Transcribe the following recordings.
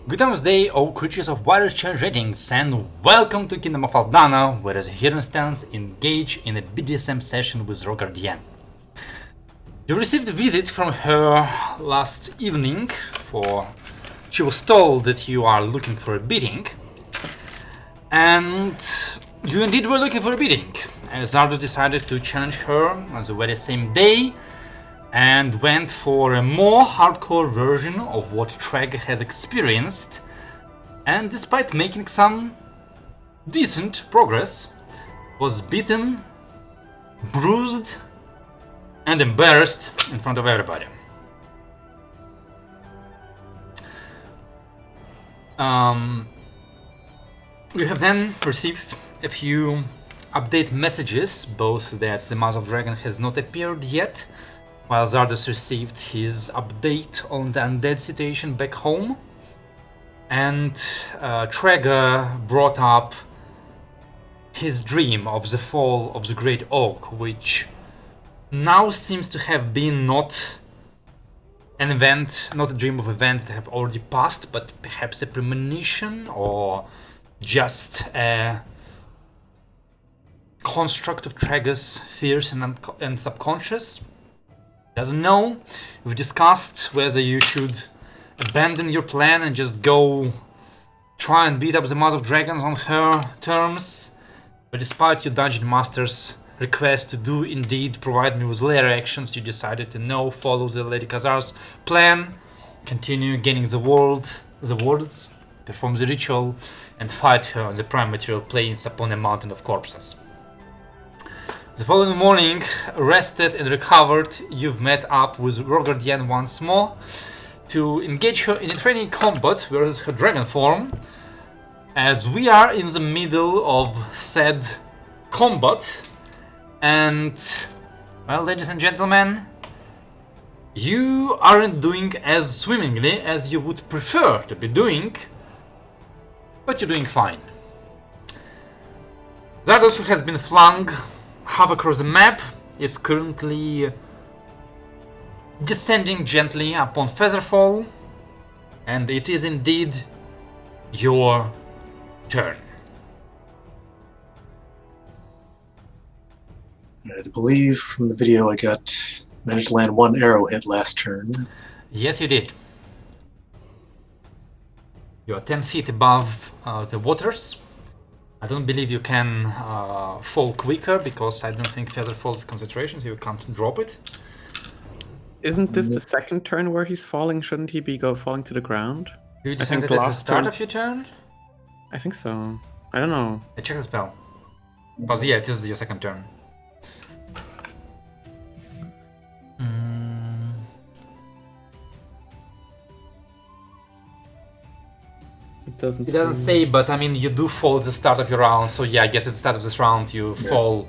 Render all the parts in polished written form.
Good times day, all creatures of wider change ratings, and welcome to Kingdom of Aldana, where as a hero stands engage in a BDSM session with Rogardian. You received a visit from her last evening, for she was told that you are looking for a beating, and you indeed were looking for a beating, as Zardos decided to challenge her on the very same day, and went for a more hardcore version of what Treg has experienced, and despite making some decent progress, was beaten, bruised, and embarrassed in front of everybody. You have then received a few update messages, both that the Mouth of Dragon has not appeared yet, while Zardos received his update on the undead situation back home, and Traeger brought up his dream of the fall of the Great Oak, which now seems to have been not an event, not a dream of events that have already passed, but perhaps a premonition or just a construct of Traeger's fears and subconscious. Doesn't know. We've discussed whether you should abandon your plan and just go try and beat up the Mouth of Dragons on her terms. But despite your Dungeon Master's request to do indeed provide me with layer actions, you decided to no, follow the Lady Khazar's plan, continue gaining the words, perform the ritual, and fight her on the prime material plains upon a mountain of corpses. The following morning, rested and recovered, you've met up with Rogardian once more to engage her in a training combat with her dragon form, as we are in the middle of said combat. And, well, ladies and gentlemen, you aren't doing as swimmingly as you would prefer to be doing, but you're doing fine. Zardos, who has been flung half across the map, is currently descending gently upon Featherfall, and it is indeed your turn. I believe from the video I managed to land one arrowhead last turn. Yes, you did. You are 10 feet above the waters. I don't believe you can fall quicker, because I don't think Featherfall is concentration, so you can't drop it. Isn't this the second turn where he's falling? Shouldn't he be falling to the ground? Do you decide at the start of your turn? I think so. I don't know. I check the spell. Because yeah, this is your second turn. It doesn't. It doesn't say, but I mean, you do fall at the start of your round, so yeah, I guess at the start of this round you fall,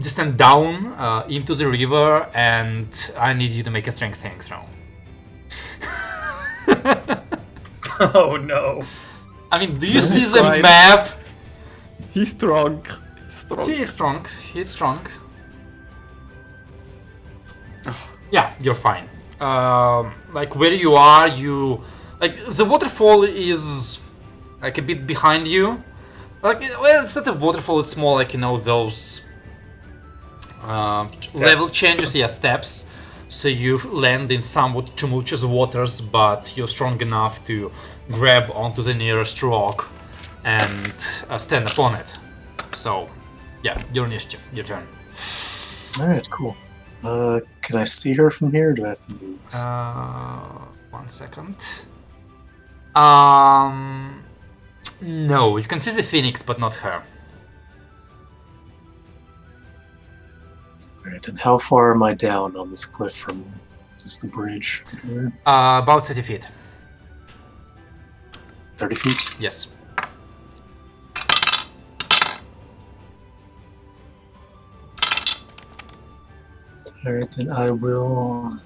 descend down into the river, and I need you to make a strength saving throw. Oh no. I mean, do you see the map? He's strong. He is strong. He's strong. Yeah, you're fine. Like where you are, like the waterfall is like a bit behind you. Like, well, it's not a waterfall. It's more like, you know, those level changes. Yeah, steps. So you land in somewhat tumultuous waters, but you're strong enough to grab onto the nearest rock and stand upon it. So, yeah, your initiative, your turn. Alright, cool. Can I see her from here, or do I have to move? 1 second. No, you can see the phoenix, but not her. Alright, and how far am I down on this cliff from just the bridge? About 30 feet. 30 feet? Yes. Alright, then I will...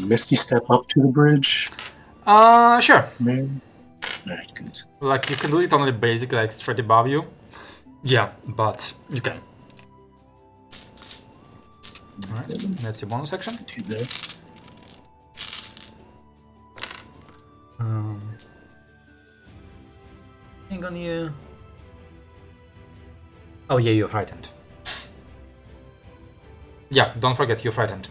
Misty step up to the bridge? Sure. Maybe? Alright, good. Like, you can do it only basic, like straight above you. Yeah, but you can. Alright, that's your bonus action. Do that. Hang on you. Oh yeah, you're frightened. Yeah, don't forget you're frightened.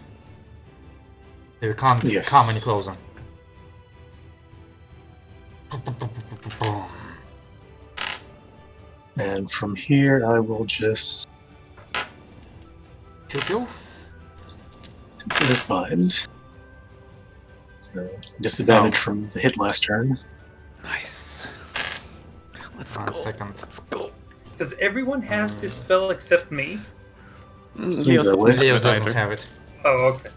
You can't Yes. come any closer. And from here, I will just Pew pew. put it bind. Disadvantage from the hit last turn. Nice. Let's 1 go. second. Let's go. Does everyone has this spell except me? Seems that way. Leo doesn't either. have it. Oh, okay.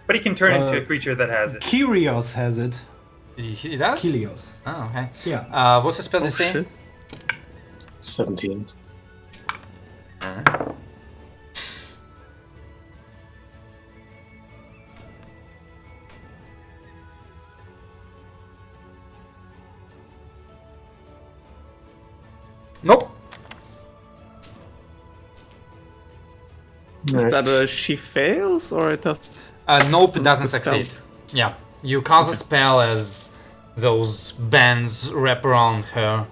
But he can turn into a creature that has it. Kyrios has it. He does? Kyrios. Oh, okay. Yeah. What's the spell Oh, DC? shit. 17. Nope. Is Alright. that a she fails or it does? Nope, it doesn't The spell. succeed. Yeah, you cast a spell as those bands wrap around her,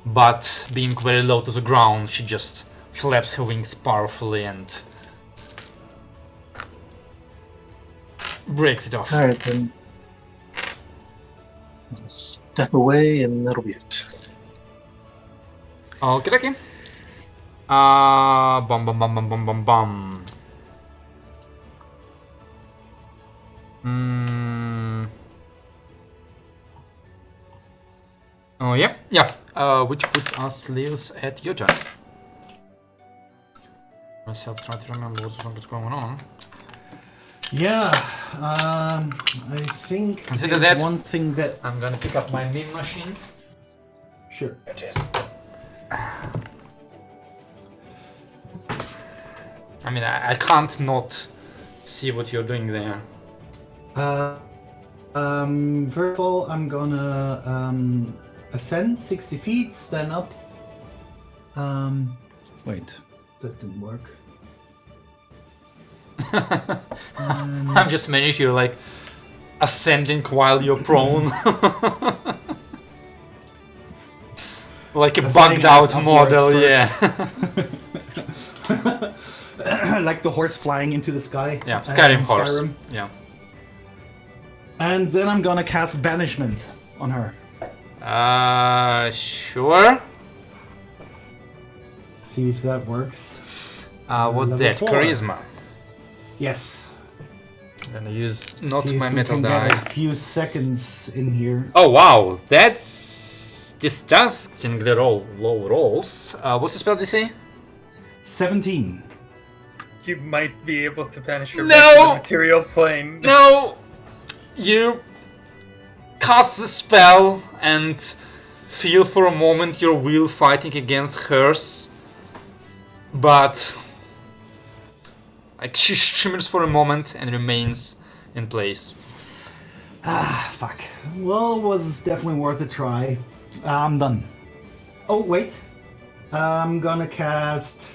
but being very low to the ground, she just flaps her wings powerfully and breaks it off. Alright, then. I'll step away, and that'll be it. Okay, okay. Bum bum bum bum bum bum bum. Oh yeah, yeah. Which puts us, Leos, at your turn. Myself trying to remember what's going on. Yeah. I think Consider there's that. one thing that. I'm gonna pick up my meme machine. Sure. It is. I mean, I can't not see what you're doing there. First of all, I'm gonna ascend 60 feet, stand up. Wait, that didn't work. I'm just imagining you like ascending while you're prone. Like a I'm bugged fighting out ass model, upwards yeah. Like the horse flying into the sky. Yeah, Skyrim in horse. Skyrim. Yeah. And then I'm gonna cast banishment on her. Sure. See if that works. What's Level that? 4. Charisma. Yes. I'm gonna use not See if my we metal can die. get a few seconds in here. Oh wow, that's disgustingly low rolls. What's the spell DC? 17. You might be able to banish her No! back to the material plane. No! You cast the spell and feel for a moment your will fighting against hers, but like she shimmers for a moment and remains in place. Ah, fuck. Well, it was definitely worth a try. I'm done. Oh, wait. I'm gonna cast...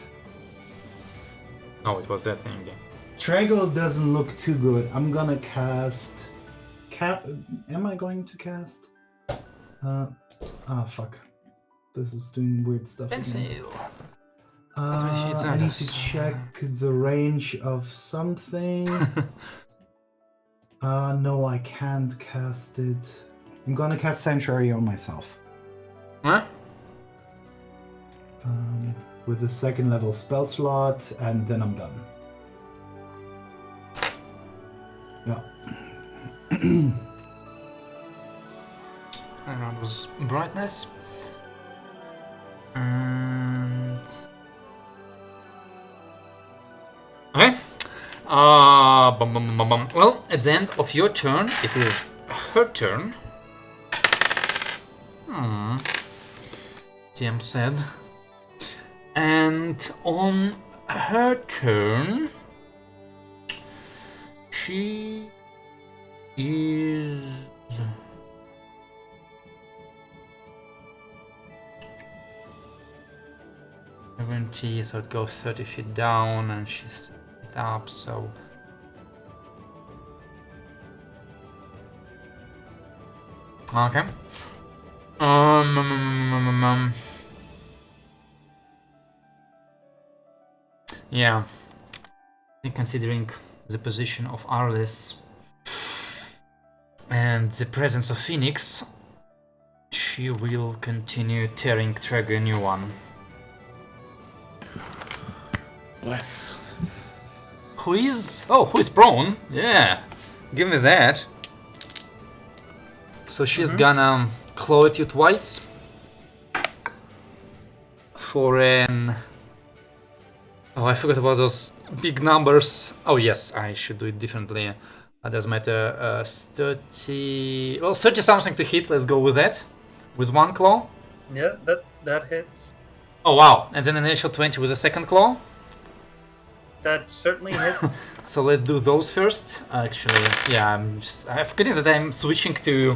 Oh, it was that thing again. Triangle doesn't look too good. I'm gonna cast... Am I going to cast? Fuck. This is doing weird stuff again. Pencil. I need to check the range of something. No, I can't cast it. I'm gonna cast Sanctuary on myself. Huh? With a second level spell slot, and then I'm done. Yeah. And that was brightness. And okay. Well, at the end of your turn, it is her turn. TM said. And on her turn, she is... 70, so it goes 30 feet down, and she's up, so... Okay. Yeah. Considering the position of Arlis and the presence of Phoenix, she will continue tearing Trigger a new one. Bless. Who is prone? Yeah, give me that. So she's gonna claw at you twice for an... Oh, I forgot about those big numbers. Oh yes, I should do it differently. Doesn't matter. 30... Well, 30 something to hit, let's go with that. With one claw. Yeah, that hits. Oh wow, and then an initial 20 with a second claw. That certainly hits. So let's do those first. Actually, yeah, I'm forgetting that I'm switching to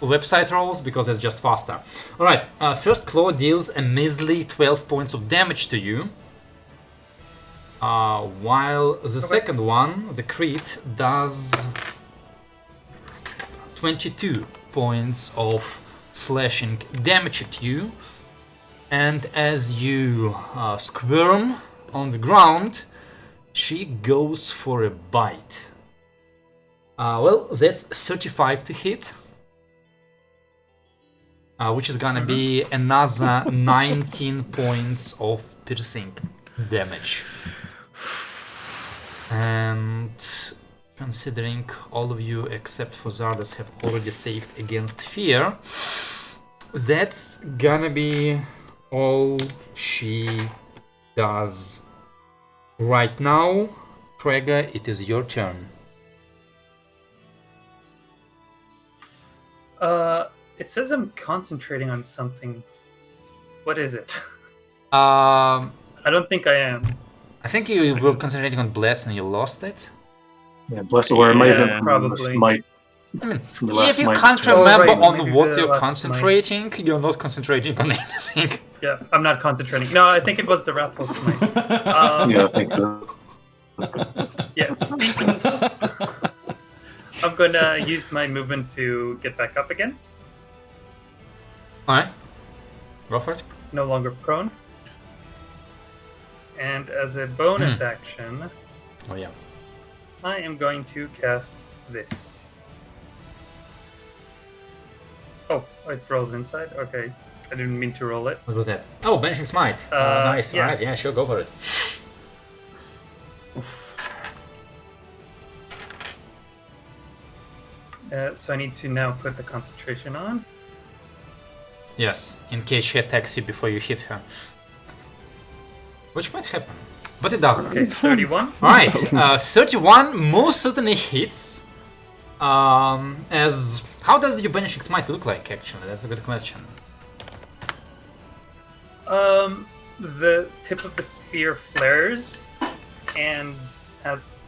website rolls because it's just faster. Alright, first claw deals a measly 12 points of damage to you. While the second one, the crit, does 22 points of slashing damage at you. And as you squirm on the ground, she goes for a bite. Well, that's 35 to hit. Which is gonna be another 19 points of piercing damage. And considering all of you except for Zardos have already saved against fear, that's gonna be all she does right now. Trega, it is your turn. It says I'm concentrating on something. What is it? I I don't think I am. think you were concentrating on Bless and you lost it. Yeah, bless or it might have been probably. the smite. I mean, From the last if you smite can't turn. remember right, on maybe what the you're last concentrating, you're not concentrating on anything. Yeah, I'm not concentrating. No, I think it was the Wrathful Smite. Yeah, I think so. Yeah, speaking. I'm gonna use my movement to get back up again. Alright, go for it. No longer prone. And as a bonus action, Oh yeah. I am going to cast this. Oh, it rolls inside? Okay. I didn't mean to roll it. What was that? Oh, Banishing Smite. Nice. yeah. Alright, yeah, sure, go for it. So I need to now put the concentration on. Yes, in case she attacks you before you hit her. Which might happen, but it doesn't. Okay, 31. Alright, 31 most certainly hits. As how does your Banishing Smite look like, actually? That's a good question. The tip of the spear flares and has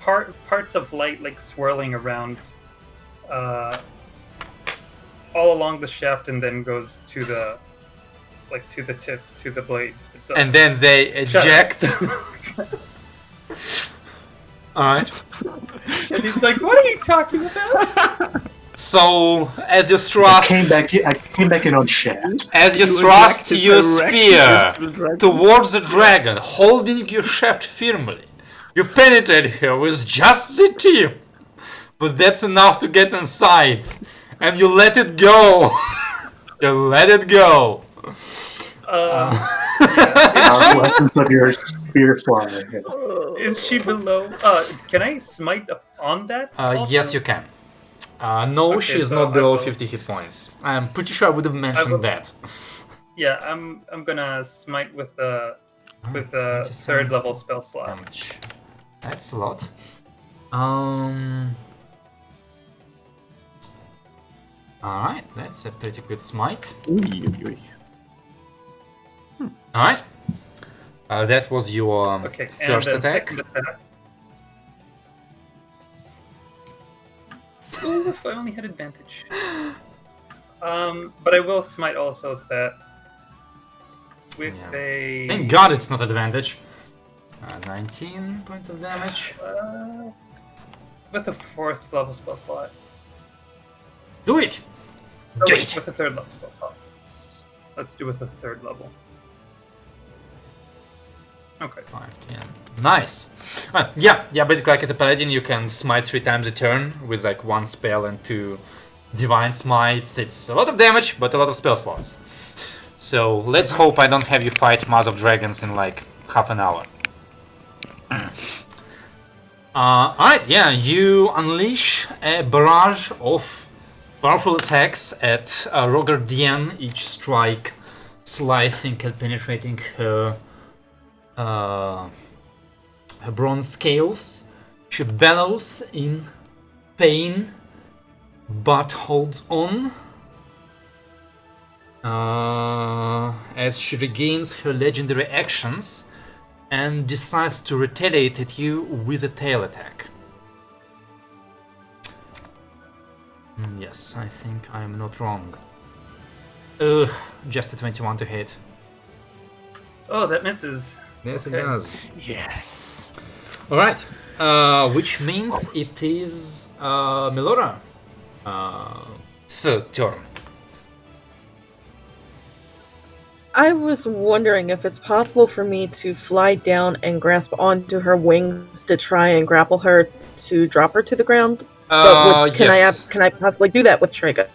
parts of light like swirling around all along the shaft and then goes to the tip, to the blade itself. And then they eject. Alright. And he's like, "What are you talking about?" So, as you I thrust, came back in on shaft. as you You thrust ejected your directly spear into the dragon. towards the dragon, holding your shaft firmly, you penetrate her with just the tip, but that's enough to get inside, and you let it go. You let it go. Lessons of your spear flying. Is she below? Can I smite up on that? also? Yes, you can. No, Okay, she's so not I below will- 50 hit points. I'm pretty sure I would have mentioned that. Yeah, I'm gonna smite with a 27 third level spell slot. damage. That's a lot. Alright, that's a pretty good smite. Alright. That was your Okay, first and the attack. second attack. Ooh, if I only had advantage. But I will smite also that with Yeah. a... Thank God it's not advantage. 19 points of damage. With a 4th level spell slot. Do it! Oh, Do wait, it! with a 3rd level spell slot. Let's do with a 3rd level. Okay. 5, 10. Nice! Yeah, basically like as a paladin you can smite 3 times a turn with like 1 spell and 2 divine smites. It's a lot of damage, but a lot of spell slots. So let's hope I don't have you fight Mass of Dragons in like half an hour. Alright, yeah, you unleash a barrage of powerful attacks at Roger Diane, each strike slicing and penetrating her bronze scales. She bellows in pain, but holds on as she regains her legendary actions and decides to retaliate at you with a tail attack. Yes, I think I'm not wrong. Just a 21 to hit. Oh, that misses. Yes, Okay. it does. Yes. Alright, which means it is Melora. Turn. I was wondering if it's possible for me to fly down and grasp onto her wings to try and grapple her to drop her to the ground. But Yes. can I possibly do that with Trago?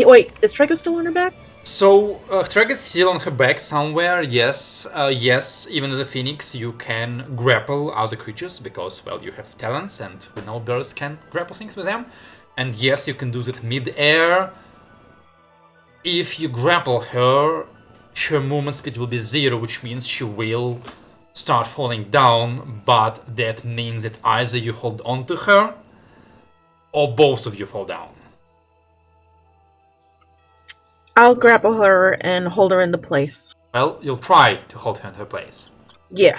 Wait, is Trago still on her back? So, Treg is still on her back somewhere, yes. Yes, even as a phoenix, you can grapple other creatures because, well, you have talents and we know birds can grapple things with them. And yes, you can do that mid-air. If you grapple her, her movement speed will be 0, which means she will start falling down, but that means that either you hold on to her or both of you fall down. I'll grapple her and hold her into place. Well, you'll try to hold her in her place. Yeah.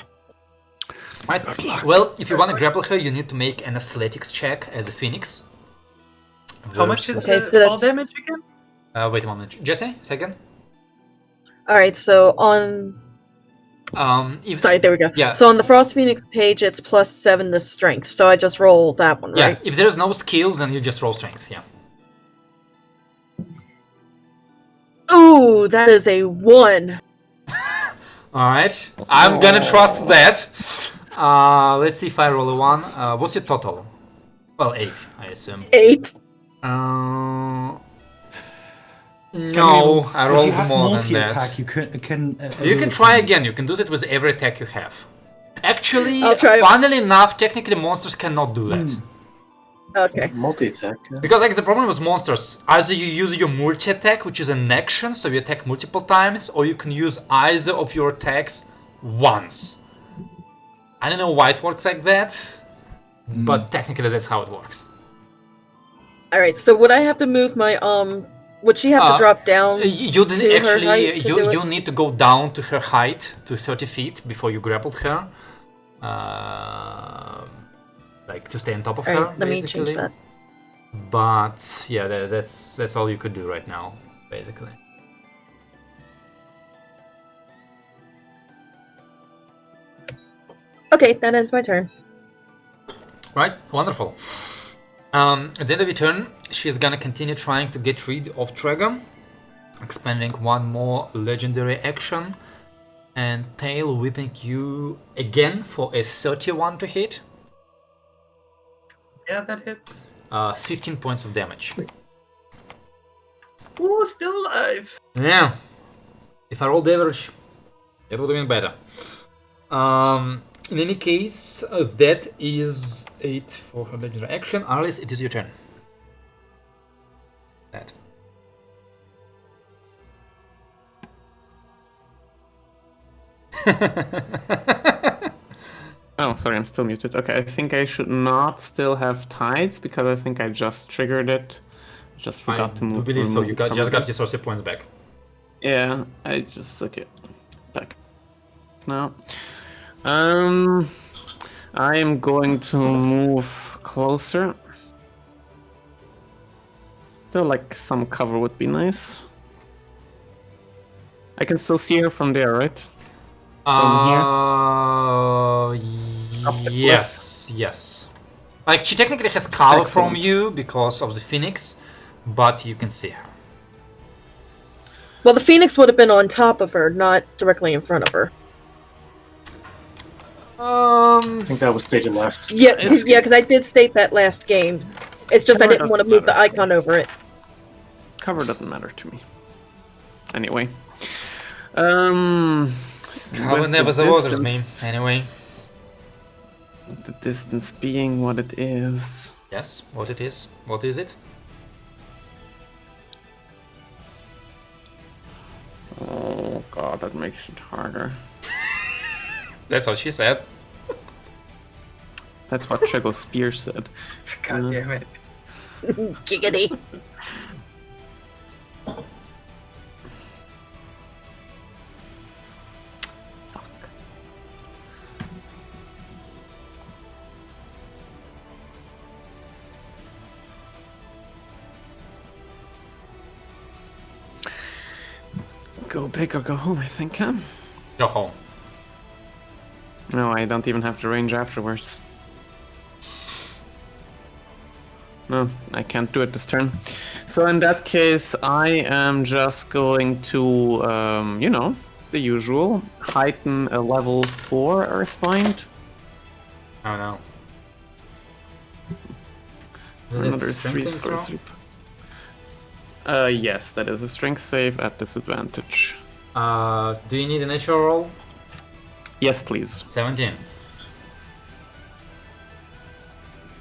Right. Well, if you want to grapple her, you need to make an athletics check as a phoenix. How much is Okay, the so fall that's- damage again? Wait a moment. Jesse, second. Alright, so on... If, Sorry, there we go. Yeah. So on the Frost Phoenix page, it's +7 to strength. So I just roll that one, yeah, right? if there's no skill, then you just roll strength, yeah. Ooh, that is a 1. Alright, I'm gonna trust that. Let's see if I roll a 1. What's your total? Well, 8, I assume. 8. No, I But rolled you have more than multi-attack. that. You can. You can try again. You can do that with every attack you have. Actually, I'll try. funnily enough, technically monsters cannot do that. Okay. Multi-attack. Yeah. Because like the problem with monsters, either you use your multi-attack, which is an action, so you attack multiple times, or you can use either of your attacks once. I don't know why it works like that, but technically that's how it works. Alright, so would I have to move my, would she have to drop down? You didn't to her actually. height to do You it? need to go down to her height to 30 feet before you grappled her, like to stay on top of her. Alright, let me basically. change that. But yeah, that's all you could do right now, basically. Okay, that ends my turn. Right, wonderful. At the end of your turn, she's gonna continue trying to get rid of Tragon, expending one more legendary action, and tail whipping you again for a 31 to hit. Yeah, that hits. 15 points of damage. Ooh, still alive. Yeah. If I rolled average, it would have been better. In any case, that is it for her legendary action. Alice, it is your turn. That. Oh, sorry, I'm still muted. Okay, I think I should not still have tides because I think I just triggered it. Just I forgot to move. do believe so. You remove just got from your sorcery points back. Yeah, I just okay. Back now. I am going to move closer. Still, like some cover would be nice. I can still see her from there, right? Yes, yes. Like, she technically has cover from Excellent. you because of the Phoenix, but you can see her. Well, the Phoenix would have been on top of her, not directly in front of her. I think that was stated last. Yeah, last yeah, game. because I did state that last game. It's just I Cover didn't want to doesn't move the matter. icon over it. Cover doesn't matter to me. Anyway. Cover with never the bothers me, distance- anyway. The distance being what it is. Yes, what it is? What is it? Oh god, that makes it harder. That's what she said. That's what Chego Spear said. God damn it. Giggity. Go big or go home, I think, huh? Go home. No, I don't even have the range afterwards. No, I can't do it this turn. So in that case, I am just going to, you know, the usual. Heighten a level 4 Earthbind. Oh no. Is Another it 3 strength story throw? sleep. Yes, that is a strength save at disadvantage. Do you need a natural roll? Yes, please. 17.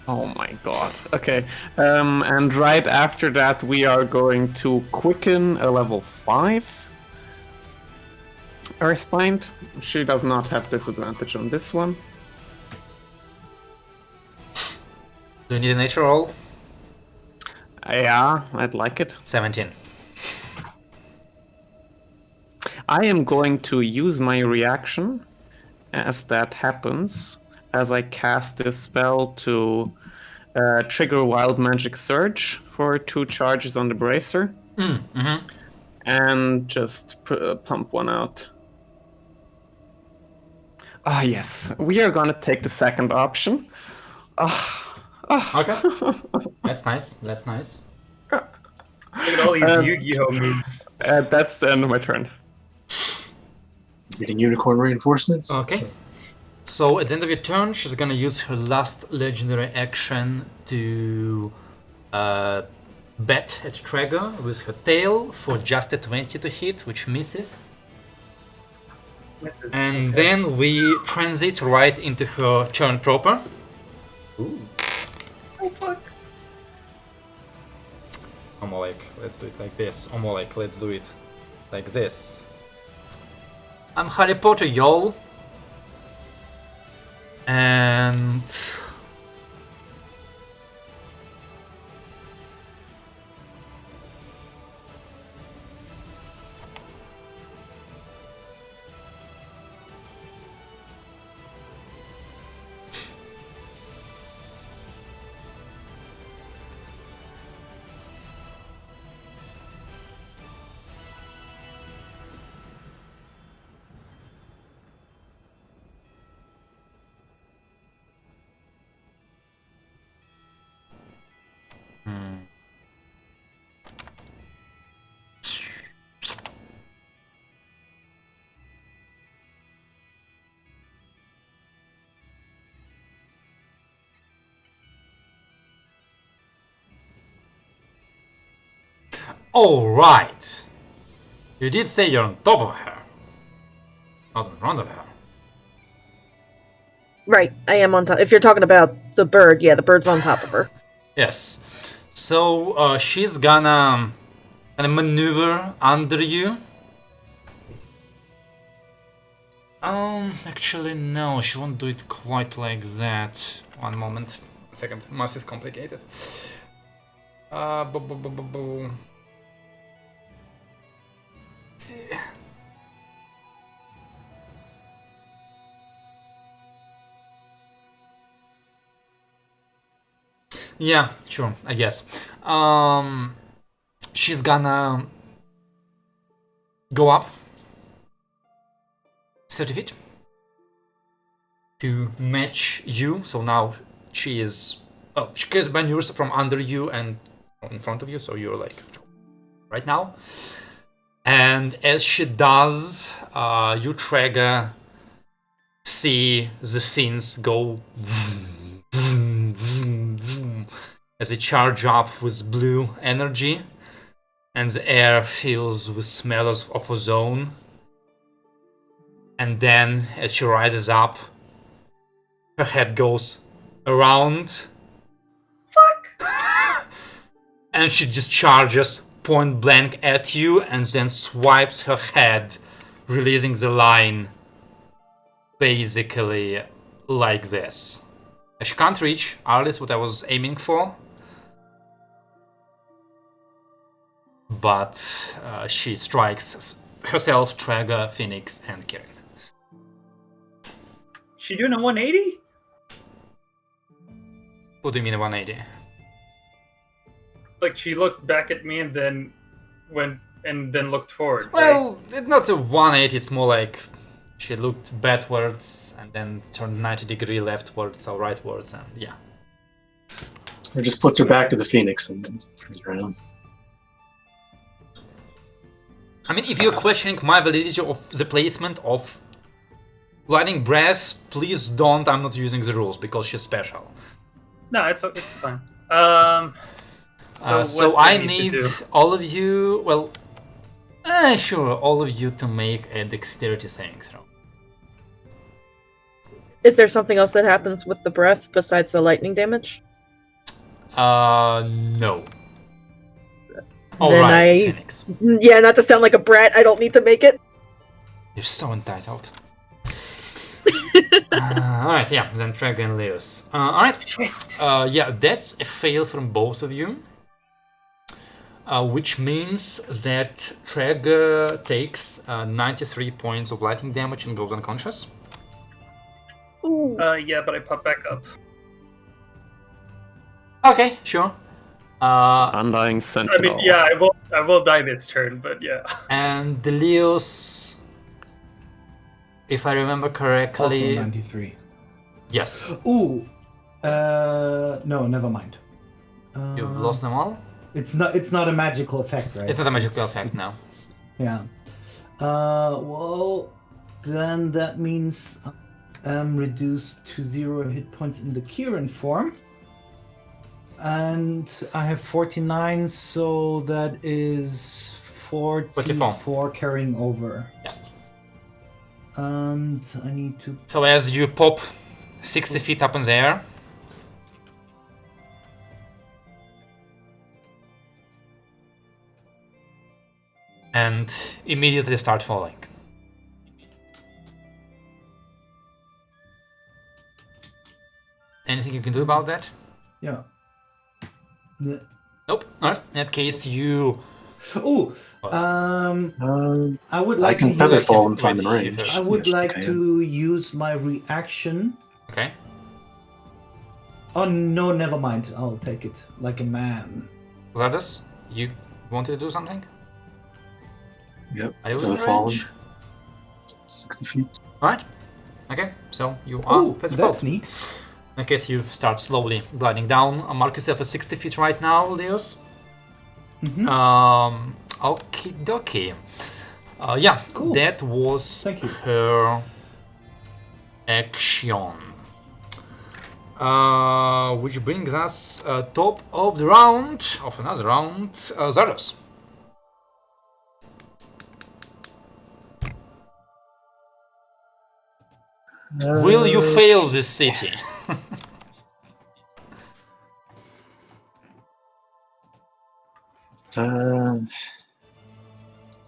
Oh my god. Okay. And right after that, we are going to quicken a level 5 Earthbind. She does not have disadvantage on this one. Do you need a natural roll? Yeah, I'd like it. 17. I am going to use my reaction as that happens, as I cast this spell to trigger Wild Magic Surge for 2 charges on the Bracer. And just pump one out. Ah, yes. We are gonna take the second option. Okay. That's nice. That's nice. Look at all these Yu-Gi-Oh moves. That's the end of my turn. Getting unicorn reinforcements. Okay. So at the end of your turn, she's gonna use her last legendary action to bet at Traeger with her tail for just a 20 to hit, which misses. Misses. And Okay. then we transit right into her turn proper. Ooh. Oh fuck. I'm more like, let's do it like this. I'm more like, let's do it like this. I'm Harry Potter, y'all. And all right. You did say you're on top of her, not in front of her. Right, I am on top. If you're talking about the bird, yeah, the bird's on top of her. Yes. So she's gonna maneuver under you. Actually, no, she won't do it quite like that. One moment, a second. Math is complicated. Yeah, sure, I guess. She's gonna go up 30 feet to match you. So now she is. Oh, she casts maneuvers from under you and in front of you. So you're like right now. And as she does, you Traeger see the fins go vroom, vroom, vroom, vroom, as they charge up with blue energy, and the air fills with smells of ozone. And then, as she rises up, her head goes around. Fuck! And she just charges point blank at you and then swipes her head, releasing the line basically like this. She can't reach, Arlis, what I was aiming for. But she strikes herself, Traeger, Phoenix, and Kirin. She doing a 180? What do you mean a 180? Like she looked back at me and then went and then looked forward. Well, it's not a 180, it's more like she looked backwards and then turned 90-degree leftwards or rightwards, and yeah. Or just puts her back to the Phoenix and then turns around. I mean, if you're questioning my validity of the placement of Lightning Brass, please don't. I'm not using the rules because she's special. No, it's fine. So what do I to need do? all of you, well, sure, all of you to make a dexterity saving throw. Is there something else that happens with the breath besides the lightning damage? No. All Then right, Phoenix. Yeah, not to sound like a brat, I don't need to make it. You're so entitled. Alright, yeah, then Traeger and Leos. Alright, yeah, that's a fail from both of you. Which means that Traeger takes 93 points of lightning damage and goes unconscious. Ooh. Yeah, but I pop back up. Okay, sure. Undying Sentinel. I mean, yeah, I will die this turn, but yeah. And the Leos, if I remember Also correctly, 93. yes, Ooh. No, never mind. you've lost them all. It's not a magical effect, right? It's not a magical effect now. Yeah. Well, then that means I'm reduced to 0 hit points in the Kirin form. And I have 49, so that is 44 carrying over. Yeah. And I need to... So as you pop 60 feet up in the air, and immediately start falling. Anything you can do about that? Yeah. Nope. Alright. In that case, you. Oh, I would I like can to feather use, fall if I'm in range. I would Yes, like okay. to use my reaction. Okay. Oh no, never mind. I'll take it like a man. Zardas, you wanted to do something? Yep, Are you feather within fallen. range? 60 feet. Alright. Okay, so you are. Oh, feather that's fall. neat. In case you start slowly gliding down, mark yourself at 60 feet right now, Leos. Mhm. Okie dokie. Yeah, Cool. that was Thank you. her action. Which brings us top of the round, of another round, Zardos. Will you fail this city?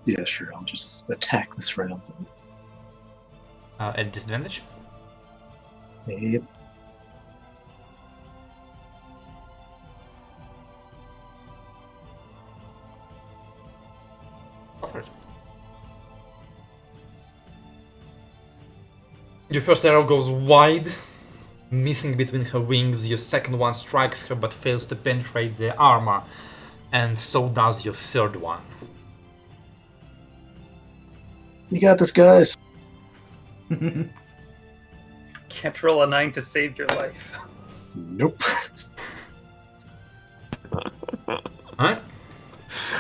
Yeah, sure. I'll just attack this round. At disadvantage? Yep. Go for it. Your first arrow goes wide, missing between her wings. Your second one strikes her but fails to penetrate the armor, and so does your third one. You got this, guys. Can't roll a 9 to save your life. Nope. Alright.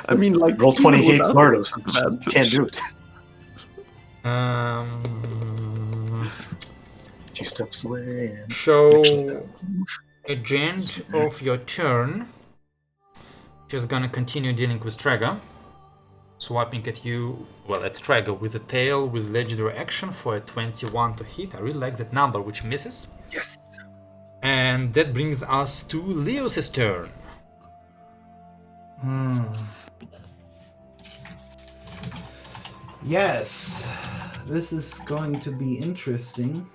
I mean, like Roll 20 even hates without Nardos. advantage. Can't do it. Um, A few steps away and so actually, at the end of your turn, she's gonna continue dealing with Trager, swiping at you, well, at Trager with a tail with legendary action for a 21 to hit. I really like that number, which misses. Yes. And that brings us to Leos' turn. Yes, this is going to be interesting.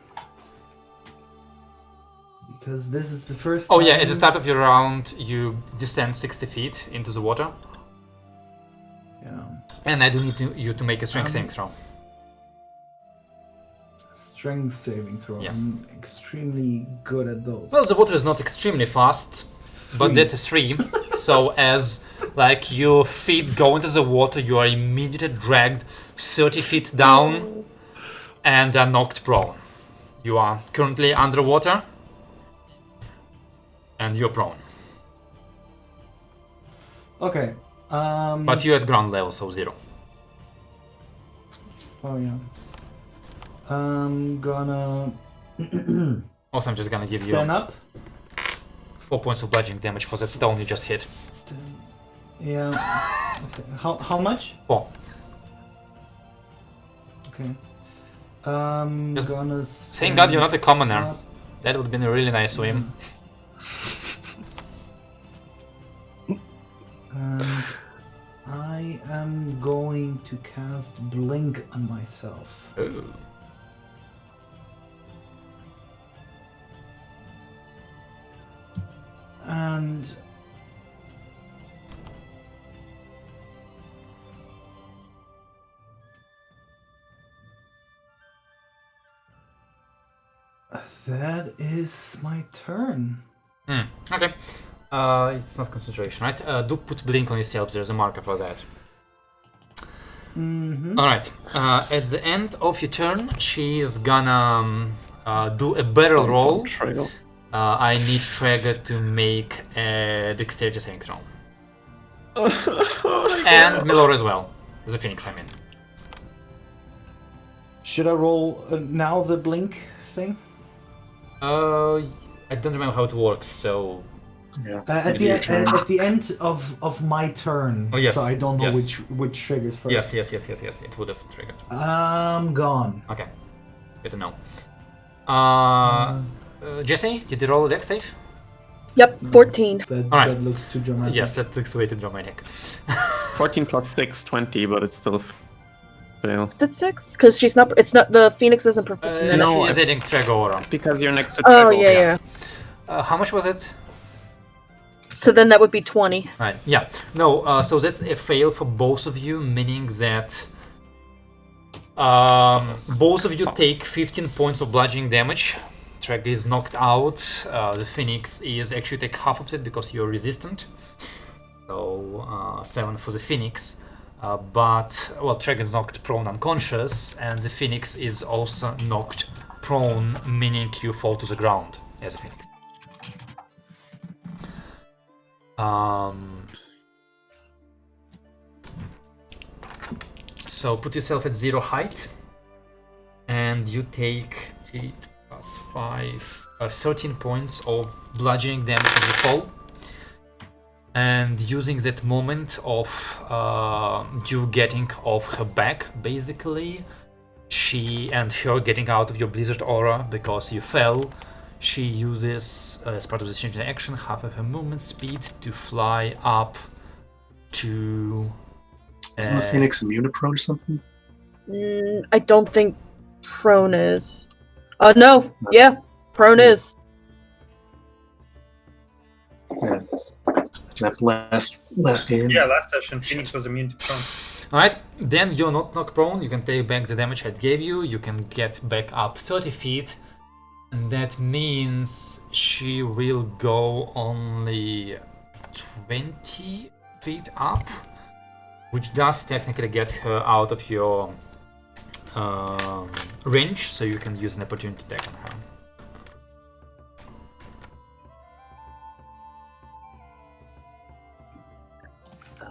Because this is the first Oh yeah, time- at the start of your round, you descend 60 feet into the water. Yeah. And I do need you to make a strength saving throw. Strength saving throw. Yeah. I'm extremely good at those. Well, the water is not extremely fast, but 3. that's a 3. So as like your feet go into the water, you are immediately dragged 30 feet down and are knocked prone. You are currently underwater and you're prone. Okay. But you're at ground level, so 0. Oh yeah. I'm gonna Also, I'm just gonna give stand you up. 4 points of bludgeoning damage for that stone you just hit. Yeah. Okay. How much? 4. Okay. I'm Just gonna. Thank God you're not a commoner. up. That would have been a really nice swim. And I am going to cast Blink on myself. Ooh. And that is my turn. Okay. It's not concentration, right? Do put blink on yourself. There's a marker for that. Mm-hmm. All right. At the end of your turn, she's gonna do a barrel roll. Trail. I need Trager to make a dexterity saving throw, and Milor as well. The Phoenix, I mean. Should I roll now the Blink thing? I don't remember how it works, so yeah. At the end of my turn. Oh, yes, So I don't know yes. which triggers first. yes. It would have triggered. I'm gone. Okay, good to know. Jesse, did you roll a dex save? Yep, 14. That looks too dramatic. Yes, that looks way too dramatic. 14 plus 6, 20, but it's still fail. That's 6? Because she's not. It's not. The Phoenix isn't. No, she is adding Trager aura. Because you're next to Oh Travel. yeah. How much was it? So then that would be 20. Right, yeah. No, so that's a fail for both of you, meaning that both of you take 15 points of bludgeoning damage. Trager is knocked out. The Phoenix is actually take half of it because you're resistant. So 7 for the Phoenix. But, well, Trager is knocked prone unconscious, and the Phoenix is also knocked prone, meaning you fall to the ground as a Phoenix. So put yourself at 0 height, and you take 8 plus 5, 13 points of bludgeoning damage as you fall. And using that moment of you getting off her back, basically, she and her getting out of your blizzard aura because you fell, she uses, as part of the change in action, half of her movement speed to fly up to... Isn't the Phoenix immune to prone or something? I don't think prone is. No. Yeah, prone is. Yeah. That last game. Yeah, last session, Phoenix was immune to prone. Alright, then you're not knocked prone, you can take back the damage I gave you, you can get back up 30 feet, and that means she will go only 20 feet up, which does technically get her out of your range, so you can use an opportunity attack on her.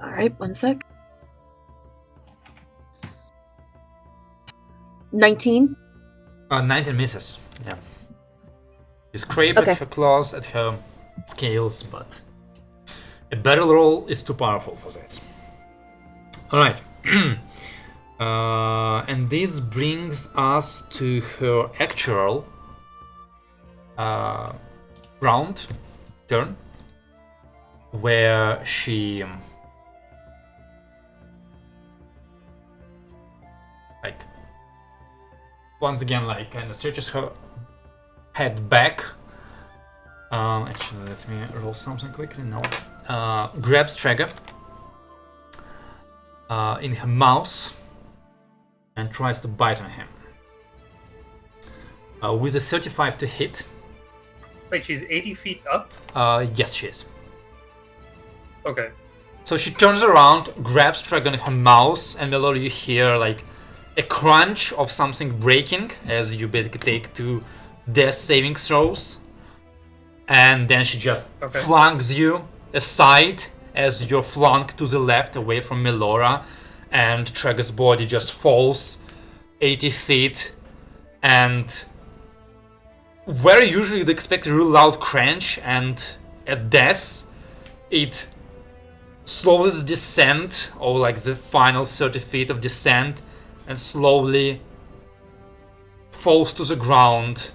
Alright, 1 sec. 19? 19 misses, yeah. You scrape Okay. at her claws, at her scales, but a battle roll is too powerful for this. Alright. And this brings us to her actual round turn, where she like once again like kind of stretches her head back. Actually, let me roll something quickly. No, grabs Traeger in her mouth and tries to bite on him. With a 35 to hit. Wait, she's 80 feet up? Yes, she is. Okay. So she turns around, grabs Dragon in her mouth, and below you hear like a crunch of something breaking as you basically take 2 death saving throws. And then she just flunks you aside as you're flunked to the left away from Melora, and Traeger's body just falls 80 feet. And where usually you'd expect a real loud crunch and at death, it slows descent, or like the final 30 feet of descent, and slowly falls to the ground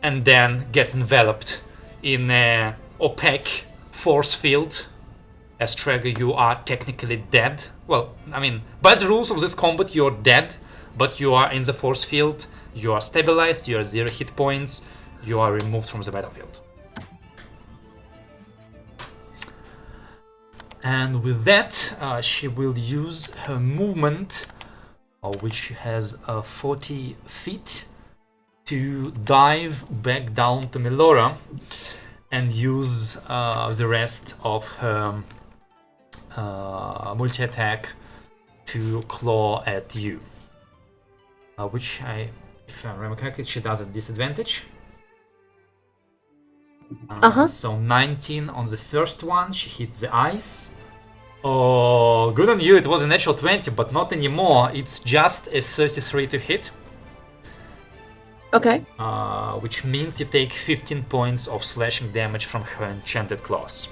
and then gets enveloped in a opaque force field. As Traeger, you are technically dead. Well, I mean, by the rules of this combat, you're dead, but you are in the force field, you are stabilized, you are 0 hit points, you are removed from the battlefield. And with that, she will use her movement, which has 40 feet, to dive back down to Melora and use the rest of her multi-attack to claw at you. Which if I remember correctly, she does at disadvantage. So 19 on the first one, she hits the eyes. Oh, good on you, it was a natural 20, but not anymore. It's just a 33 to hit. Okay. Which means you take 15 points of slashing damage from her enchanted claws.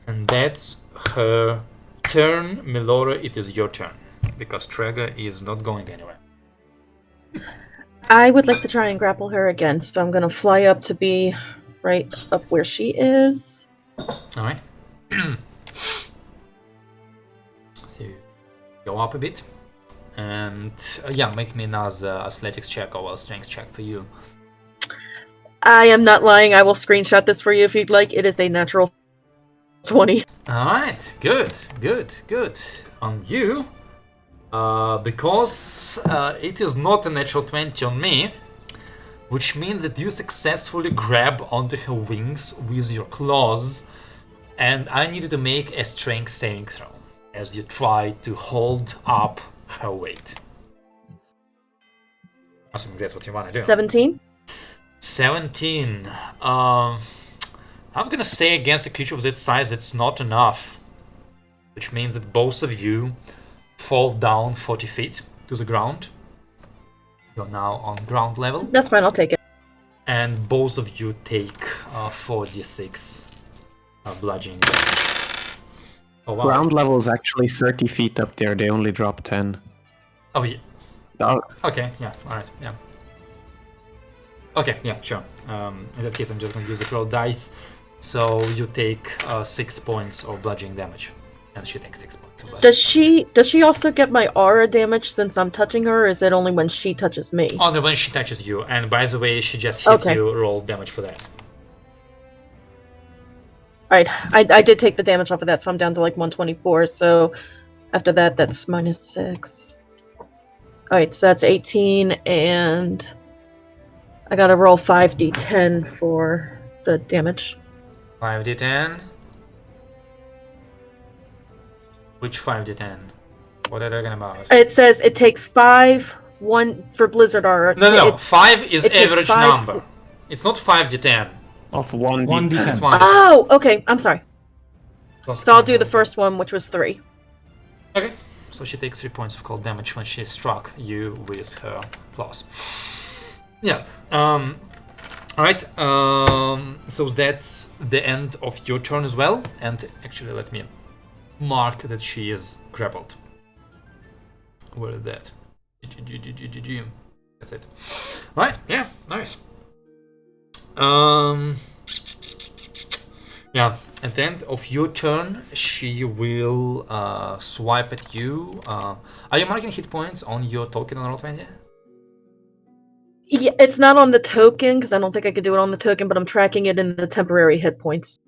And that's her turn. Melora, it is your turn, because Traeger is not going anywhere. I would like to try and grapple her again, so I'm gonna fly up to be right up where she is. Alright. So you go up a bit. And yeah, make me another athletics check or a strength check for you. I am not lying. I will screenshot this for you if you'd like. It is a natural 20. Alright, good. On you. Because it is not a natural 20 on me, which means that you successfully grab onto her wings with your claws, and I needed to make a strength saving throw as you try to hold up her weight. Assuming that's what you want to do. 17? 17. I'm gonna say against a creature of that size, it's not enough. Which means that both of you fall down 40 feet to the ground. You're now on ground level. That's fine, I'll take it. And both of you take 4d6 bludgeoning damage. Oh, wow. Ground level is actually 30 feet up there. They only drop 10. Oh, yeah. Oh, Okay, yeah, alright, yeah. Okay, yeah, sure. In that case, I'm just gonna use the roll dice. So you take 6 points of bludgeoning damage. And she takes 6 points of bludgeoning. Does she also get my aura damage since I'm touching her, or is it only when she touches me? Only when she touches you. And by the way, she just hit you, roll damage for that. Alright, I did take the damage off of that, so I'm down to like 124, so after that, that's minus 6. Alright, so that's 18, and I gotta roll 5d10 for the damage. 5d10. Which 5d10? What are they talking about? It says it takes 5, 1 for Blizzard Aura. No. 5 is it takes average 5 number. It's not 5d10. Of 1d10. 1d10. It's 1d10. Oh, okay. I'm sorry. Plus So I'll do the 10. first one, which was 3. Okay. So she takes 3 points of cold damage when she struck you with her claws. Yeah. Alright. So that's the end of your turn as well. And actually, let me mark that she is grappled. Where is that? GG. That's it. Right? Yeah. Nice. Yeah. At the end of your turn, she will swipe at you. Are you marking hit points on your token on Roll20? Yeah, it's not on the token because I don't think I could do it on the token, but I'm tracking it in the temporary hit points.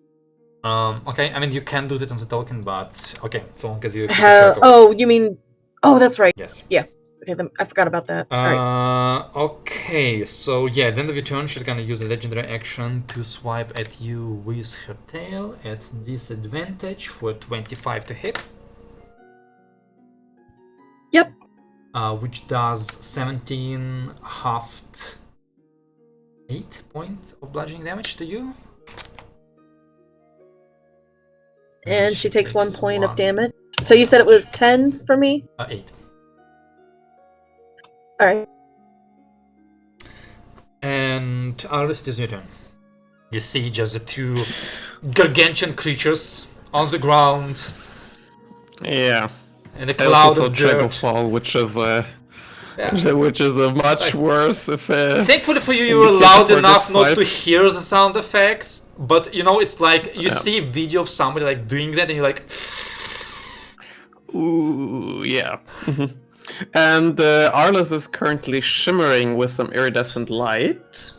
Okay. I mean, you can do it on the token, but okay, so long as you. Keep track of it. Oh, you mean? Oh, that's right. Yes. Okay, then I forgot about that. All right. Okay, so yeah, at the end of your turn, she's gonna use a legendary action to swipe at you with her tail at disadvantage for 25 to hit. Yep. Which does 17 halved 8 points of bludgeoning damage to you. And she takes 1 point of damage. So you said it was 10 for me? 8. Alright. And Alice, it is your turn. You see just the 2 gargantuan creatures on the ground. Yeah. And a I cloud also of saw dirt. Fall, which is a Yeah. which is a much worse if. Thankfully for you, you were indicator loud for enough this not fight. to hear the sound effects. But you know, it's like you Yeah. see a video of somebody like doing that, and you're like, Ooh, yeah. And Arlis is currently shimmering with some iridescent light.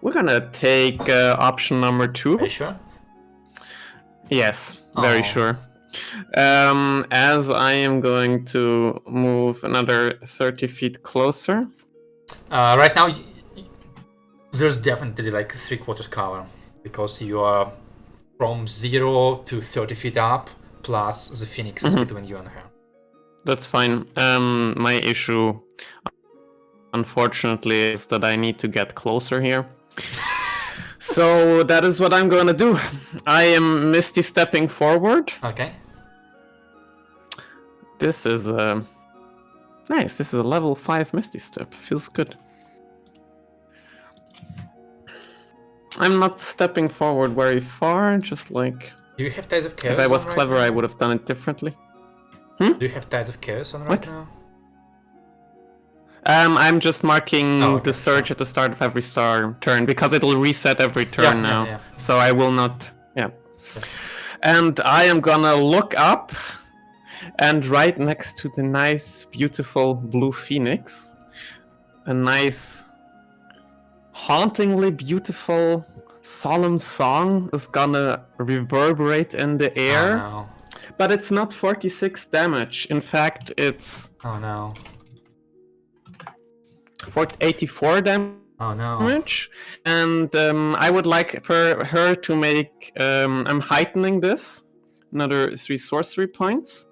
We're gonna take option number 2. "Are you sure?" Yes, very Aw. sure. As I am going to move another 30 feet closer. Right now, there's definitely like 3/4 cover because you are from 0 to 30 feet up, plus the phoenix is between you and her. That's fine. My issue, unfortunately, is that I need to get closer here. So that is what I'm gonna do. I am misty stepping forward. Okay. This is nice. This is a level 5 misty step. Feels good. I'm not stepping forward very far. Just like Do you have Tides of Chaos? if I was on right clever, now? I would have done it differently. Do you have Tides of Chaos on right What? now? I'm just marking Oh, okay. the surge at the start of every turn because it'll reset every turn Yeah, now. yeah. So I will not. Yeah. Okay. And I am gonna look up, and right next to the nice, beautiful blue phoenix, a nice, hauntingly beautiful, solemn song is gonna reverberate in the air. Oh no. But it's not 46 damage. In fact, it's Oh no. 84 damage. Oh no. And I would like for her to make. I'm heightening this. Another 3 sorcery points.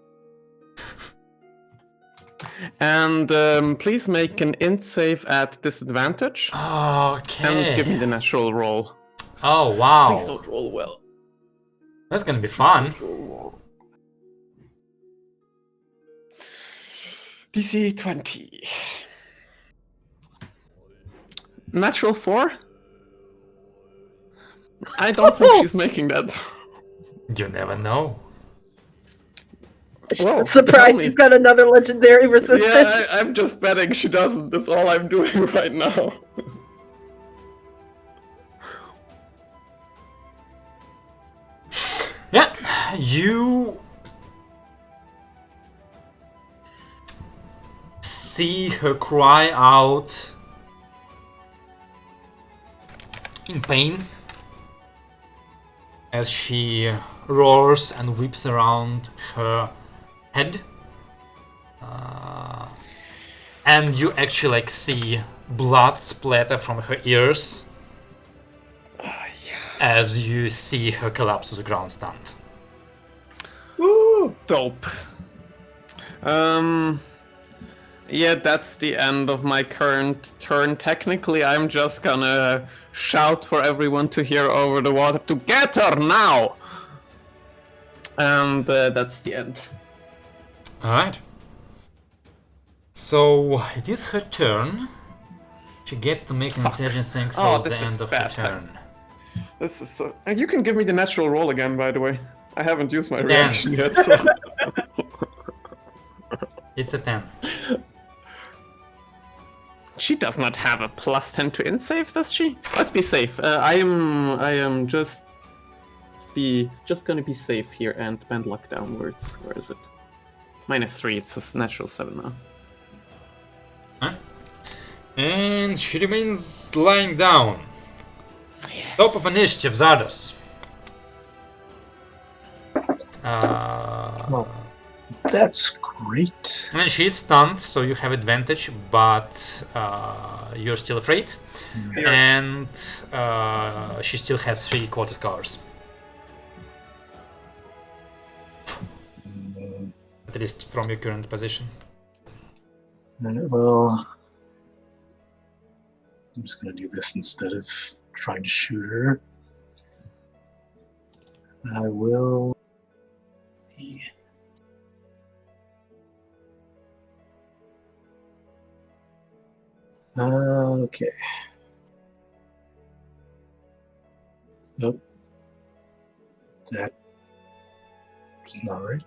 And please make an int save at disadvantage. Okay. And give me the natural roll. Oh wow. Please don't roll well. That's gonna be fun. DC 20. Natural 4? I don't think she's making that. You never know. Whoa, Surprised tell me. you've got another legendary resistance. Yeah, I'm just betting she doesn't. That's all I'm doing right now. Yeah, you see her cry out in pain as she roars and whips around her head. And you actually like see blood splatter from her ears as you see her collapse to the ground stunned. Woo! Dope. Yeah, that's the end of my current turn. Technically, I'm just gonna shout for everyone to hear over the water to get her now! And that's the end. Alright. So, it is her turn. She gets to make an intelligence saving throw at the end of her turn. This is so... And you can give me the natural roll again, by the way. I haven't used my reaction yet, so... It's a 10. She does not have a +10 to int saves, does she? Let's be safe. I am just gonna be safe here and bend luck downwards. Where is it? -3. It's a natural 7 now. Huh? And she remains lying down. Yes. Top of initiative, Zardos. Well, that's great. I mean, she's stunned, so you have advantage, but you're still afraid. Yeah. And she still has 3 quarter scars. At least from your current position. Well, I'm just gonna do this instead of trying to shoot her. I will. Okay. Nope. That is not right.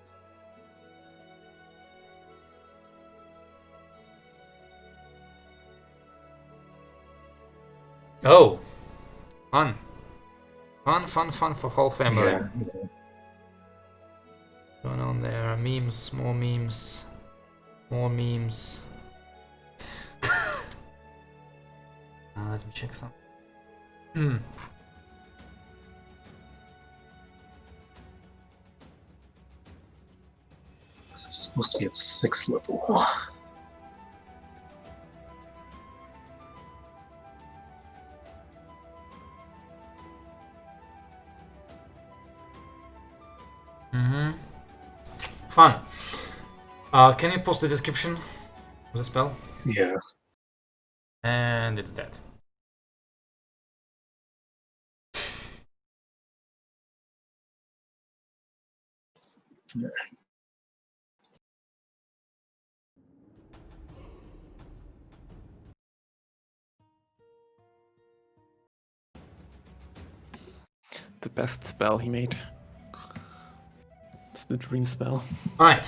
Oh, fun. Fun for whole family. Yeah, you know. Going on there, memes, more memes, more memes. Let me check some. It's supposed to be at 6th level. Fun. Can you post the description of the spell? Yeah. And it's dead. Yeah. The best spell he made. It's the dream spell. Alright,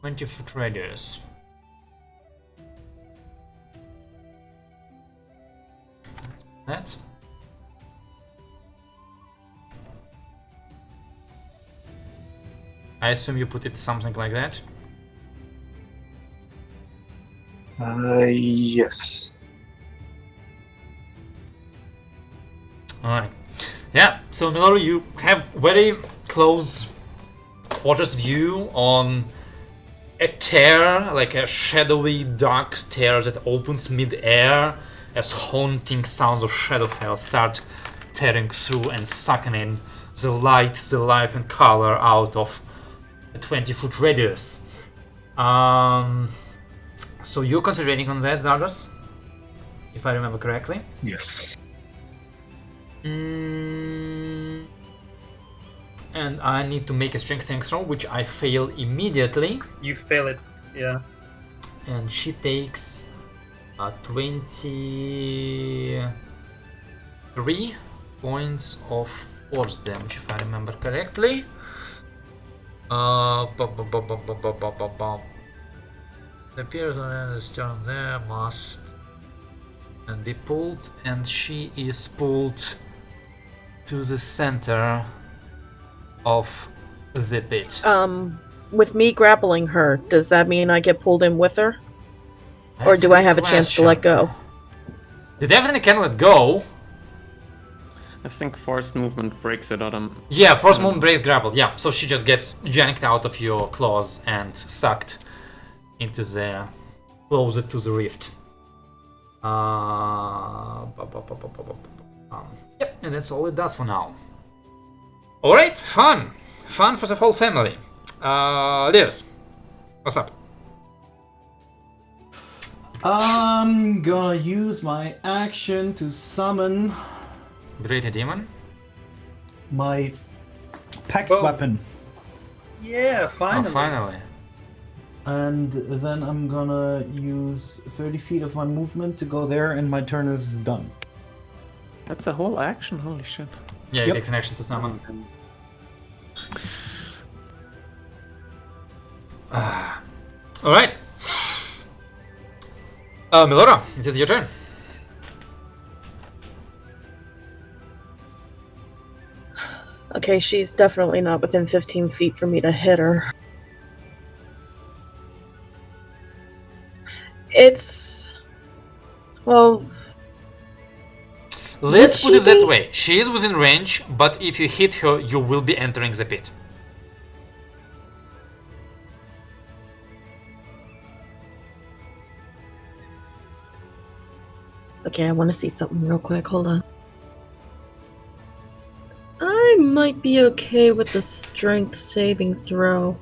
20-foot radius. That. I assume you put it something like that? Yes. Alright. Yeah, so Minoru, you have very close quarters view on a tear, like a shadowy dark tear that opens mid-air as haunting sounds of Shadowfell start tearing through and sucking in the light, the life and color out of a 20-foot radius. So you're concentrating on that, Zardos? If I remember correctly? Yes. And I need to make a strength saving throw, which I fail immediately. You fail it, yeah. And she takes 23 points of force damage, if I remember correctly. The person is down there must and be pulled, and she is pulled to the center of the pit. With me grappling her, does that mean I get pulled in with her? Or That's do a I good have a chance to question. let go? You definitely can let go. I think forced movement breaks it on. Yeah, force movement break grapple. Yeah, so she just gets yanked out of your claws and sucked into the closer to the rift. Yep, and that's all it does for now. Alright, fun for the whole family. Liz, what's up? I'm gonna use my action to summon Great demon. my packed Whoa. weapon. Yeah, finally. Oh, finally. And then I'm gonna use 30 feet of my movement to go there, and my turn is done. That's a whole action. Holy shit. Yeah, it Yep. takes an action to summon. Alright. Melora, it is your turn. Okay, she's definitely not within 15 feet for me to hit her. It's... Well... Let's Would put it she that be? way. She is within range, but if you hit her, you will be entering the pit. Okay, I want to see something real quick. Hold on. I might be okay with the strength saving throw.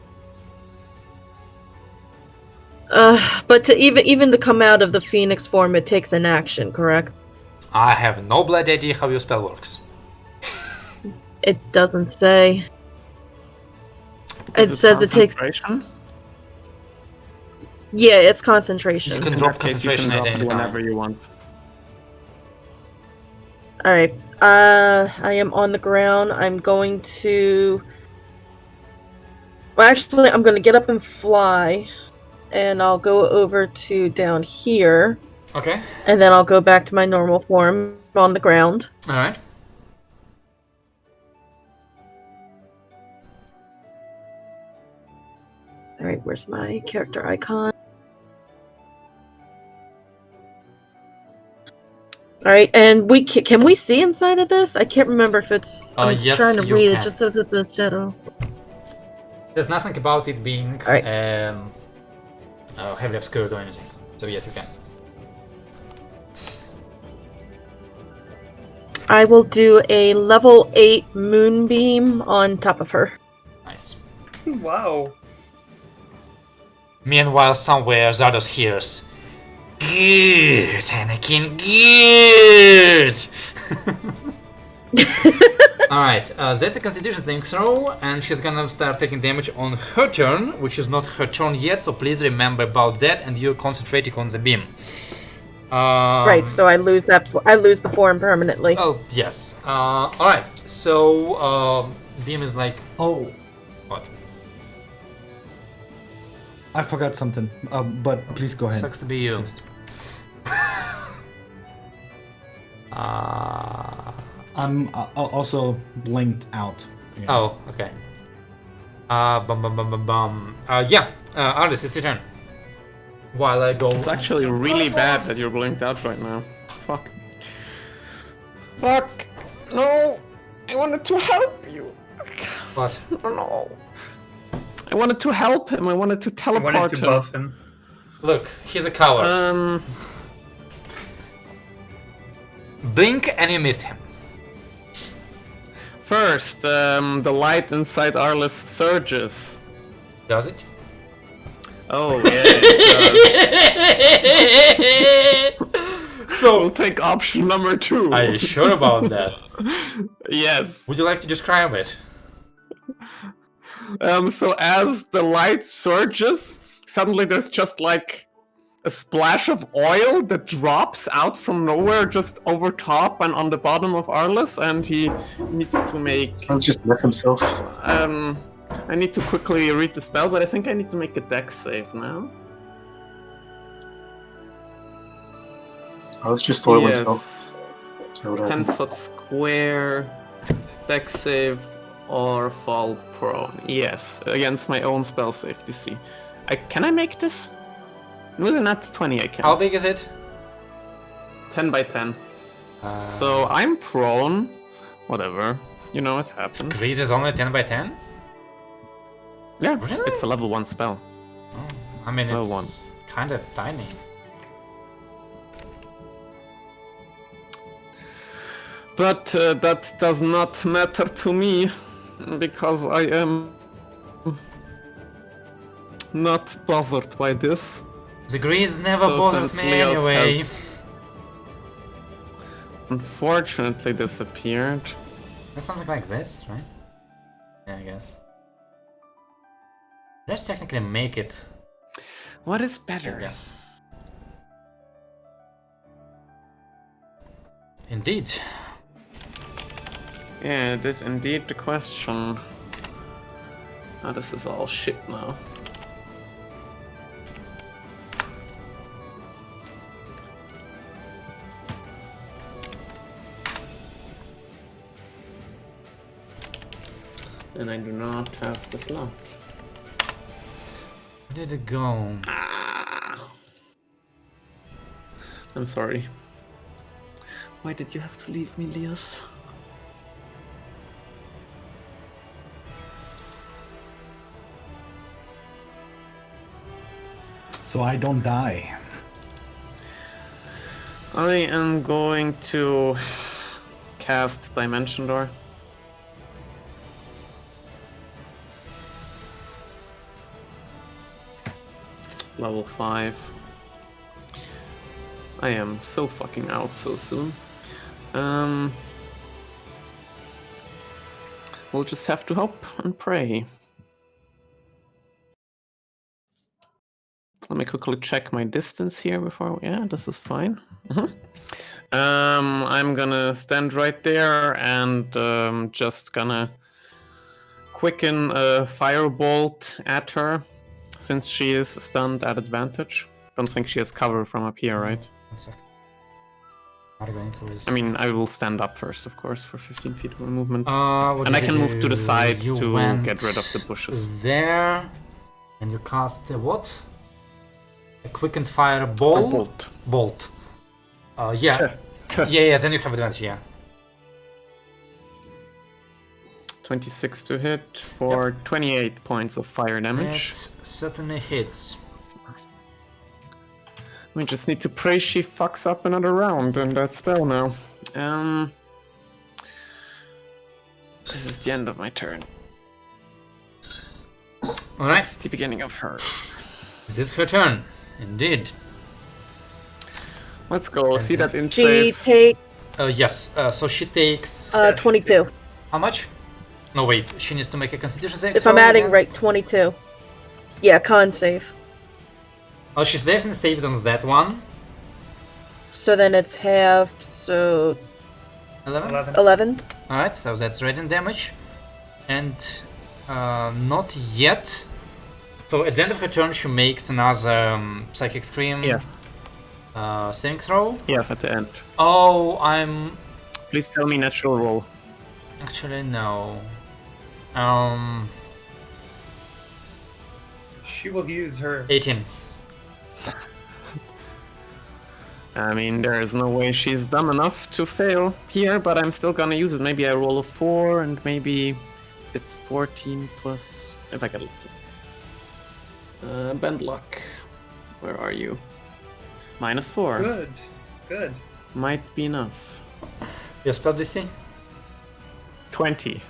But to even to come out of the phoenix form, it takes an action, correct? I have no bloody idea how your spell works. It doesn't say. Is It says it takes. concentration? Yeah, it's concentration. You can In drop that case, you concentration can at drop any it whenever time. you want. All right. I am on the ground. I'm going to. Well, actually, I'm going to get up and fly, and I'll go over to down here, Okay, and then I'll go back to my normal form on the ground. alright. All right, where's my character icon? All right, and we can we see inside of this? I can't remember if it's. I'm Yes, trying to you read. can. It just says it's a shadow. There's nothing about it being Alright. heavily obscured or anything. So yes, you can. I will do a level 8 moonbeam on top of her. Nice. Wow. Meanwhile, somewhere Zardos hears, "Good, Anakin, good!" Alright, that's a Constitution saving throw, and she's gonna start taking damage on her turn, which is not her turn yet, so please remember about that, and you're concentrating on the beam. Right, so I lose that. I lose the form permanently. Oh, yes. Alright, so beam is like. Oh, What? I forgot something. But please go ahead. Sucks to be you. Just- I'm also blinked out. again. Oh, okay. Yeah, Artis, it's your turn. While I go. It's actually really bad that you're blinked out right now. Fuck. Fuck! No! I wanted to help you! What? Oh no. I wanted to help him, I wanted to I teleport wanted to him. buff him. Look, he's a coward. Blink and you missed him. First, the light inside Arliss surges. Does it? Oh, yeah, it does. So we'll take option number 2. Are you sure about that? Yes. Would you like to describe it? So as the light surges, suddenly there's just like a splash of oil that drops out from nowhere just over top and on the bottom of Arliss, and he needs to make... I'll just lift himself. I need to quickly read the spell, but I think I need to make a dex save now. I'll just soil Yes. himself. Is that what 10 happened? foot square, dex save, or fall prone. Yes, against my own spell save DC. Can I make this? With a nat 20 I can. How big is it? 10 by 10. So I'm prone. Whatever. You know, it happens. Grease is only 10 by 10? Yeah, Really? it's a level 1 spell. I mean, Well, it's one. kind of tiny. But that does not matter to me, because I am not bothered by this. The greens never So bothered since me Leos anyway. has unfortunately disappeared. That's something like this, right? Yeah, I guess. Let's technically make it. What is better? Yeah. Indeed. Yeah, it is indeed the question. Oh, this is all shit now. And I do not have the slot. Where did it go? I'm sorry. Why did you have to leave me, Leos? So I don't die. I am going to cast Dimension Door. Level 5. I am so fucking out so soon. We'll just have to hope and pray. Let me quickly check my distance here before. Yeah, this is fine. I'm gonna stand right there and just gonna quicken a firebolt at her, since she is stunned at advantage. Don't think she has cover from up here, right? 1 second. Argoinko is. I mean, I will stand up first, of course, for 15 feet of movement. What And I did can you move to the do? side You to went get rid of the bushes. There, and you cast a what? A quickened fire ball? Bolt. Bolt. Yeah. Yeah, then you have advantage, yeah. 26 to hit for 28 points of fire damage. It certainly hits. We just need to pray she fucks up another round in that spell now. This is the end of my turn. Alright, It's the beginning of hers. it is her turn. Indeed. Let's go. See that in She save. takes Yes, so she takes... 22. how much? No, wait, she needs to make a constitution saving If I'm throw adding against- right, 22. Yeah, con save. Oh, she's definitely saves on that one. So then it's halved, so 11? 11. 11. Alright, so that's radiant damage. And not yet. So at the end of her turn, she makes another Psychic Scream Yes. saving throw. Yes, at the end. Oh, I'm... Please tell me natural roll. Actually, no. She will use her. 18. I mean, there is no way she's dumb enough to fail here, but I'm still gonna use it. Maybe I roll a 4, and maybe it's 14 plus... If I get lucky. Bend luck. Where are you? -4. Good. Good. Might be enough. Your spell DC? 20.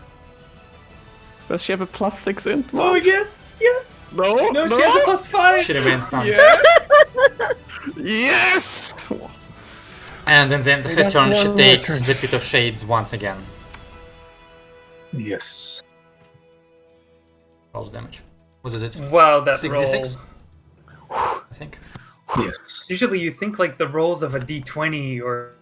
Does she have a +6 int? Oh, yes! Yes! No! No, she has a +5! She remains stunned. Yeah! Yes! And then at the end of her That's turn, she one takes turn. the Pit of Shades once again. Yes. Rolls damage. What is it? Wow, that 66? roll. I think. Yes. Usually you think like the rolls of a d20 or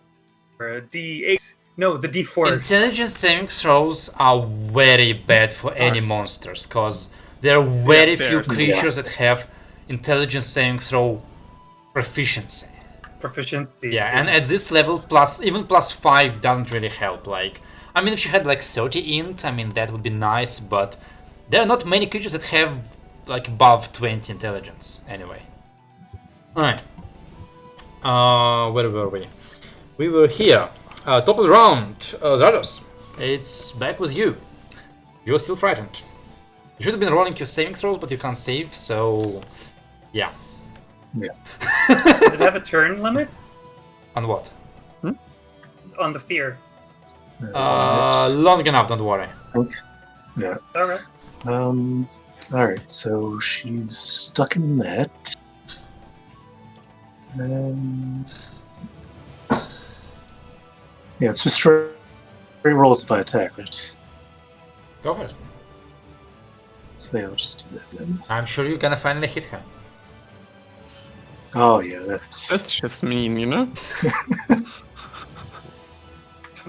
a d8. No, the d4. Intelligence saving throws are very bad for any monsters, because there are very Yeah, few they're- creatures that have intelligence saving throw proficiency. Proficiency. Yeah, and at this level, even +5 doesn't really help. Like, I mean, if she had like 30 int, I mean, that would be nice, but there are not many creatures that have like above 20 intelligence, anyway. Alright. Where were we? We were here. Top of the round, Zardos. It's back with you. You're still frightened. You should have been rolling your saving throws, but you can't save, so... Yeah. Does it have a turn limit On what? on the fear? Long enough, don't worry. Okay. Yeah. Alright. Alright, so she's stuck in that. And... yeah, it's just straight rolls if I attack, right? Go ahead. So yeah, I'll just do that then. I'm sure you're gonna finally hit her. Oh yeah, that's... That's just mean, you know? Don't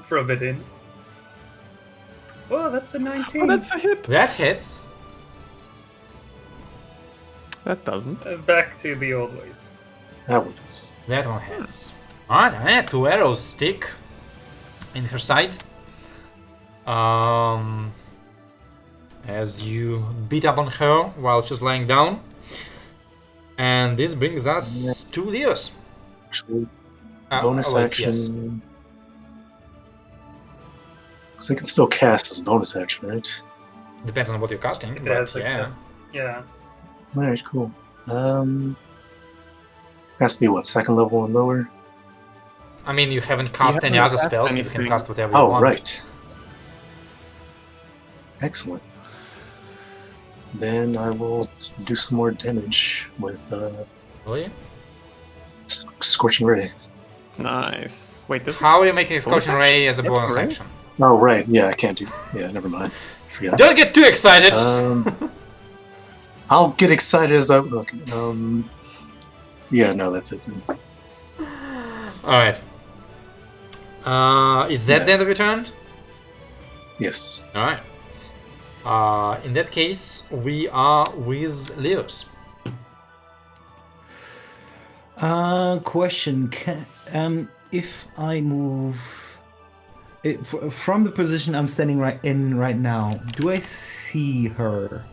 rub it in. Oh, that's a 19. Oh, that's a hit. That hits. That doesn't. Back to the old ways. that one's... That one hits. Alright, and 2 arrows stick in her side. As you beat up on her while she's lying down. And this brings us to Leos. Actually, bonus wait, action... yes. Because I can still cast as a bonus action, right? Depends on what you're casting, It but has a yeah. cast. Yeah. Alright, cool. Has to be what, 2nd level and lower? I mean, you haven't cast any haven't other cast spells, so you can anything. cast whatever you Oh, want. right. Excellent. Then I will do some more damage with Will you? Scorching Ray. Nice. Wait, this How are you making Scorching Bonus Ray as a action? bonus Right? action? Oh, right. Yeah, I can't do... yeah, never mind. Forgot. Don't get too excited! I'll get excited as I... okay, yeah, no, that's it then. Alright. Is that the end of your turn? Yes. Alright. In that case, we are with Leos. Question: if I move from the position I'm standing right now, do I see her?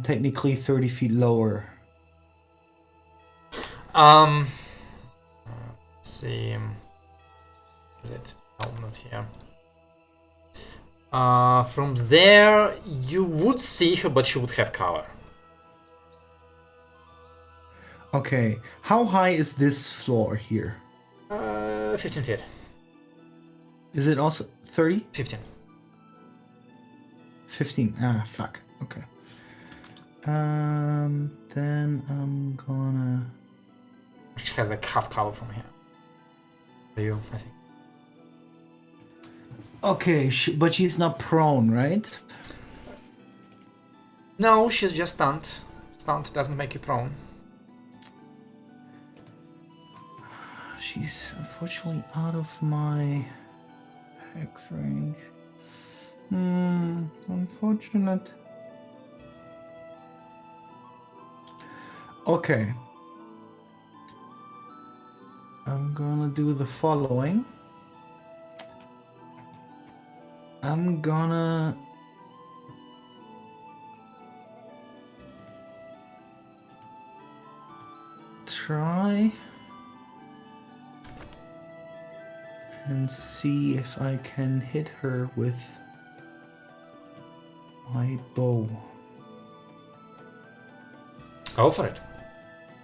Technically 30 feet lower. Let's see. No, not here. From there, you would see her, but she would have cover. Okay, how high is this floor here? 15 feet. Is it also 30? 15. 15. Ah, fuck. Okay. Then I'm gonna... She has like half cover from here. For you, I think. Okay, but she's not prone, right? No, she's just stunned. Stunned doesn't make you prone. She's unfortunately out of my hex range. Unfortunate. Okay. I'm gonna do the following. I'm gonna try and see if I can hit her with my bow. Go for it.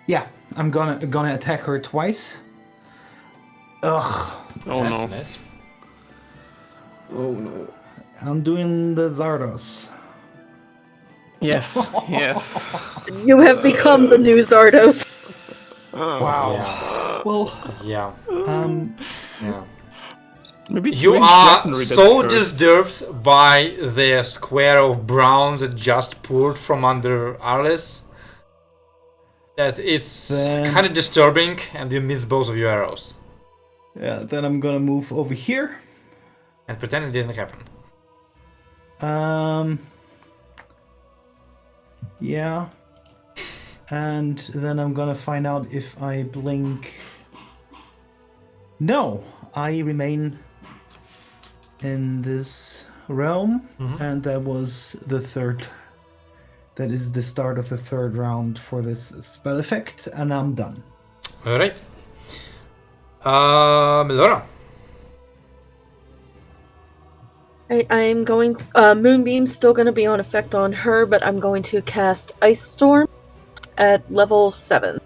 Yeah, I'm gonna attack her twice. Ugh. Oh That's no. nice. Oh no. I'm doing the Zardos. Yes. Yes. You have become the new Zardos. Wow. Yeah. Well, Yeah. Yeah. Maybe it's You ranged are weaponry that's so cursed. disturbed by the square of browns that just poured from under Arles that it's Then- kind of disturbing, and you miss both of your arrows. yeah, then I'm gonna move over here. And pretend it didn't happen. Yeah. And then I'm gonna find out if I blink. No, I remain in this realm, and that was the third. That is the start of the third round for this spell effect, and I'm done. Alright. Melora. Right, I'm going. Moonbeam's still going to be on effect on her, but I'm going to cast Ice Storm at level 7.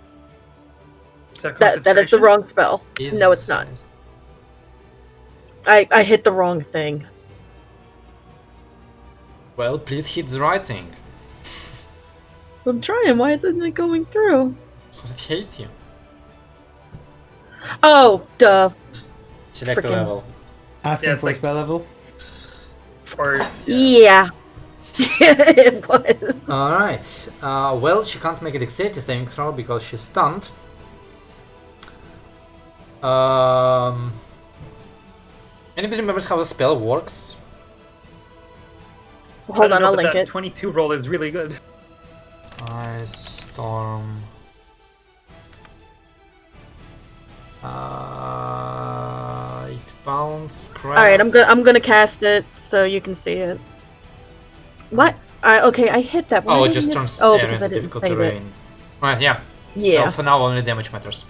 Is that That is the concentration? wrong spell. No, it's not. I hit the wrong thing. Well, please hit the right thing. I'm trying. Why isn't it going through? Because it hates you. Oh, duh. Select a Frickin'. level. Asking Yeah, it's for like- spell level. Or Yeah. It was. Alright. Well, she can't make a dexterity saving throw because she's stunned. Anybody remembers how the spell works? Hold on, I'll link that it. 22 roll is really good. Ice Storm. It bounce. Alright, I'm gonna cast it so you can see it. What? Okay, I hit that. Why Oh, it didn't just turns Oh, air because I into didn't difficult save it. terrain. Right, yeah. Yeah. So for now, only damage matters.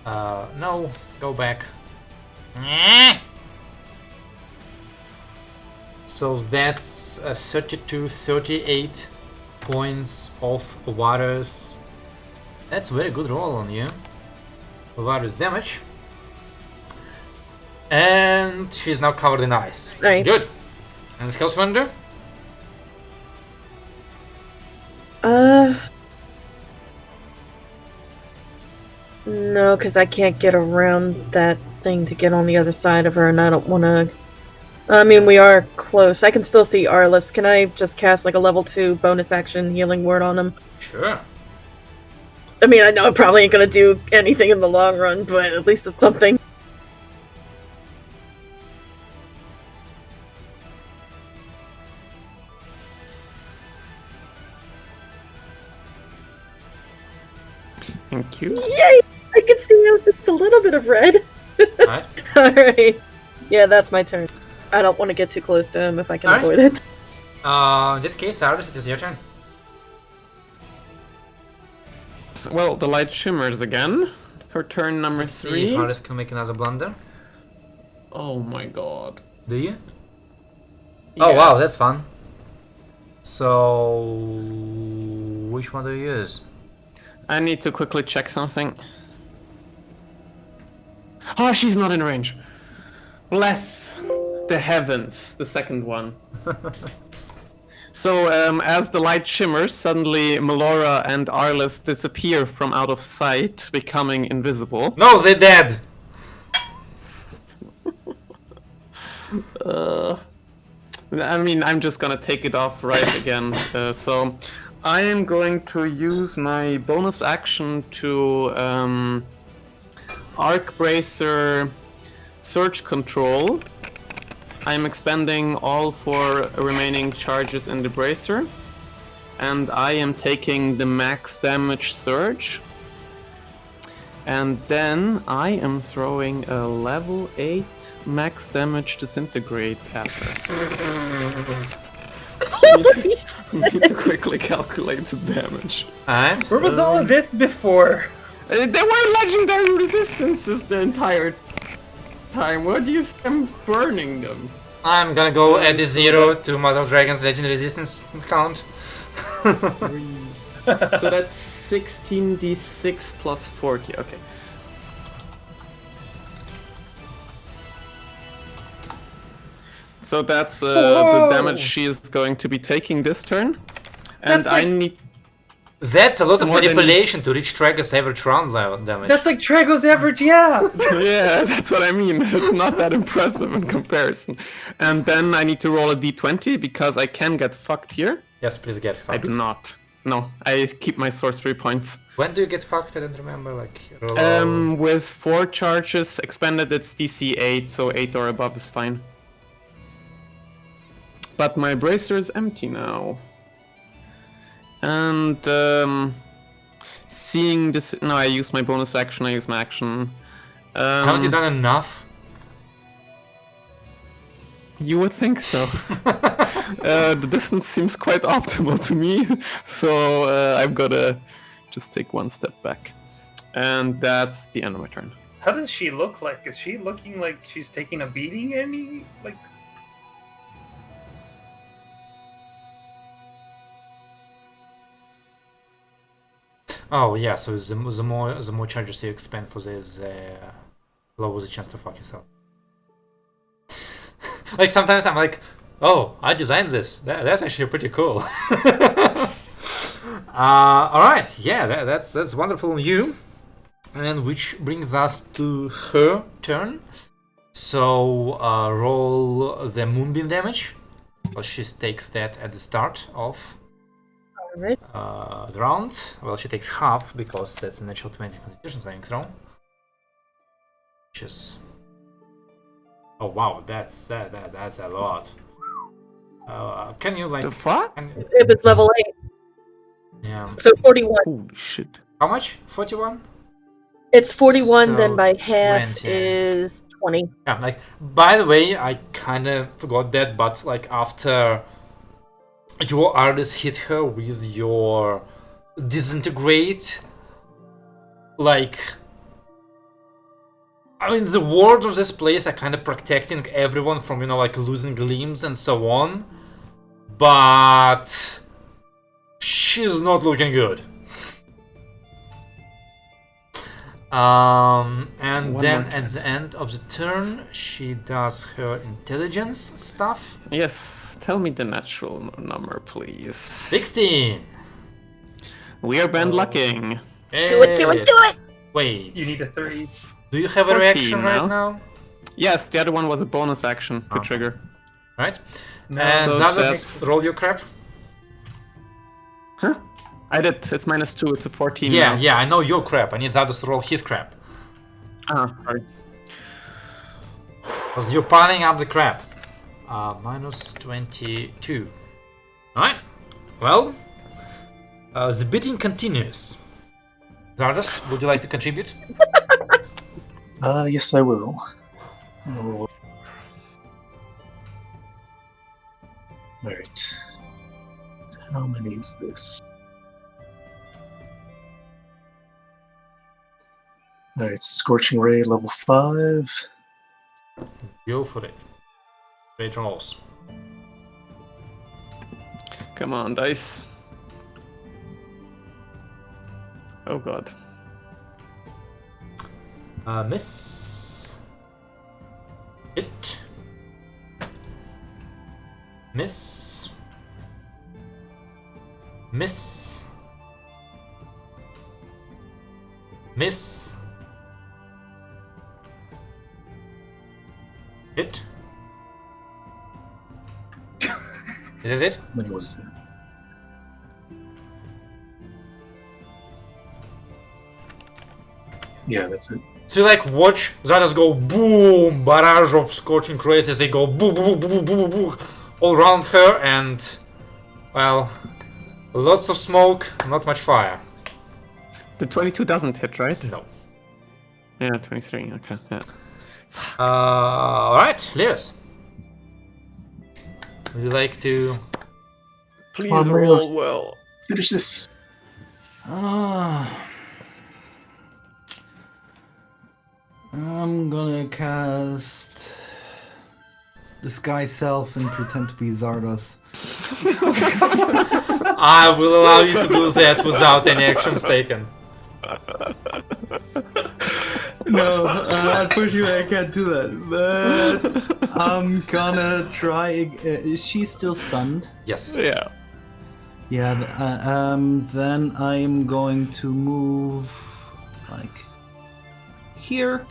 No, go back. So that's 32, 38 points of virus. That's a very good roll on you. Virus damage. And she's now covered in ice. Right. Good. And Skill Splendor? No, because I can't get around that thing to get on the other side of her, and I don't want to. I mean, we are close. I can still see Arliss. Can I just cast like a level 2 bonus action healing word on him? Sure. I mean, I know it probably ain't gonna do anything in the long run, but at least it's something. Thank you. Yay! I can see just a little bit of red. Alright. Alright. Yeah, that's my turn. I don't want to get too close to him if I can Alright. avoid it. In that case, Arliss, it is your turn. Well, the light shimmers again for turn number Let's see 3. if Arliss can make another blunder. Oh my god. Do you? Oh Yes. wow, that's fun. So, which one do you use? I need to quickly check something. Oh, she's not in range. Bless the heavens, the second one. So, as the light shimmers, suddenly Melora and Arliss disappear from out of sight, becoming invisible. No, they're dead! I mean, I'm just gonna take it off right again. So, I am going to use my bonus action to Arc Bracer Surge Control. I'm expending all 4 remaining charges in the bracer, and I am taking the max damage surge. And then I am throwing a level 8 max damage disintegrate at her. Need to quickly calculate the damage. Alright. Where was all of this before? There were legendary resistances the entire time. What do you think I'm burning them? I'm gonna go add the 0 to Mother of Dragon's Legend Resistance count. 3. So that's 16d6 plus 40. Okay. So that's the damage she is going to be taking this turn. And That's like- I need. That's a lot of More than- manipulation to reach Tragus average round level damage. That's like Trago's average, yeah! Yeah, that's what I mean. It's not that impressive in comparison. And then I need to roll a d20 because I can get fucked here. Yes, please get I fucked. do not. No, I keep my sorcery points. When do you get fucked? I don't remember. Like, roll With 4 charges expended, it's DC 8, so 8 or above is fine. But my bracer is empty now. And seeing this, no, I use my bonus action. I use my action. Haven't you done enough? You would think so. The distance seems quite optimal to me, so I'm gonna just take 1 step back. And that's the end of my turn. How does she look like? Is she looking like she's taking a beating? Like, Oh yeah, so the more charges you expend for this, lower the chance to fuck yourself. Like sometimes I'm like, Oh, I designed this. That's actually pretty cool. All right, yeah, that's wonderful of you. And which brings us to her turn. So roll the moonbeam damage. Well, she takes that at the start of Alright. the round. Well, she takes half because that's a natural 20 Constitution saving throw. Which is, oh wow, that's a lot. Can you like? The fuck? It was level 8, Yeah. so 41. Holy shit. How much? 41. It's 41, then So, by half 20. is 20. Yeah, like, by the way, I kind of forgot that, but like after your artist hit her with your disintegrate, like, I mean, the ward of this place are kind of protecting everyone from, you know, like losing limbs and so on, but she's not looking good. And One then more at the end of the turn, she does her intelligence stuff. Yes, tell me the natural number, please. 16. We are band lucking. Do it, do it, do it! Wait. You need a 3. Do you have a 14 reaction now. right now? Yes, the other one was a bonus action to Okay. trigger. Right. No, And so Zadas, that's- roll your crap. Huh? I did. It's -2. It's a 14. Yeah, now. yeah, I know your crap. I need Zadas to roll his crap. Ah, sorry. Because you're piling up the crap. -22. Alright. Well, the bidding continues. Zardas, would you like to contribute? Yes, I will. Alright. How many is this? Alright, Scorching Ray level 5. Go for it. Great rolls. Come on, dice. Oh god. Miss. Hit. Miss. Miss. Miss. Hit. Is that it? How many was that? Yeah, that's it. So you like watch Zaras go boom, barrage of scorching rays as they go boom, boom, boom, boom, boom, boom, all around her, and well, lots of smoke, not much fire. The 22 doesn't hit, right? No. Yeah, 23. Okay. Yeah. All right, Leos. Would you like to? Please on, roll Leos. well. Finish this. I'm gonna cast Disguise Self and pretend to be Zardos. I will allow you to do that without any actions taken. No, unfortunately I can't do that. But I'm gonna try. Is she still stunned? Yes. Yeah. Yeah. Then I'm going to move like here.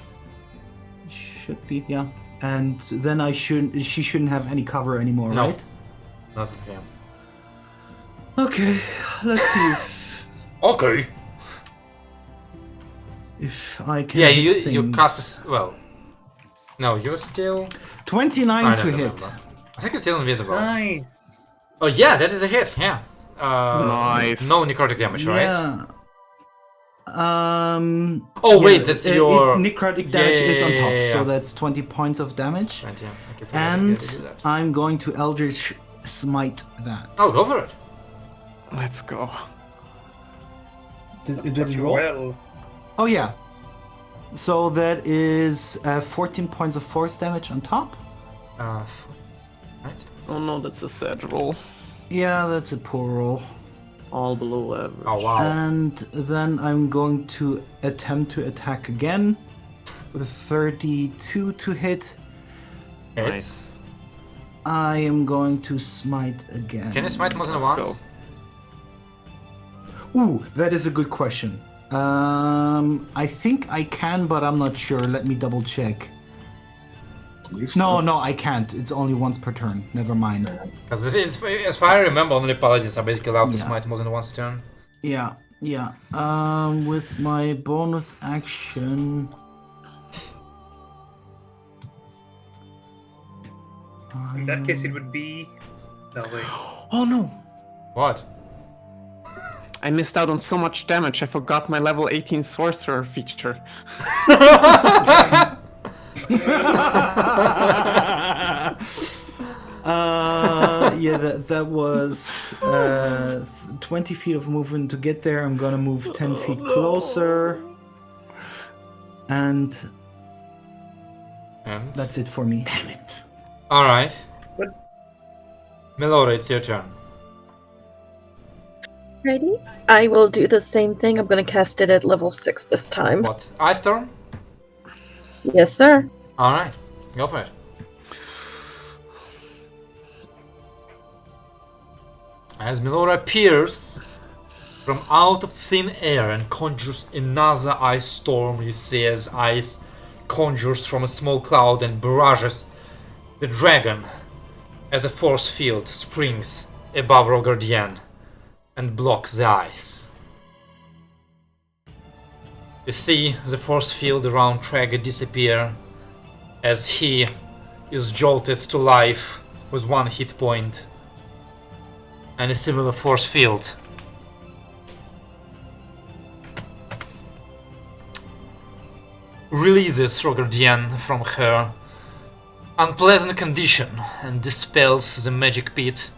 Should be, yeah. And then she shouldn't have any cover anymore, No. right? Not okay. Okay, let's see Okay. if I can. Yeah, hit you things. cast well. No, you're still. 29 I to don't hit. remember. I think it's still invisible. Nice. Oh yeah, that is a hit. Yeah. Nice. No necrotic damage, right? Yeah. Oh yeah, wait, that's your necrotic damage is on top, yeah. so that's 20 points of damage. 20, yeah. Okay, forget And to do that. I'm going to Eldritch Smite that. Oh, go for it. Let's go. Did it roll? Well, Oh yeah. So that is 14 points of force damage on top. Right. Oh no, that's a sad roll. Yeah, that's a poor roll. All below average. Oh wow. And then I'm going to attempt to attack again with a 32 to hit. It's I am going to smite again. Can you smite more than Let's once? Ooh, that is a good question. I think I can, but I'm not sure. Let me double check. Believe so. No, I can't. It's only once per turn. Never mind. Because as far as I remember, only paladins are basically allowed to Yeah. smite more than once a turn. Yeah. With my bonus action. In that case, it would be. No, wait. Oh no! What? I missed out on so much damage. I forgot my level 18 sorcerer feature. That was 20 feet of movement to get there. I'm gonna move 10 feet closer. And And? that's it for me. Damn it. Alright. What? Melora, it's your turn. Ready? I will do the same thing. I'm going to cast it at level 6 this time. What? Ice Storm? Yes, sir. Alright. Go for it. As Melora appears from out of thin air and conjures another ice storm, you see as ice conjures from a small cloud and barrages the dragon as a force field springs above Rogardian and blocks the ice. You see the force field around Trager disappear as he is jolted to life with 1 hit point. And a similar force field releases Rogardian from her unpleasant condition and dispels the magic pit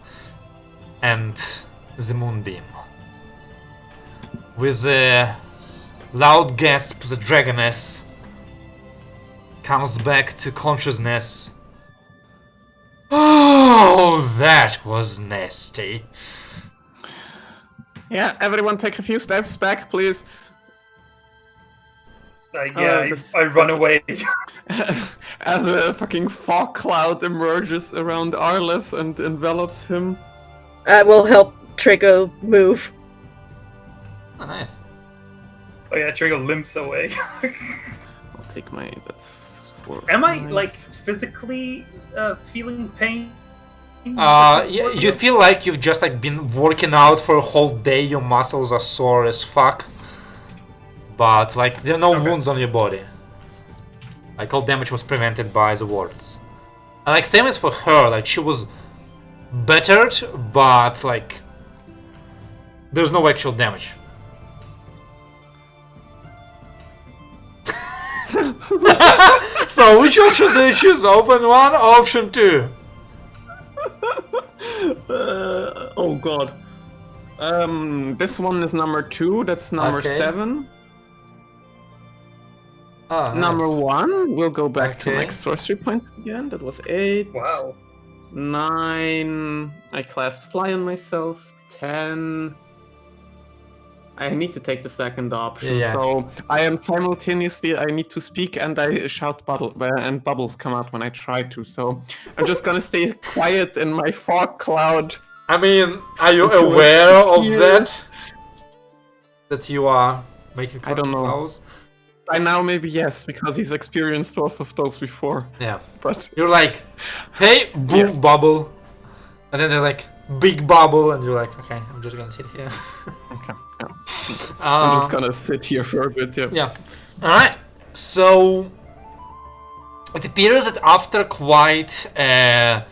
and the moonbeam. With a loud gasp, the dragoness comes back to consciousness. Oh, that was nasty. Yeah, everyone take a few steps back, please. I run away. As a fucking fog cloud emerges around Arles and envelops him. I will help Trigo move. Oh, nice. Oh yeah, Trigo limps away. I'll take my... that's 4. Am I 5. like physically feeling pain? You feel like you've just like been working out for a whole day. Your muscles are sore as fuck, but like there are no wounds on your body. Like all damage was prevented by the wards. And like same as for her, like she was bettered, but like there's no actual damage. So which option do you choose? Open 1 or option 2? Oh god. This one is number 2, that's number Okay. 7. Oh, Number nice. 1, we'll go back to my Okay. sorcery points again. That was 8. Wow. 9. I cast fly on myself. 10. I need to take the second option. Yeah. So I am simultaneously, I need to speak and I shout and bubbles come out when I try to. So I'm just gonna stay quiet in my fog cloud. I mean, are you Until it aware of appears. that? That you are making I don't know. calls? By now, maybe yes, because he's experienced lots of those before. Yeah. But You're like, hey, boom, Yeah. bubble. And then there's like, big bubble, and you're like, okay, I'm just gonna sit here. okay, yeah. I'm just Uh, gonna sit here for a bit. Yeah. Yeah. Alright. So it appears that after quite a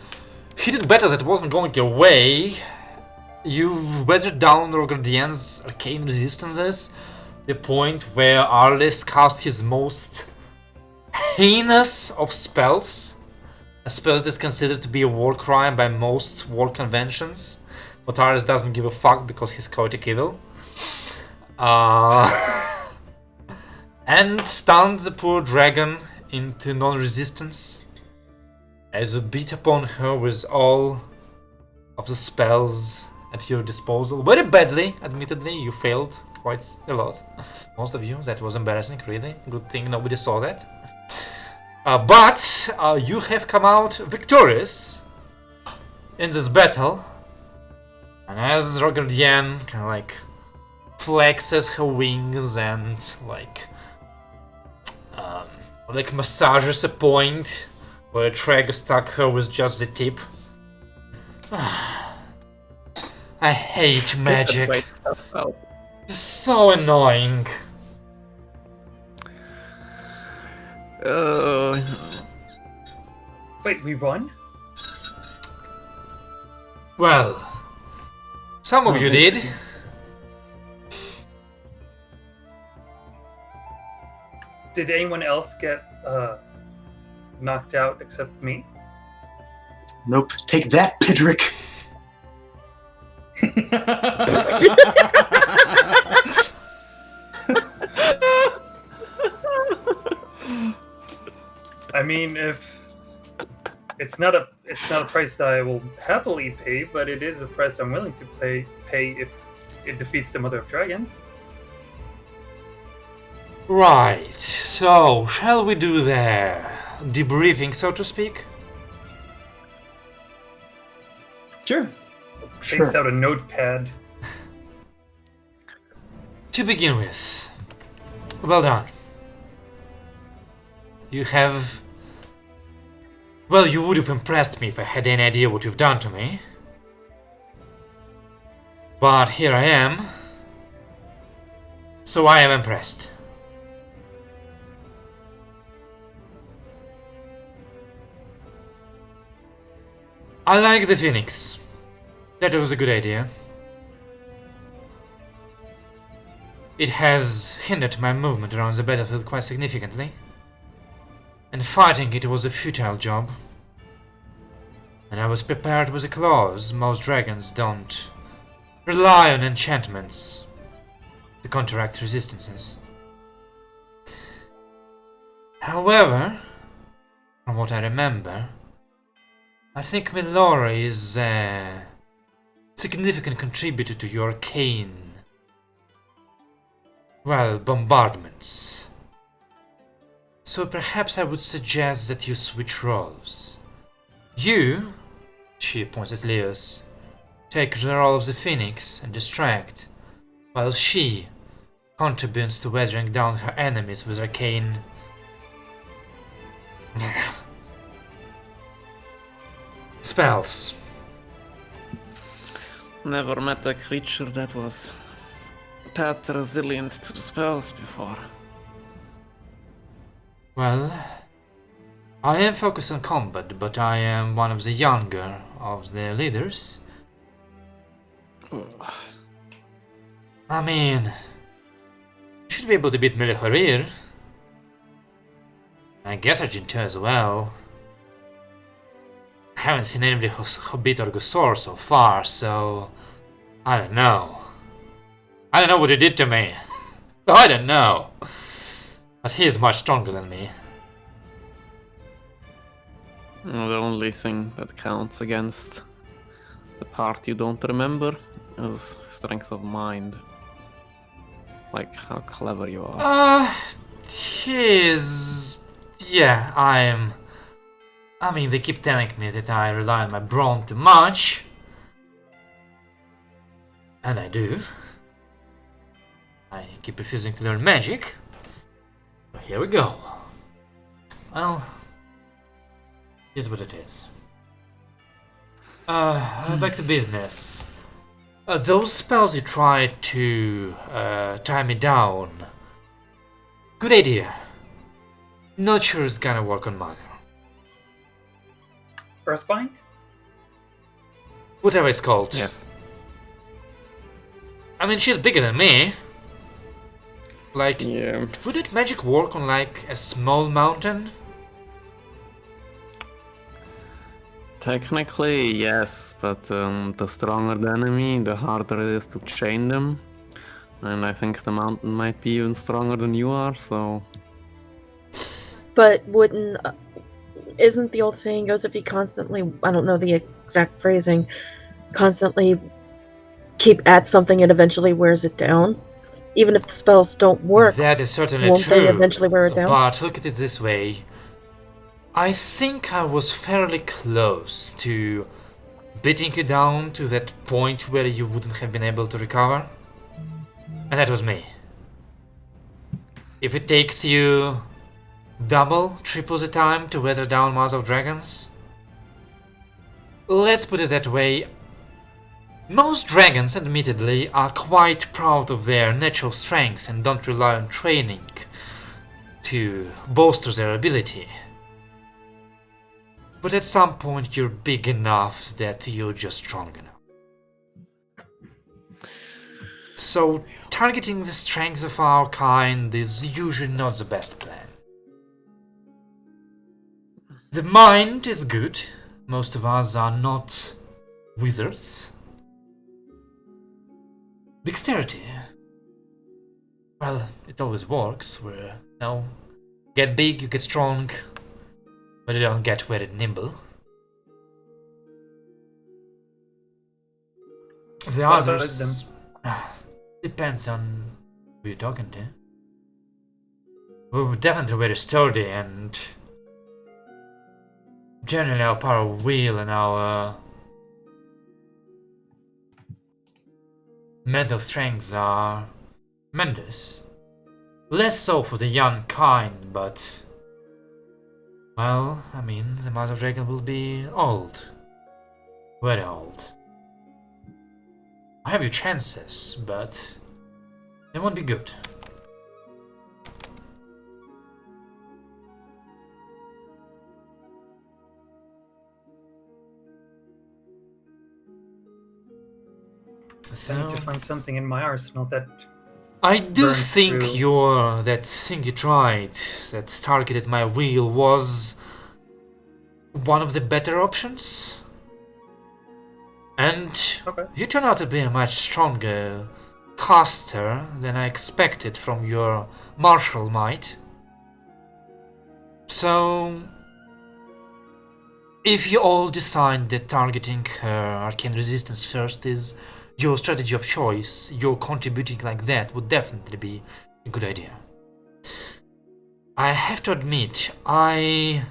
heated battle that wasn't going your way, you've weathered down Rogardian's arcane resistances, the point where Arlis cast his most heinous of spells. A spell that is considered to be a war crime by most war conventions, but Arlis doesn't give a fuck because he's chaotic evil. And stunned the poor dragon into non-resistance as you beat upon her with all of the spells at your disposal. Very badly, admittedly, you failed quite a lot. Most of you, that was embarrassing, really. Good thing nobody saw that. But you have come out victorious in this battle. And as Rogardian kind of like flexes her wings and like massages a point where Treg stuck her with just the tip. I hate magic. Great stuff out. It's so annoying. Wait, we won? Well, some of you did. Did anyone else get knocked out except me? Nope. Take that, Pidrick. I mean, if it's not a price that I will happily pay, but it is a price I'm willing to pay if it defeats the Mother of Dragons. Right, so shall we do the debriefing, so to speak? Sure. Takes out a notepad. To begin with, well done. You have... Well, you would have impressed me if I had any idea what you've done to me. But here I am. So I am impressed. I like the Phoenix. That was a good idea. It has hindered my movement around the battlefield quite significantly. And fighting it was a futile job. And I was prepared with a clause. Most dragons don't rely on enchantments to counteract resistances. However, from what I remember, I think Melora is a significant contributor to your arcane, well, bombardments. So perhaps I would suggest that you switch roles. You, she points at Leos, take the role of the Phoenix and distract, while she contributes to weathering down her enemies with arcane... spells. Never met a creature that was that resilient to spells before. Well, I am focused on combat, but I am one of the younger of the leaders. I mean, you should be able to beat Melihorir. I guess Argento as well. I haven't seen anybody who beat Orgosor so far, so I don't know. I don't know what he did to me. I don't know. But he is much stronger than me. The only thing that counts against the part you don't remember is strength of mind. Like how clever you are. He is... Yeah, I mean, they keep telling me that I rely on my brawn too much. And I do. I keep refusing to learn magic. But here we go. Well, here's what it is. Back to business. Those spells you tried to tie me down. Good idea. Not sure it's gonna work on Mother. Earthbind? Whatever it's called. Yes. I mean, she's bigger than me. Like, Yeah. would that magic work on like a small mountain? Technically, yes, but the stronger the enemy, the harder it is to chain them. And I think the mountain might be even stronger than you are, so... But wouldn't... isn't the old saying goes if you constantly... I don't know the exact phrasing. Constantly keep at something, it eventually wears it down? Even if the spells don't work, That is certainly won't true. they eventually wear it down? But look at it this way. I think I was fairly close to beating you down to that point where you wouldn't have been able to recover. And that was me. If it takes you double, triple the time to weather down Mouths of Dragons, let's put it that way, most dragons, admittedly, are quite proud of their natural strength and don't rely on training to bolster their ability. But at some point you're big enough that you're just strong enough. So targeting the strengths of our kind is usually not the best plan. The mind is good. Most of us are not wizards. Dexterity. Well, it always works, where, you know, get big, you get strong, but you don't get very nimble. The What about others... depends on who you're talking to. We're definitely very sturdy and generally our power of will and our mental strengths are tremendous. Less so for the young kind, but... well, I mean, the Mother Dragon will be old. Very old. I have your chances, but they won't be good. I need to find something in my arsenal that I do burns think through. that thing you tried, that targeted my wheel, was one of the better options. And Okay. you turn out to be a much stronger caster than I expected from your martial might. So, if you all decide that targeting her arcane resistance first is your strategy of choice, your contributing like that would definitely be a good idea. I have to admit, I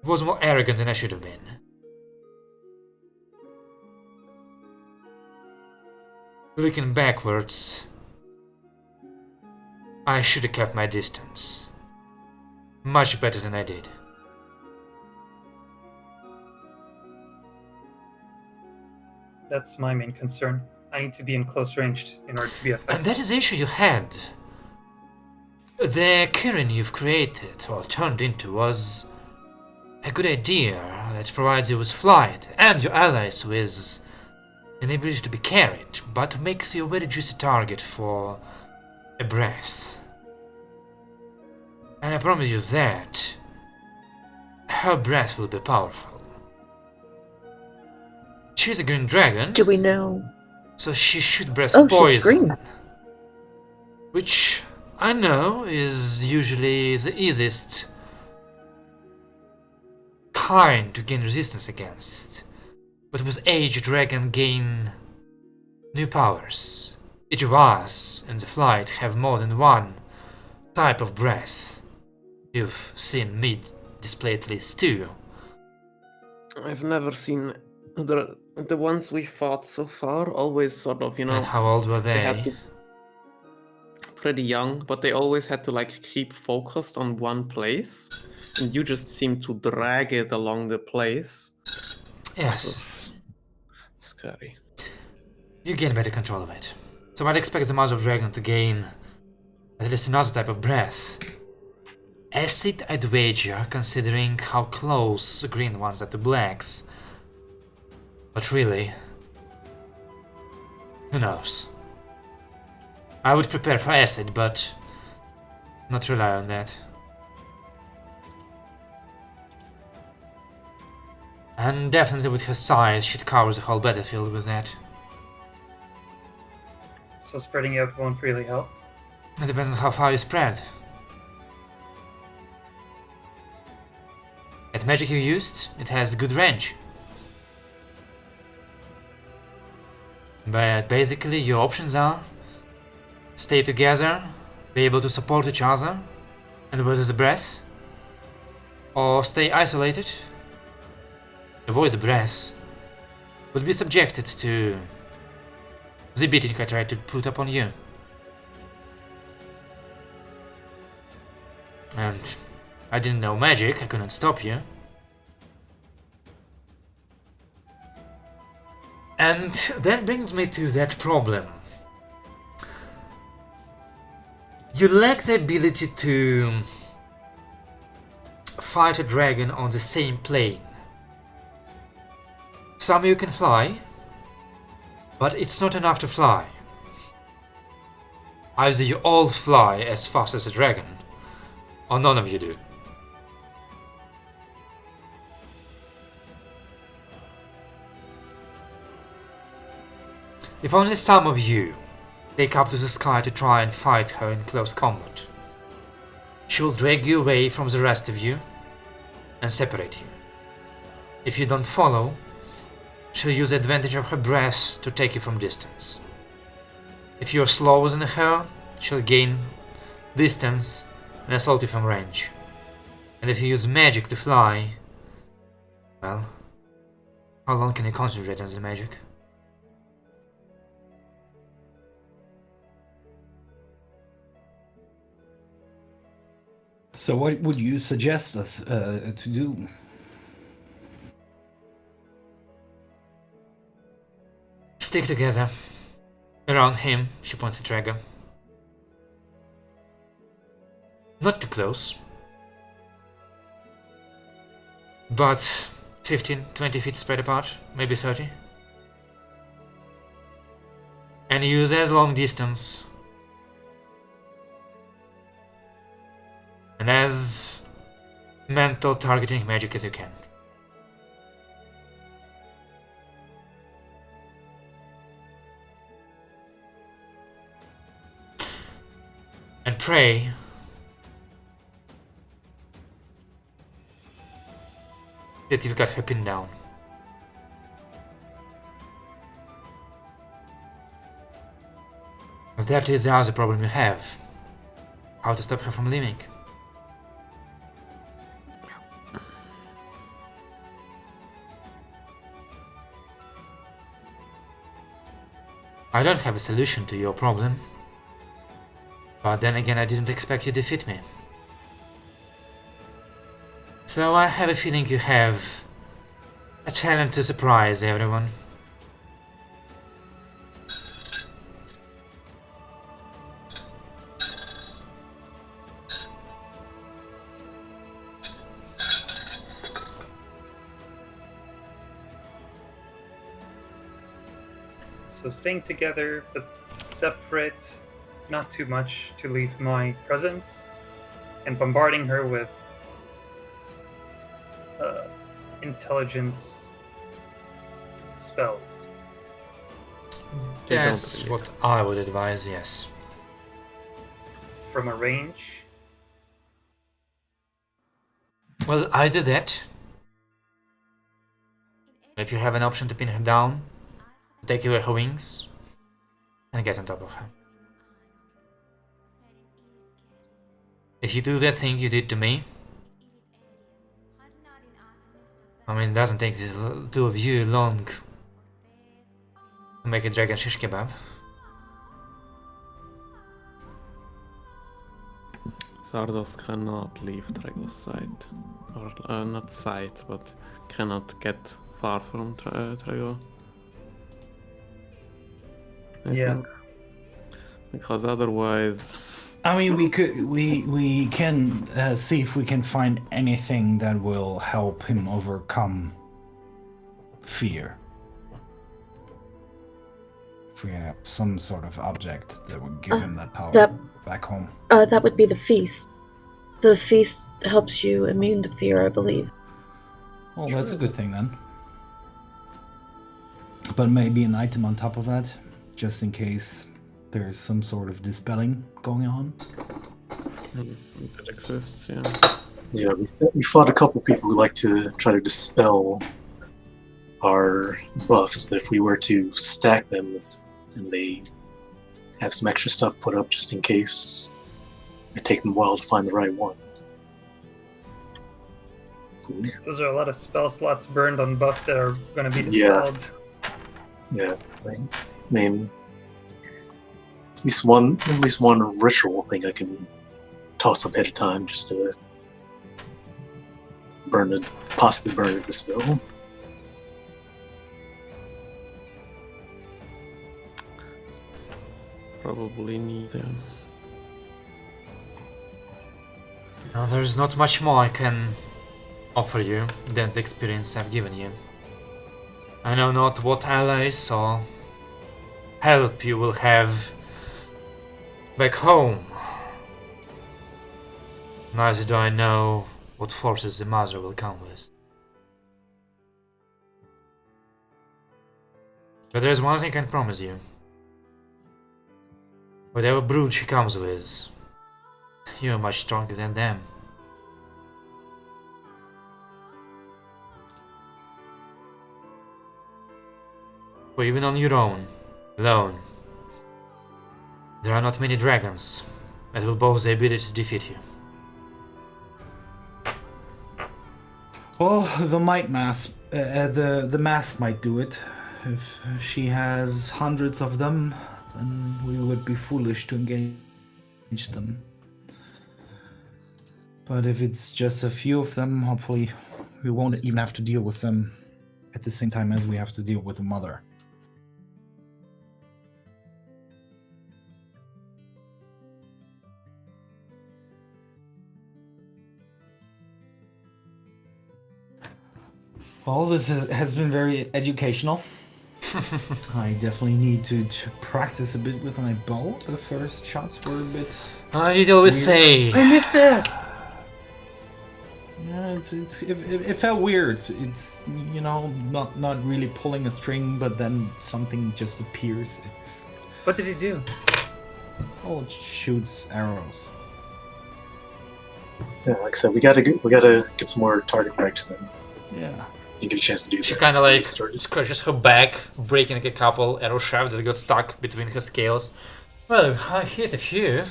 was more arrogant than I should have been. Looking backwards, I should have kept my distance. Much better than I did. That's my main concern. I need to be in close range in order to be effective. And that is the issue you had. The Kirin you've created, or turned into, was a good idea that provides you with flight and your allies with an ability to be carried, but makes you a very juicy target for a breath. And I promise you that her breath will be powerful. She's a green dragon. Do we know? So she should breath Oh, poison. she's green. Which I know is usually the easiest kind to gain resistance against. But with age, dragon gain new powers. Each of us in the flight have more than one type of breath. You've seen me display at least two. I've never seen the ones we fought so far. Always sort of, you know. And how old were They they? had to pretty young, but they always had to like keep focused on one place, and you just seem to drag it along the place. Yes, Scary. you gain better control of it. So I'd expect the Mother of Dragon to gain at least another type of breath. Acid, I'd wager, considering how close the green ones are to blacks. But really, who knows? I would prepare for acid, but not rely on that. And definitely with her size, she'd cover the whole battlefield with that. So spreading out won't really help. It depends on how far you spread. That magic you used, it has good range. But basically your options are stay together, be able to support each other, and weather the breath, or stay isolated avoid the breath, would be subjected to the beating I tried to put upon you. And I didn't know magic, I couldn't stop you. And that brings me to that problem. You lack the ability to fight a dragon on the same plane. Some of you can fly, but it's not enough to fly. Either you all fly as fast as a dragon, or none of you do. If only some of you take up to the sky to try and fight her in close combat, she will drag you away from the rest of you and separate you. If you don't follow, she'll use the advantage of her breath to take you from distance. If you're slower than her, she'll gain distance and assault you from range. And if you use magic to fly, well, how long can you concentrate on the magic? So what would you suggest us to do? Stick together. Around him, she points at Drago. Not too close. But 15, 20 feet spread apart, maybe 30. And use as long distance and as mental targeting magic as you can. And pray that you've got her pinned down. Because that is the other problem you have. How to stop her from leaving. I don't have a solution to your problem. But then again, I didn't expect you to defeat me. So I have a feeling you have a talent to surprise everyone. So staying together but separate, not too much to leave my presence, and bombarding her with intelligence spells. That's what I would advise, yes. From a range? Well, either that. If you have an option to pin her down, take away her wings, and get on top of her. If you do that thing you did to me, I mean, it doesn't take the two of you long to make a dragon shish kebab. Zardos cannot leave Drago's side. Or not side, but cannot get far from Drago. I think. Because otherwise... I mean, we can see if we can find anything that will help him overcome fear. If we have some sort of object that would give him that power back home. That would be the feast. The feast helps you immune to fear, I believe. Well, that's a good thing then. But maybe an item on top of that, just in case there's some sort of dispelling going on. If it exists, yeah. Yeah, we fought a couple people who like to try to dispel our buffs, but if we were to stack them and they have some extra stuff put up just in case, it'd take them a while to find the right one. hopefully. Those are a lot of spell slots burned on buff that are going to be Yeah. dispelled. Yeah, I mean, at least one ritual thing I can toss up ahead of time just to possibly burn it to spell. Probably neither. Now, there's not much more I can offer you than the experience I've given you. I know not what allies or help you will have back home. Neither do I know what forces the mother will come with. But there's one thing I can promise you. Whatever brood she comes with, you are much stronger than them. For even on your own, alone, there are not many dragons that will boast the ability to defeat you. Well, the might mass, the mass might do it. If she has hundreds of them, then we would be foolish to engage them. But if it's just a few of them, hopefully we won't even have to deal with them at the same time as we have to deal with the mother. Well, this has been very educational. I definitely need to practice a bit with my bow. The first shots were a bit... You'd always weird. say... I missed that. Yeah, it felt weird. It's, you know, not really pulling a string, but then something just appears. It's... What did he do? Oh, it shoots arrows. Yeah, like I said, we gotta get some more target practice then. Yeah. You get a chance to do that. She kind of before we like started. scratches her back, breaking like a couple arrow shafts that got stuck between her scales. Well, I hit a few.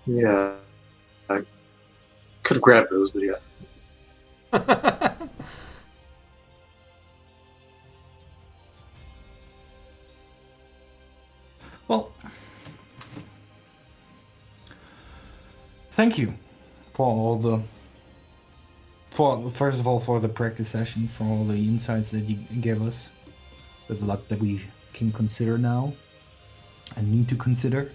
Yeah, I could have grabbed those, but yeah. Well, thank you for all the... First of all, for the practice session, for all the insights that you gave us. There's a lot that we can consider now and need to consider.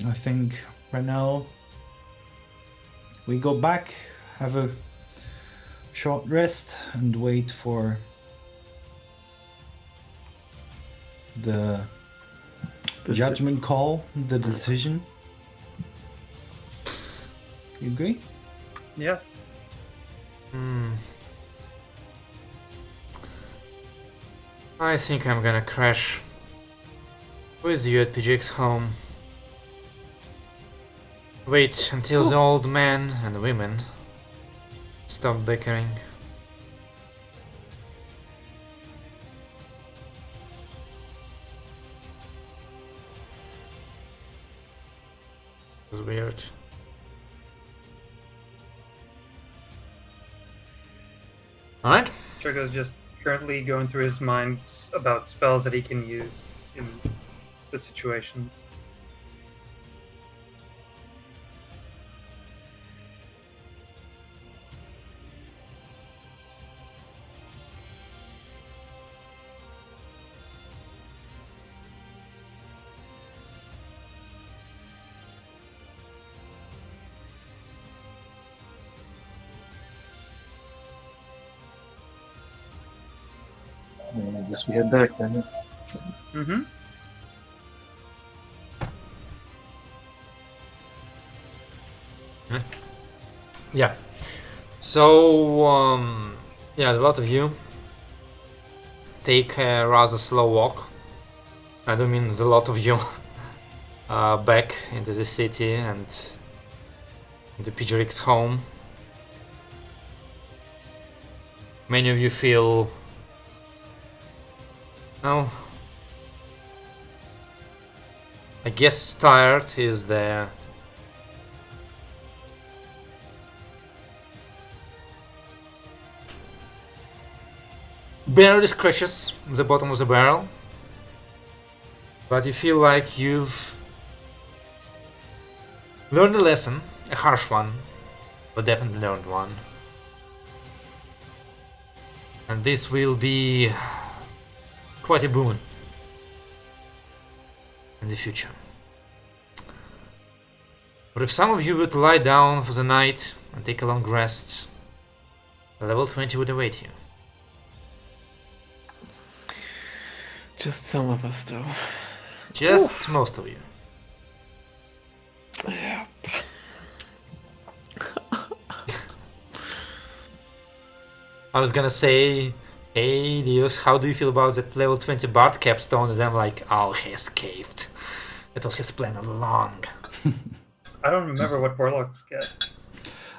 I think right now we go back, have a short rest, and wait for the judgment call, the decision. You agree? Yeah. I think I'm gonna crash with you at PGX home. Wait until the old men and women stop bickering. It was weird. Alright. Trigo's just currently going through his mind about spells that he can use in the situations. And I guess we head back then. Mm-hmm. Yeah. So, yeah, a lot of you take a rather slow walk. I don't mean the lot of you back into the city and the Pidgeric's home. Many of you feel, well, I guess tired is the barely scratches the bottom of the barrel, but you feel like you've learned a lesson, a harsh one, but definitely learned one. And this will be quite a boon in the future. But if some of you would lie down for the night and take a long rest, level 20 would await you. Just some of us, though. Just most of you. Yep. I was gonna say, hey Dios, how do you feel about that level 20 Bard capstone? And I'm like, oh, he escaped. It was his plan all along. I don't remember what warlocks get.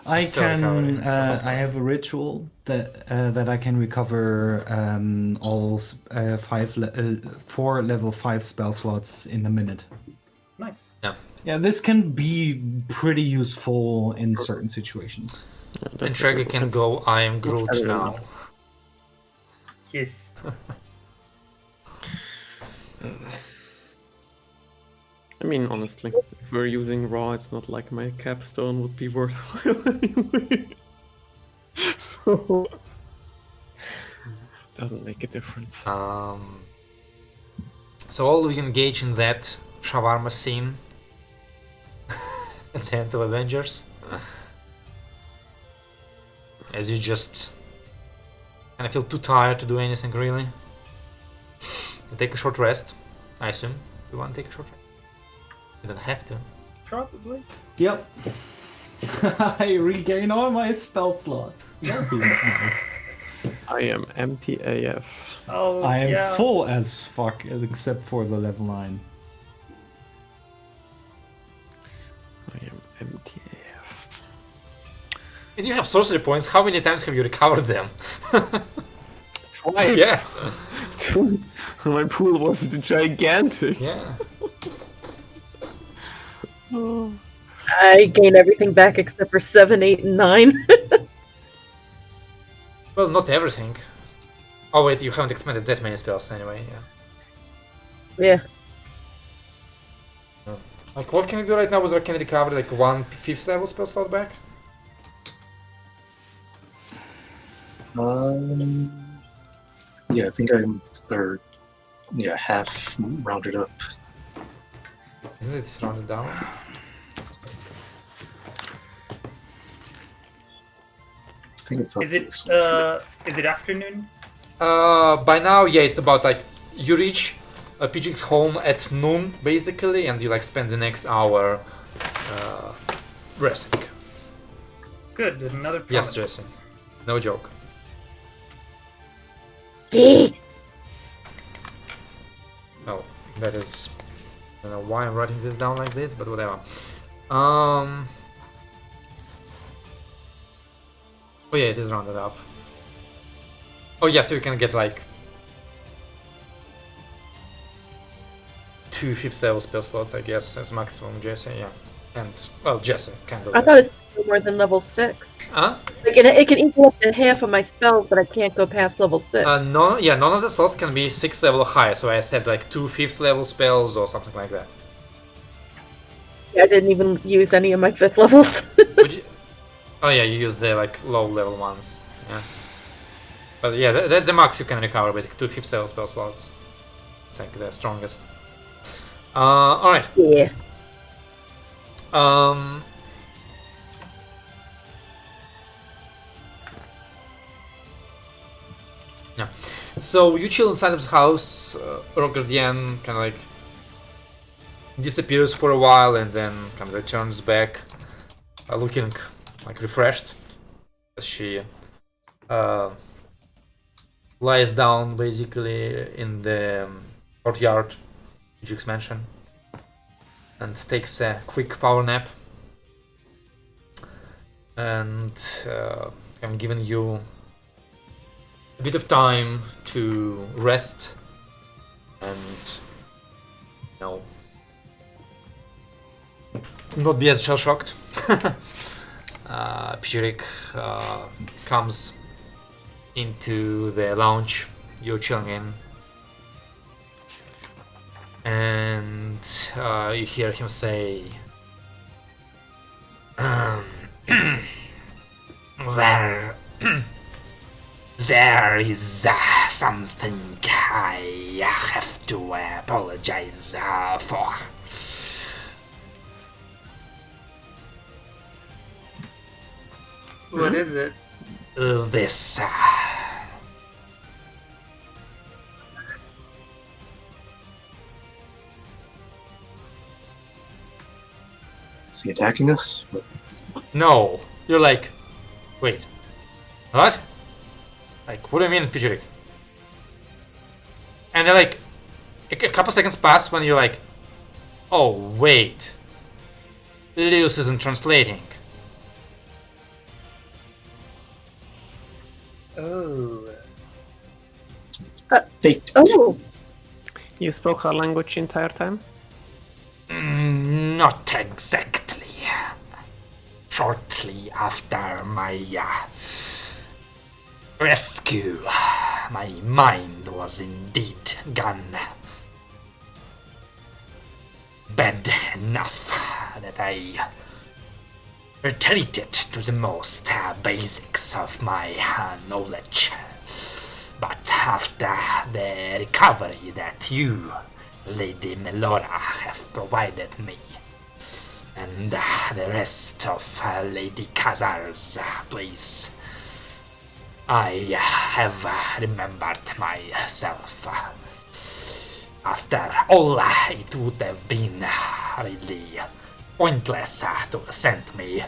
I Spell can. recovery, stuff like I that. have a ritual that I can recover all 4 level 5 spell slots in a minute. Nice. Yeah, this can be pretty useful in certain situations. And Trigger can go, I am Groot better than now. Yes. I mean, honestly, if we're using raw, it's not like my capstone would be worthwhile anyway. So doesn't make a difference. So all of you engage in that shawarma scene at the end of Avengers. As you just kind of feel too tired to do anything really. You take a short rest, I assume. You want to take a short rest? You don't have to. Probably. Yep. I regain all my spell slots. That feels nice. I am empty AF. Oh, I am yeah. full as fuck, except for the level 9. I am empty AF. And you have sorcery points, how many times have you recovered them? Twice! Yeah. Dude, my pool was gigantic. Yeah. Oh. I gain everything back except for 7, 8, and 9. Well, not everything. Oh wait, you haven't expended that many spells anyway, yeah. Yeah. Like, what can you do right now with Arcane Recovery? Like 1 5th level spell slot back? Yeah, I think I'm, or yeah, half rounded up. Isn't it rounded down? I think it's up Is for it this one. is it afternoon? By now, yeah, it's about like you reach PG's home at noon basically, and you like spend the next hour resting. Good. Another promise. Yes, Jesse. No joke. Oh, that is. I don't know why I'm writing this down like this, but whatever. Oh yeah, it is rounded up. Oh yeah, so you can get like 2 5th level spell slots, I guess, as maximum, Jesse. Yeah, and well, Jesse can do I that. thought it's no more than level 6. Huh? Like, it can equal up to half of my spells, but I can't go past level 6. No, yeah, none of the slots can be 6th level or higher. So I said like 2 5th level spells or something like that. I didn't even use any of my 5th levels. Would you? Oh yeah, you use the like low level ones. Yeah. But yeah, that's the max you can recover, basically 2 5th level spell slots. It's like the strongest. All right. Yeah. Yeah. So you chill inside of the house. Rogardian kind of like disappears for a while and then kind of returns back, looking like refreshed as she lies down basically in the courtyard of Jig's mansion and takes a quick power nap. And I'm giving you a bit of time to rest and, you know, not be as shell shocked. Pichurik comes into the lounge. You're chilling in, and you hear him say, "There, there is something I have to apologize for." What is it? This. Is he attacking us? No, you're like, wait, what? Like, what do you mean, Pichurik? And they're like, a couple seconds pass when you're like, oh wait, Lewis isn't translating. Oh. Faked it. Oh, You spoke her language the entire time? Not exactly. Shortly after my rescue, my mind was indeed gone bad enough that I retreated to the most basics of my knowledge. But after the recovery that you, Lady Melora, have provided me, and the rest of Lady Khazar's place, I have remembered myself. After all, it would have been really pointless to send me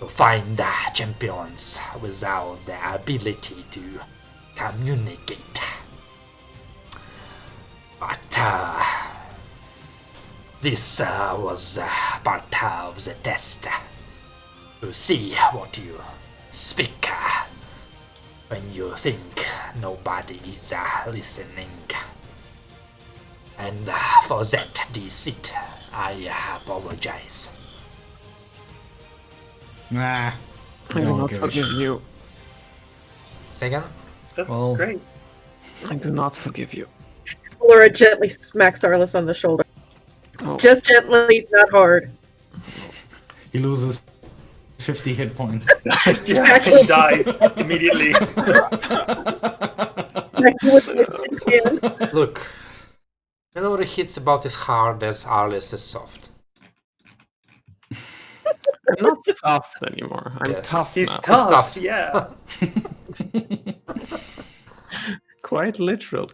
to find champions without the ability to communicate. But this was part of the test, to see what you speak when you think nobody is listening. And for that deceit, I apologize. Nah. I do not forgive you. Second? That's Well- great. I do not forgive you. Laura gently smacks Arliss on the shoulder. Oh. Just gently, not hard. He loses 50 hit points. Yeah, he dies immediately. Look, Melora hits about as hard as Arliss is soft. I'm not soft anymore. I'm Yes. tough He's now. tough, tough. yeah. Quite literally.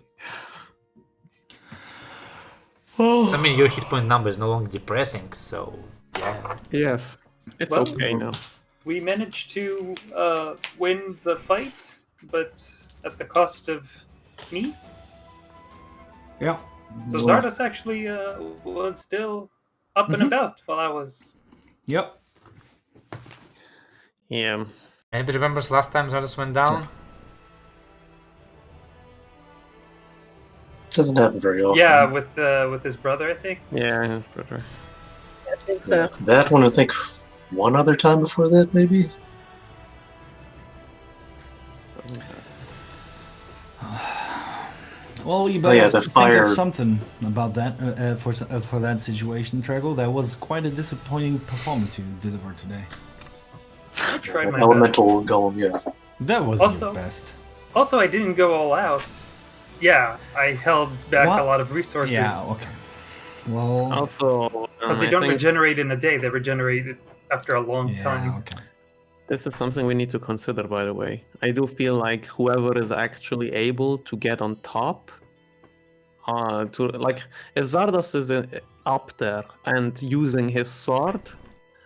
I mean, your hit point number is no longer depressing, so yeah. Yes. It's Well- okay now. We managed to win the fight, but at the cost of me. Yeah. So Zardos actually was still up and about while I was. Yep. Yeah. Anybody remembers last time Zardos went down? Doesn't happen very often. Yeah, with his brother, I think. Yeah, his brother. I think so. That one, I think one other time before that, maybe? Well, you Oh, better yeah, the think fire- of something about that for that situation, Trego. That was quite a disappointing performance you delivered today. I tried my best. Elemental Golem, yeah. That was Also- your best. Also, I didn't go all out. Yeah, I held back What? a lot of resources. Yeah. Okay. Well. Also, Because they I don't think regenerate in a day; they regenerate after a long Yeah. time. Okay. this is something we need to consider, by the way. I do feel like whoever is actually able to get on top, to like, if Zardos is up there and using his sword,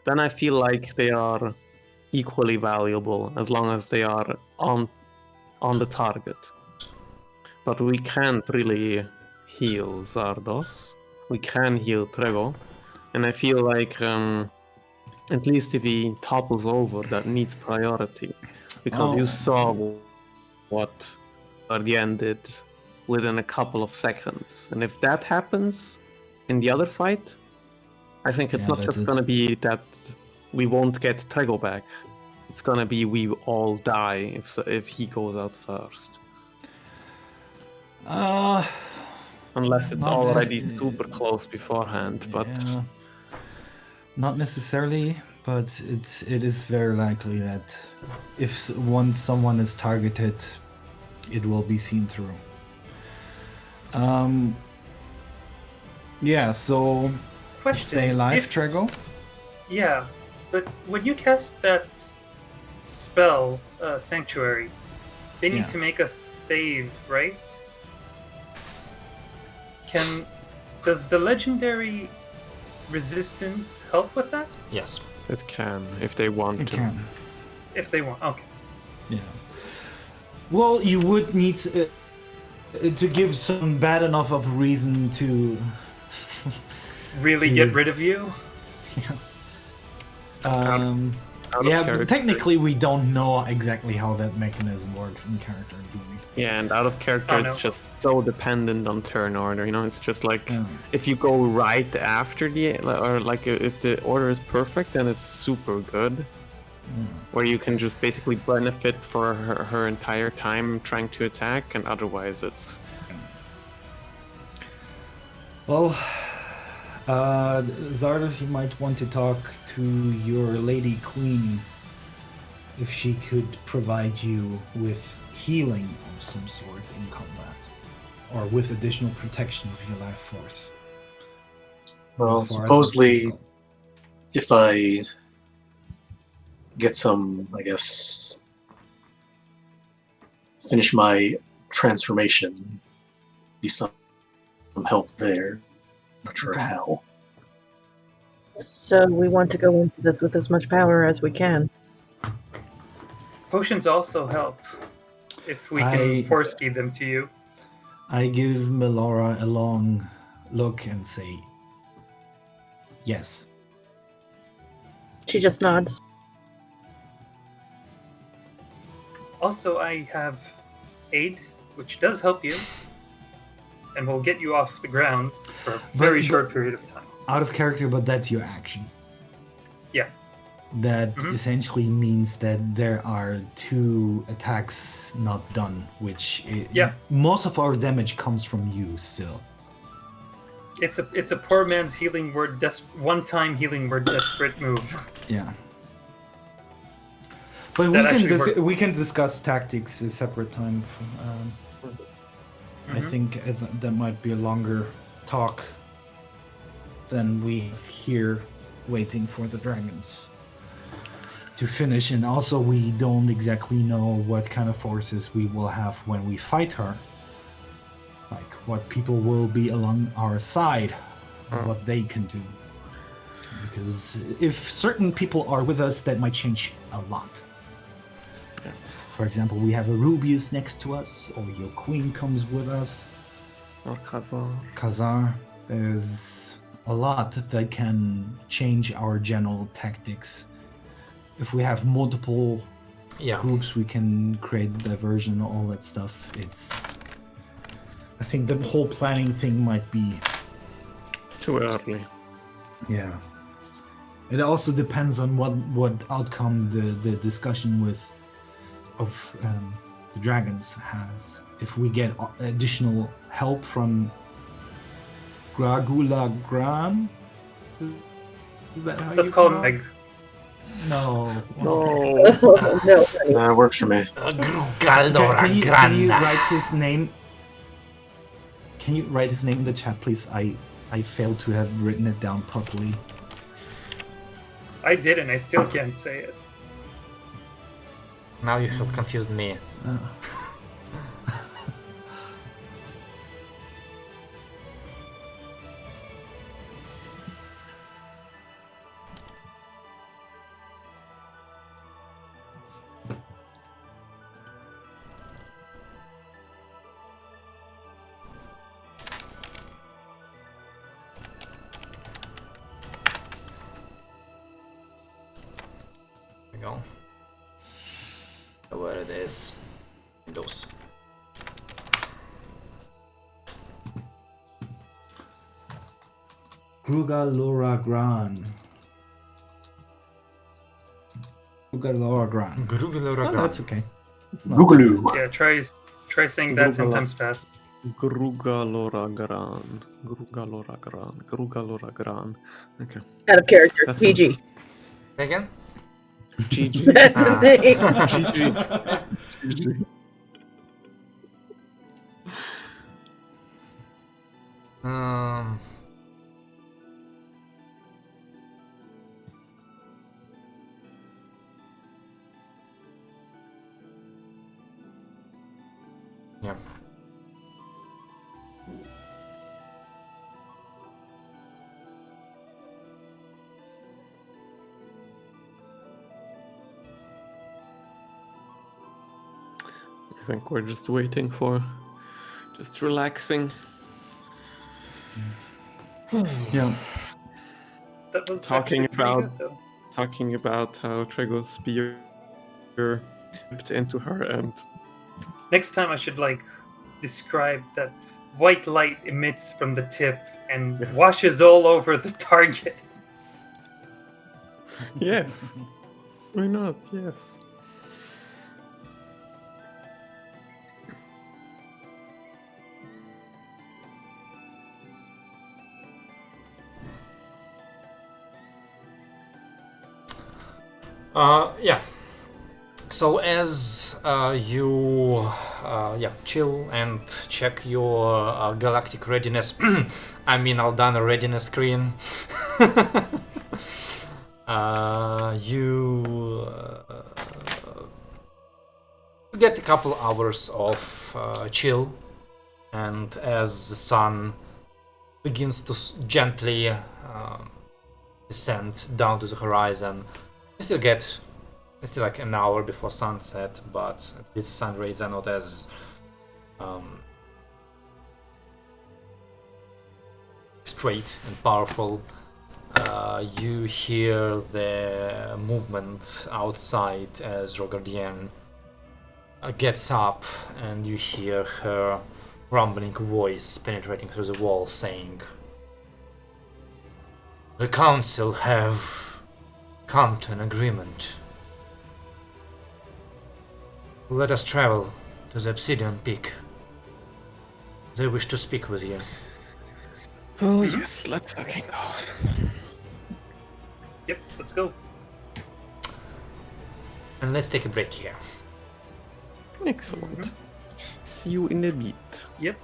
then I feel like they are equally valuable as long as they are on the target. But we can't really heal Zardos. We can heal Trego, and I feel like at least if he topples over, that needs priority, because you Oh. saw what Guardian did within a couple of seconds, and if that happens in the other fight, I think it's Yeah, not that's just it. gonna be that we won't get Trego back. It's gonna be we all die if he goes out first. Unless it's Not already as- super close beforehand, but yeah, not necessarily, but it is very likely that if once someone is targeted, it will be seen through. Yeah. So Question: stay alive, if- Trego. Yeah, but when you cast that spell, Sanctuary, they need Yeah. to make a save, right? Does the legendary resistance help with that? Yes. it can if they want It to. can. If they want, okay. Yeah. Well, you would need to give some bad enough of reason to. Really To- get rid of you? Out of Yeah, character. but technically we don't know exactly how that mechanism works in character, do we? Yeah, and out of character, Oh, it's no. just so dependent on turn order. You know, it's just like Yeah. if you go right after or like if the order is perfect, then it's super good. Where you can just basically benefit for her entire time trying to attack, and otherwise it's Well, Zardos, you might want to talk to your Lady Queen if she could provide you with healing of some sorts in combat, or with additional protection of your life force. Well, as far as supposedly, it's physical. if I get some, I guess, finish my transformation, be some help there. Not sure Okay. how. So we want to go into this with as much power as we can. Potions also help if we can I- force feed them to you. I give Melora a long look and say, yes. She just nods. Also, I have aid, which does help you, and will get you off the ground for a very But- short period of time. Out of character, but that's your action. Yeah. That Mhm. essentially means that there are 2 attacks not done, which Yeah. most of our damage comes from you still. It's a poor man's healing word, one-time healing word, desperate move. Yeah. But That actually worked. we can discuss tactics a separate time. I Mhm. think that might be a longer talk than we have here waiting for the dragons to finish. And also we don't exactly know what kind of forces we will have when we fight her. Like what people will be along our side, what they can do. Because if certain people are with us, that might change a lot. For example, we have a Rubius next to us, or your queen comes with us, or Khazar. Khazar. There's a lot that can change our general tactics. If we have multiple Yeah. groups, we can create diversion, all that stuff. I think the whole planning thing might be... Too early. Yeah. It also depends on what outcome the discussion of the dragons has. If we get additional help from Gragula Gran, is that how Let's you call him pronounce Meg. it? No. No. No. That works for me. Grugaldora Can you Grana. write his name? Can you write his name in the chat, please? I failed to have written it down properly. I did, and I still can't say it. Now you have confused me. There we go. Where it is. Windows. Grugaloragran. Oh, that's okay. It's not Boogaloo. Yeah, try saying that 10 Grugala. times fast. Grugaloragran. Okay. Out of character. That's PG. Again? GG. That's his name. GG. GG. Um, yeah. I think we're just waiting for, just relaxing, Yeah. That was Talking actually pretty about- good, though. talking about how Trego's spear ripped into her and Next time I should like describe that white light emits from the tip and Yes. washes all over the target. yes. Why not? Yes. Yeah. So as you chill and check your galactic readiness, I mean Aldana readiness screen, you get a couple hours of chill, and as the sun begins to gently descend down to the horizon, you still get it's still like an hour before sunset, but at least the sun rays are not as straight and powerful. You hear the movement outside as Rogardian gets up, and you hear her rumbling voice penetrating through the wall saying, "The council have come to an agreement. Let us travel to the Obsidian Peak. They wish to speak with you." Oh yes, let's fucking go. Yep, let's go. And let's take a break here. Excellent. See you in a bit. Yep.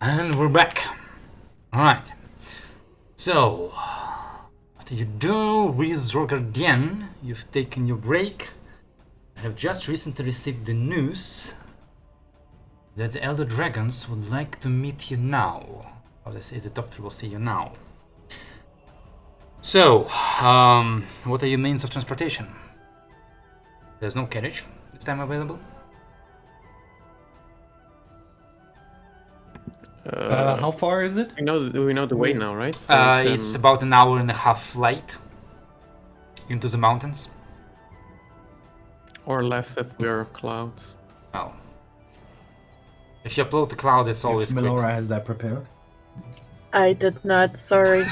And we're back. Alright. So, what do you do with Rogardian? You've taken your break. I have just recently received the news that the Elder Dragons would like to meet you now. Or they say the doctor will see you now. So, what are your means of transportation? There's no carriage this time available. How far is it? We know the way now, right? So we can- It's about an hour and a half flight into the mountains. Or less if we're clouds. Oh. If you upload the cloud, it's always If quick. Melora has that prepared. I did not, sorry.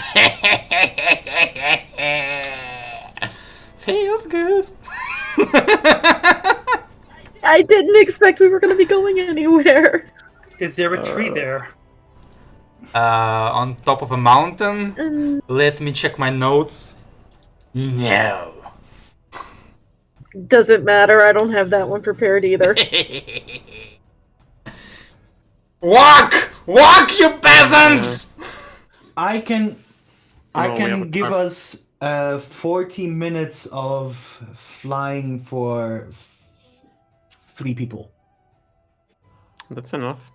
Feels good. I didn't expect we were going to be going anywhere. Is there a tree there? On top of a mountain? Um, Let me check my notes. No. doesn't matter, I don't have that one prepared either. Walk! Walk, you peasants! I can No, we have a give car. us 40 minutes of flying for 3 people. That's enough.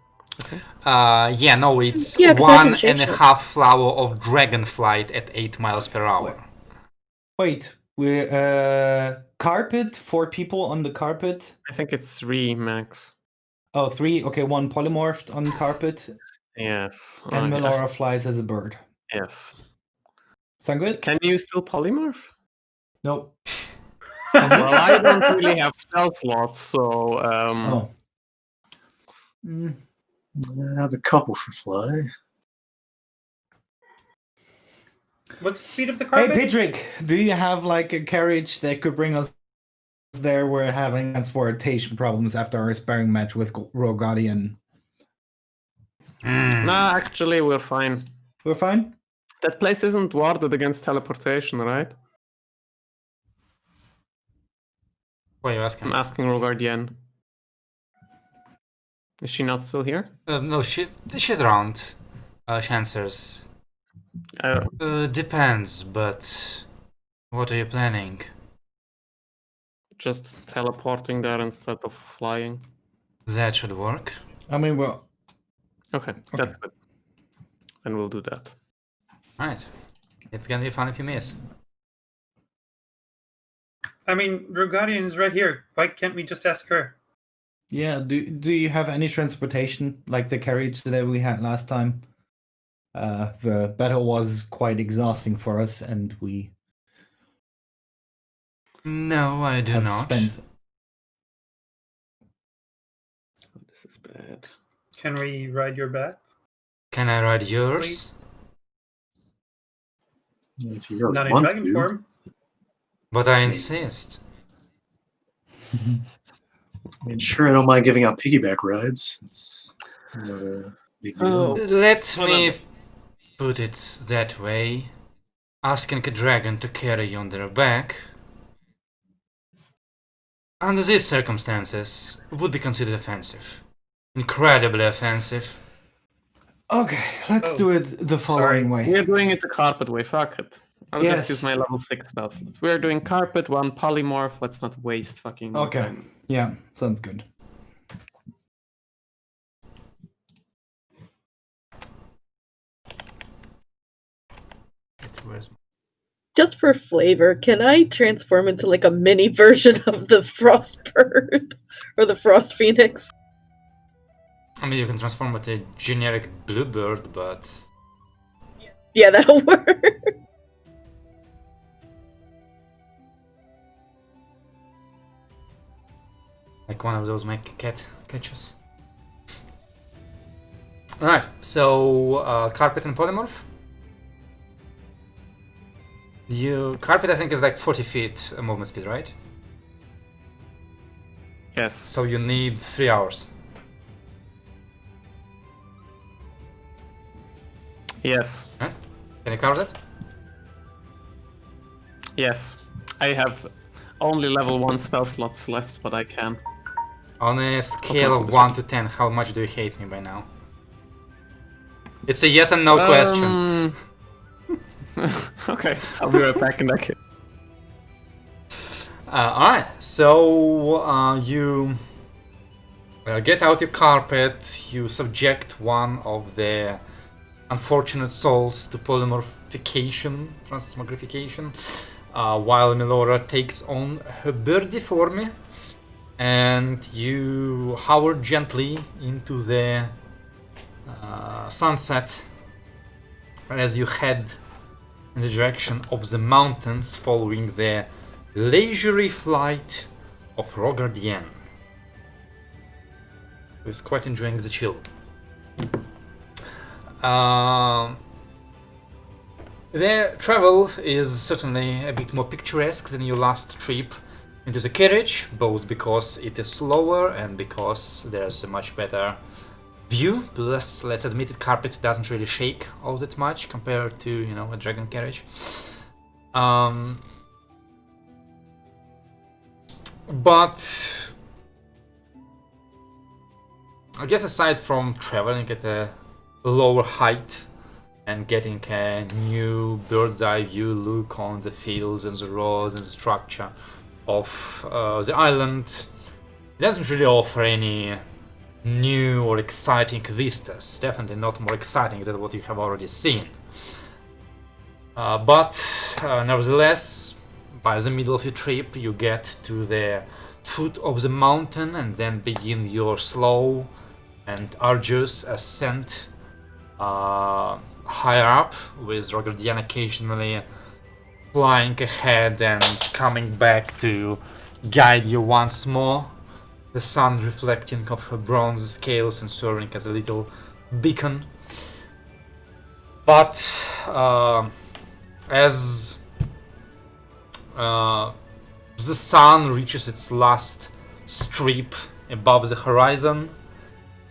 Yeah, no, it's Yeah, 'cause I can 1.5 change flower of dragon flight at 8 miles per hour. Wait, we're carpet, 4 people on the carpet. I think it's 3 max. Oh, 3. Okay, 1 polymorphed on carpet, Yes. and Okay. Melora flies as a bird. Yes. Sound good? Can you still polymorph? Nope. Well, I don't really have spell slots, so Oh. I have a couple for fly. What's the speed of the Hey, carpet? Pidrick, do you have like a carriage that could bring us there? We're having transportation problems after our sparring match with Rogadian. nah, actually we're fine. We're fine? That place isn't warded against teleportation, right? What are you asking? I'm asking Rogardian. Is she not still here? No, she's around. She answers. Depends, but what are you planning? Just teleporting there instead of flying. That should work. I mean, well, Okay, that's good. Then we'll do that. Right. It's gonna be fun if you miss. I mean, Rogadian is right here. Why can't we just ask her? yeah. Do you have any transportation like the carriage that we had last time? The battle was quite exhausting for us, and we No, I do have not. spent. Oh, this is bad. Can we ride your back? Can I ride yours? If you really Not in want dragon to. form. But I Same. insist. I mean, sure, I don't mind giving out piggyback rides. It's not a big deal. Let me put it that way. Asking a dragon to carry you on their back, under these circumstances, would be considered offensive. Incredibly offensive. Okay, let's Oh, do it the following way. We're doing it the carpet way, fuck it. I'll Yes. just use my level 6 spell slots. We're doing carpet, 1 polymorph, let's not waste fucking Okay. time. Yeah, sounds good. Where's Just for flavor, can I transform into like a mini version of the frost bird or the frost phoenix? I mean, you can transform with a generic bluebird, but Yeah, that'll work. like one of those make cat catches. Alright, so carpet and polymorph. Carpet I think is like 40 feet movement speed, right? Yes. So you need 3 hours. Yes. Right? Can you cover that? Yes. I have only level 1 spell slots left, but I can. On a scale for of the 1 to 10, how much do you hate me by now? It's a yes and no question. Okay, I'll be right back in that case. Alright, so you get out your carpet, you subject one of the unfortunate souls to polymorphication, transmogrification, while Melora takes on her birdie form, and you hover gently into the sunset as you head in the direction of the mountains, following the leisurely flight of Rogardian, who is quite enjoying the chill. The travel is certainly a bit more picturesque than your last trip into the carriage, both because it is slower and because there's a much better view. Plus, let's admit it, carpet doesn't really shake all that much compared to, you know, a dragon carriage. But I guess aside from traveling at a lower height and getting a new bird's eye view look on the fields and the roads and the structure of the island, it doesn't really offer any new or exciting vistas. Definitely not more exciting than what you have already seen. But nevertheless, by the middle of your trip, you get to the foot of the mountain and then begin your slow and arduous ascent higher up, with Rogardian occasionally flying ahead and coming back to guide you once more, the sun reflecting off her bronze scales and serving as a little beacon. But as the sun reaches its last strip above the horizon,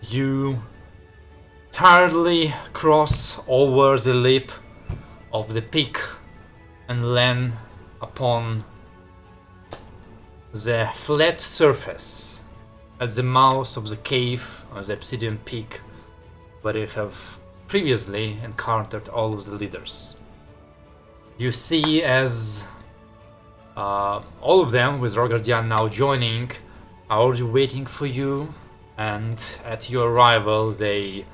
you tiredly cross over the lip of the peak and land upon the flat surface at the mouth of the cave or the obsidian peak, where you have previously encountered all of the leaders. You see as all of them, with Rogardian now joining, are already waiting for you, and at your arrival they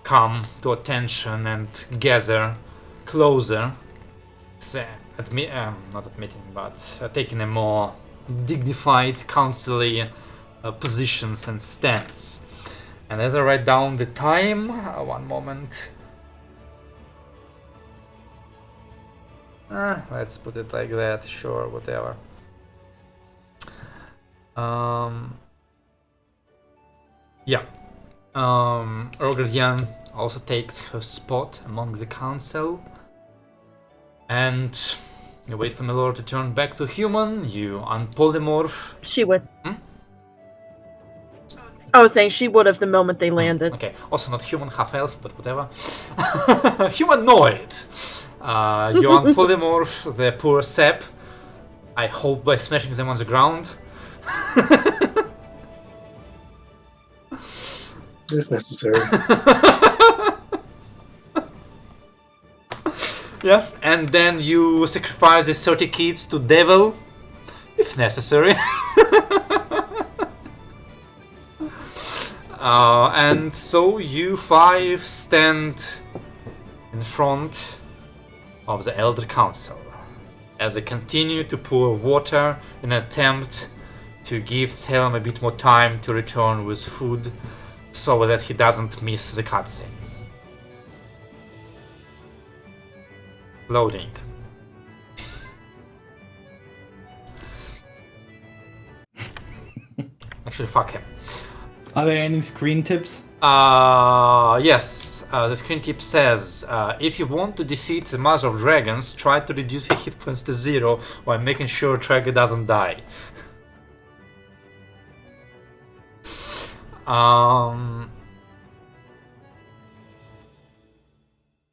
come to attention and gather closer, taking a more dignified, councilly positions and stance. And as I write down the time, one moment. Let's put it like that, sure, whatever. Rogardian also takes her spot among the council, and you wait for Melora to turn back to human. You unpolymorph. She would. I was saying she would have the moment they landed. Okay, also not human, half elf, but whatever. Humanoid. You unpolymorph the poor sap. I hope by smashing them on the ground. If necessary. Yeah, and then you sacrifice the 30 kids to devil, if necessary. And so you five stand in front of the Elder Council as they continue to pour water in an attempt to give Salem a bit more time to return with food so that he doesn't miss the cutscene. Loading. Actually, fuck him. Are there any screen tips? Yes. The screen tip says, if you want to defeat the Mother of Dragons, try to reduce your hit points to 0 while making sure Trager doesn't die.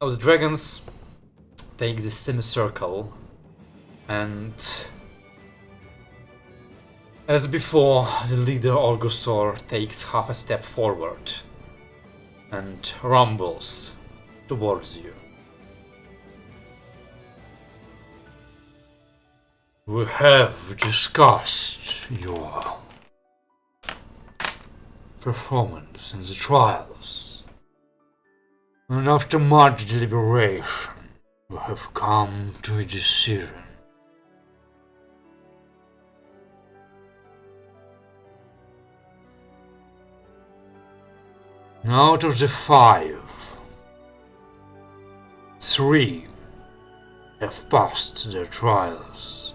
The dragons take this semicircle, and as before, the leader Orgosor takes half a step forward and rumbles towards you. We have discussed your performance in the trials, and after much deliberation, we have come to a decision. Out of the 5, 3 have passed their trials.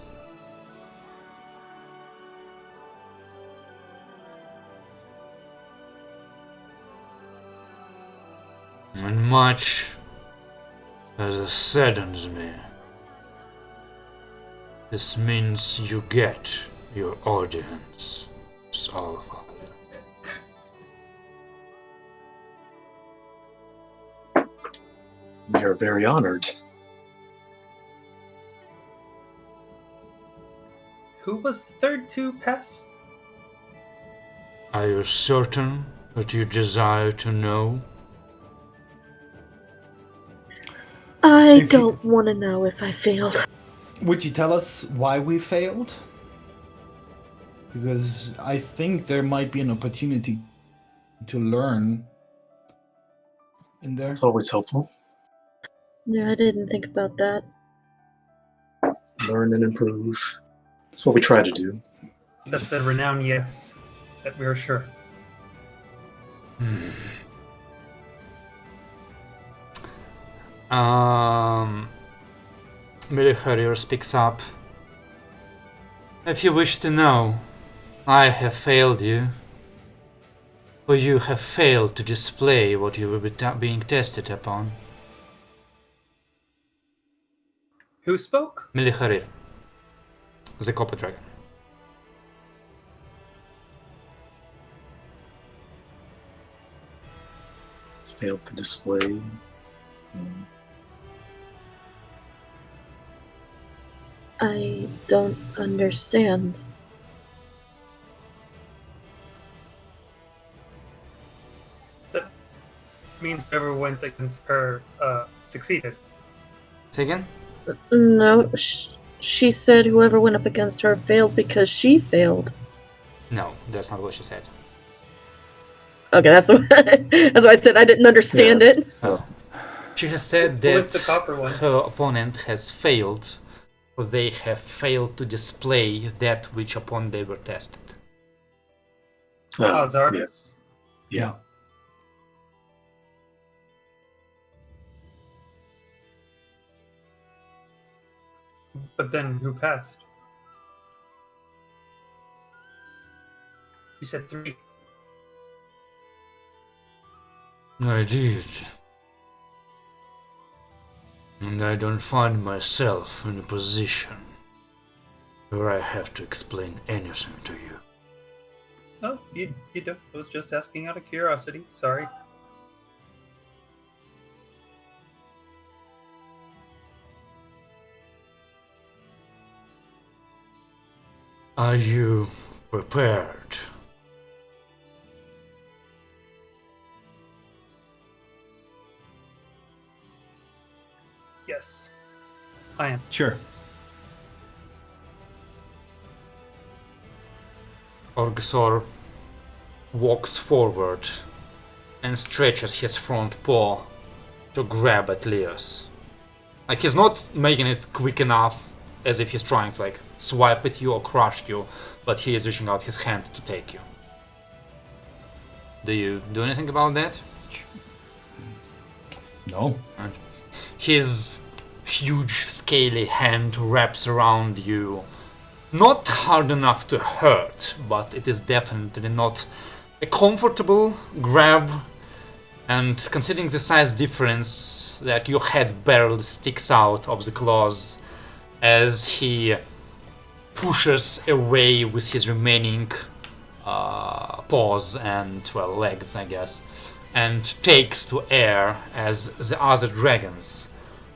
And much as it saddens me, this means you get your audience, Salva. We are very honored. Who was the third to pass? Are you certain that you desire to know? I If you- don't want to know if I failed. Would you tell us why we failed? Because I think there might be an opportunity to learn in there. It's always helpful. Yeah, I didn't think about that. Learn and improve. That's what we try to do. That's a renowned yes, that we are sure. Billy Harrier speaks up. If you wish to know, I have failed you. For you have failed to display what you were being tested upon. Who spoke? Billy Harrier, the Copper Dragon. Failed to display. I don't understand. That means whoever went against her succeeded. Say again? No, she said whoever went up against her failed because she failed. No, that's not what she said. Okay, that's that's why I said I didn't understand Yeah, it. so, She has said Who wins that the copper one? her opponent has failed because they have failed to display that which upon they were tested. Oh, yeah, Zardes? yeah. But then who passed? You said 3. I did. And I don't find myself in a position where I have to explain anything to you. Oh, you don't. I was just asking out of curiosity. Sorry. Are you prepared? Yes. I am. Sure. Orgsor walks forward and stretches his front paw to grab at Leos. Like, he's not making it quick enough as if he's trying to like swipe at you or crush you, but he is reaching out his hand to take you. Do you do anything about that? No. His huge scaly hand wraps around you. Not hard enough to hurt, but it is definitely not a comfortable grab. And considering the size difference, that your head barely sticks out of the claws as he pushes away with his remaining paws and, well, legs, I guess, and takes to air as the other dragons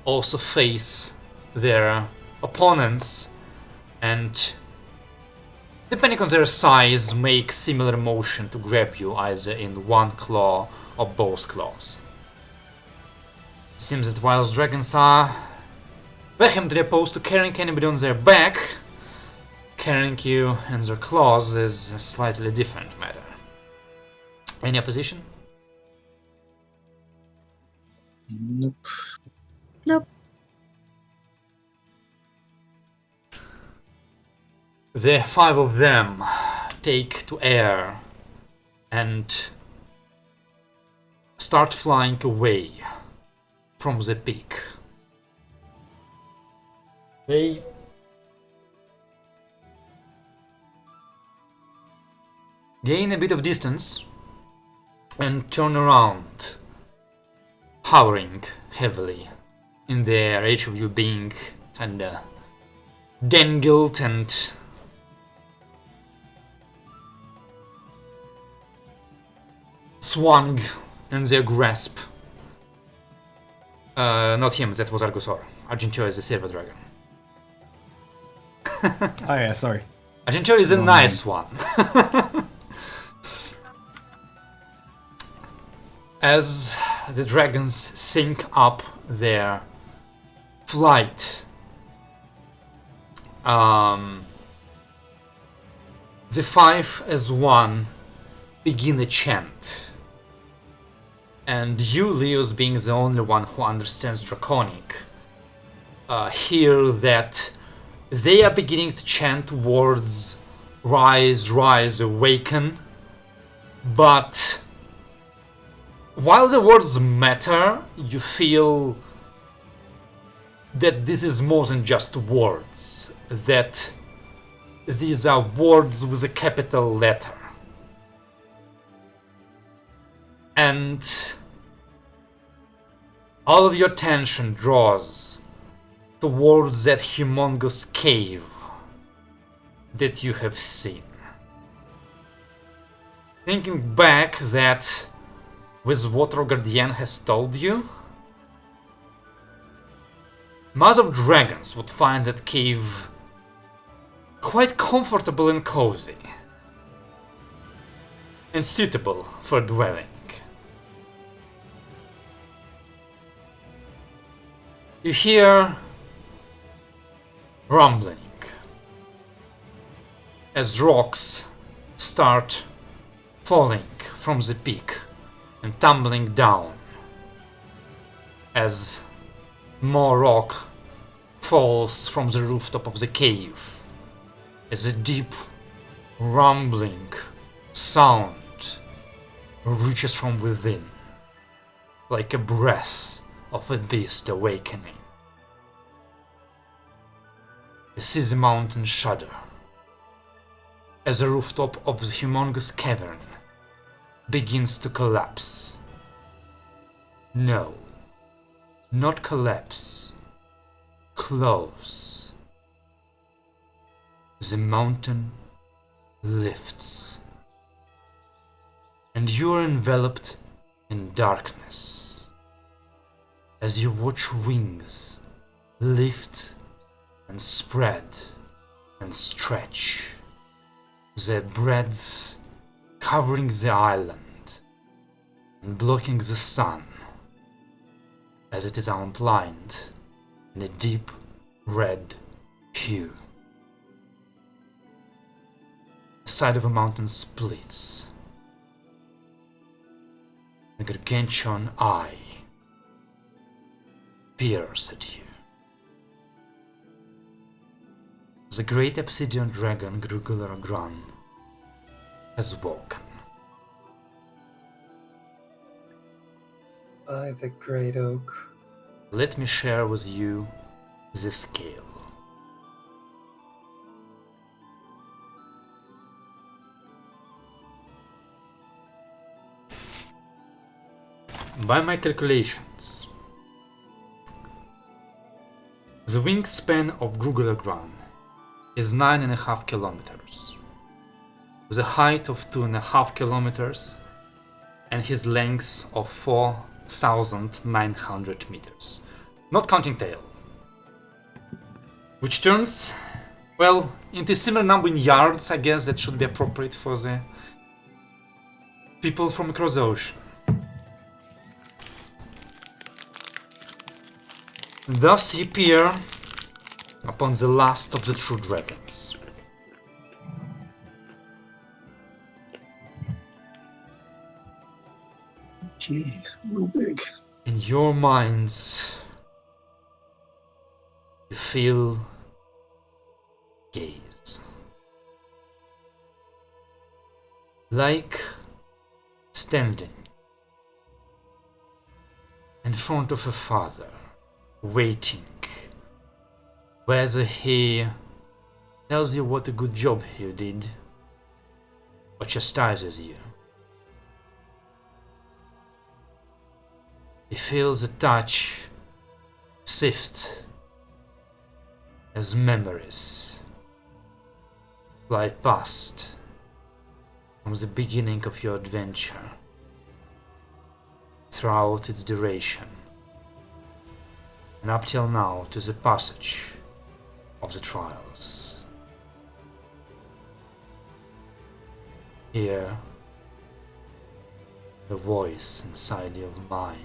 also face their opponents and, depending on their size, make similar motion to grab you either in one claw or both claws. Seems that wild dragons are vehemently opposed to carrying anybody on their back. Carrying you in their claws is a slightly different matter. Any opposition? Nope. Nope. The 5 of them take to air and start flying away from the peak. They gain a bit of distance and turn around, hovering heavily in the air, each of you being kinda dangled and swung in their grasp. Not him, that was Argusor. Argentio is a silver dragon. Oh yeah, sorry. Argentio is a nice one. As the dragons sync up their flight, the 5 as one begin a chant. And you, Leos, being the only one who understands Draconic, hear that they are beginning to chant words rise, rise, awaken. But while the words matter, you feel that this is more than just words, that these are words with a capital letter. And all of your attention draws towards that humongous cave that you have seen. Thinking back that with what Rogardian has told you, Mother of Dragons would find that cave quite comfortable and cozy, and suitable for dwelling. You hear rumbling as rocks start falling from the peak and tumbling down, as more rock falls from the rooftop of the cave, as a deep rumbling sound reaches from within, like a breath of a beast awakening. You see the mountain shudder as the rooftop of the humongous cavern begins to collapse. No, not collapse. Close. The mountain lifts, and you are enveloped in darkness as you watch wings lift and spread and stretch, their breadths covering the island and blocking the sun as it is outlined in a deep red hue. The side of a mountain splits. A gargantuan eye peers at you. The great obsidian dragon Grugulagran has woken. By the great oak. Let me share with you the scale. By my calculations, the wingspan of Grugulagran is 9.5 kilometers, with a height of 2.5 kilometers and his length of 4,900 meters, not counting tail, which turns, well, into a similar number in yards. I guess that should be appropriate for the people from across the ocean. Thus you appear upon the last of the true dragons. Jeez, a little big. In your minds, you feel gaze. Like standing in front of a father, waiting, whether he tells you what a good job you did or chastises you. He feels a touch sift as memories fly past from the beginning of your adventure throughout its duration and up till now to the passage of the trials. Hear the voice inside your mind.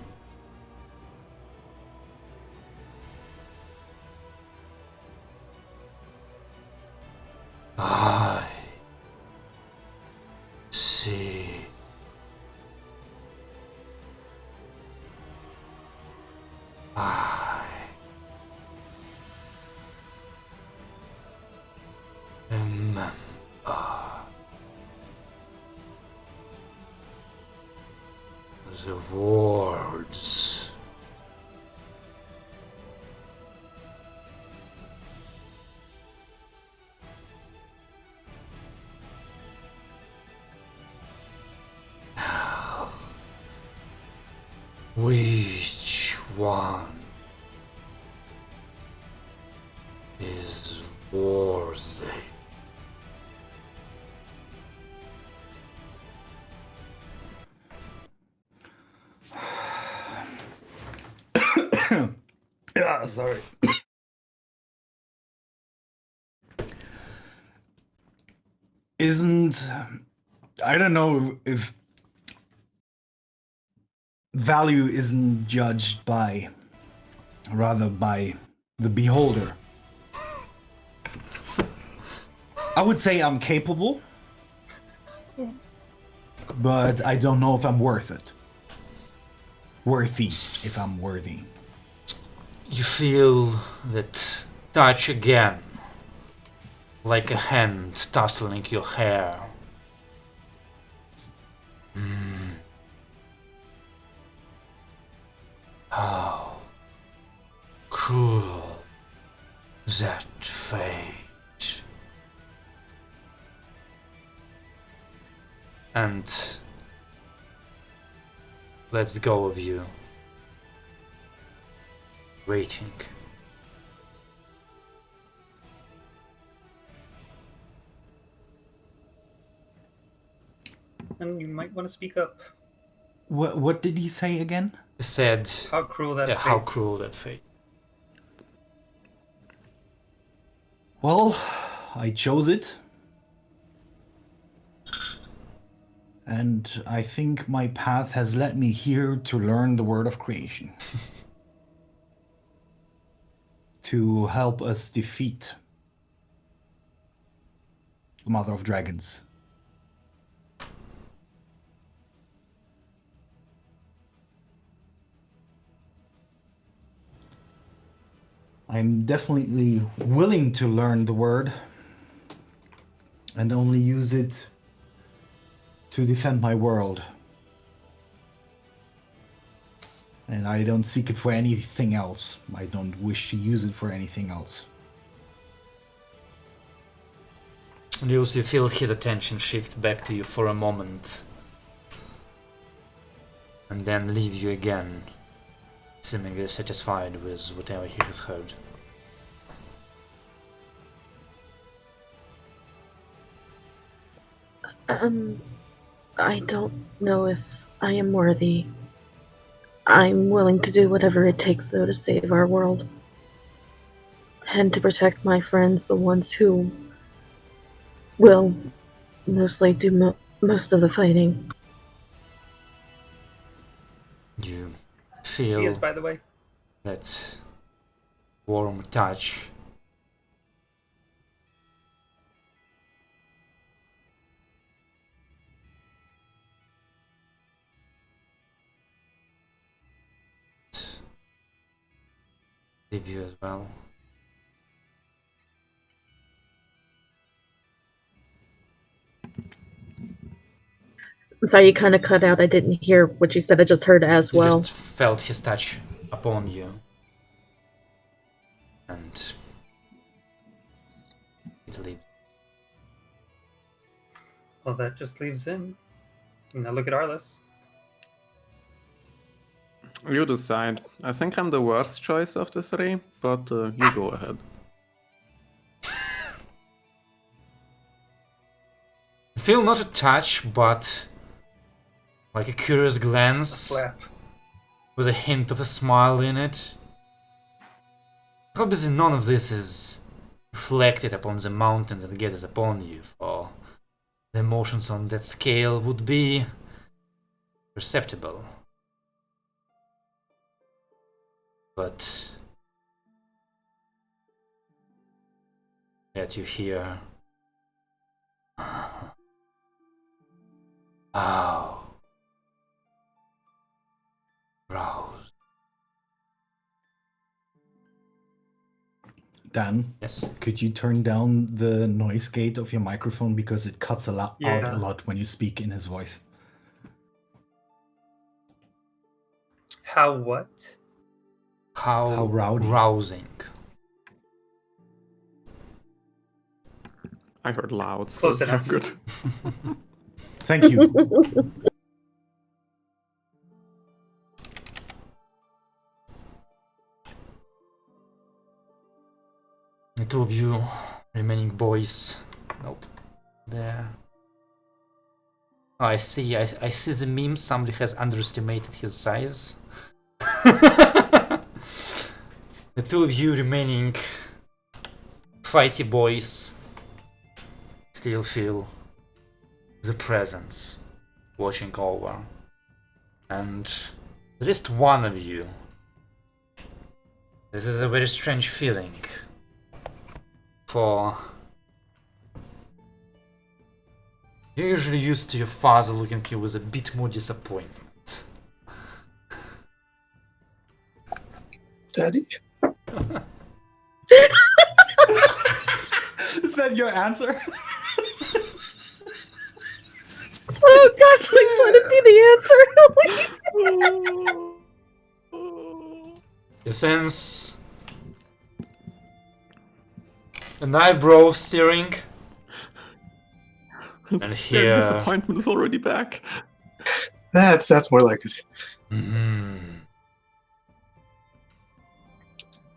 I see. I remember the words. Which one is worthy? Yeah, sorry. Isn't I don't know if value isn't judged by rather by the beholder. I would say I'm capable, but I don't know if I'm worth it. Worthy, if I'm worthy. You feel that touch again, like a hand tussling your hair. How cruel that fate. And let's go of you. Waiting. And you might want to speak up. What did he say again? Said, How cruel that fate. how cruel that fate. Well, I chose it. And I think my path has led me here to learn the word of creation. To help us defeat the Mother of Dragons. I'm definitely willing to learn the word and only use it to defend my world. And I don't seek it for anything else. I don't wish to use it for anything else. And you also feel his attention shift back to you for a moment. And then leave you again, seemingly satisfied with whatever he has heard. I don't know if I am worthy. I'm willing to do whatever it takes, though, to save our world. And to protect my friends, the ones who will mostly do most of the fighting. You He feel is, by the way. that warm touch. Leave you as well. I'm sorry, you kind of cut out. I didn't hear what you said. I just heard as You well. just felt his touch upon you. And it leaves. Well, that just leaves him. Now look at Arliss. You decide. I think I'm the worst choice of the three, but you go ahead. Feel not a touch, but like a curious glance Slap. with a hint of a smile in it. Obviously none of this is reflected upon the mountain that gathers upon you, for the emotions on that scale would be perceptible. But yet you hear, "Wow, Rouse." Dan, Yes. could you turn down the noise gate of your microphone because it cuts out Yeah. a lot when you speak in his voice? How what? How rowdy. rousing. I heard loud. Close so enough. Good. Thank you. The two of you remaining boys. Nope. There. Oh, I see. I see the meme. Somebody has underestimated his size. The two of you remaining fighty boys still feel the presence watching over. And at least one of you. This is a very strange feeling. For you're usually used to your father looking at you with a bit more disappointment. Daddy? Is that your answer? Oh God, please let it be the answer. You sense an eyebrow stirring, and Their here. disappointment is already back. That's more like it. Mhm.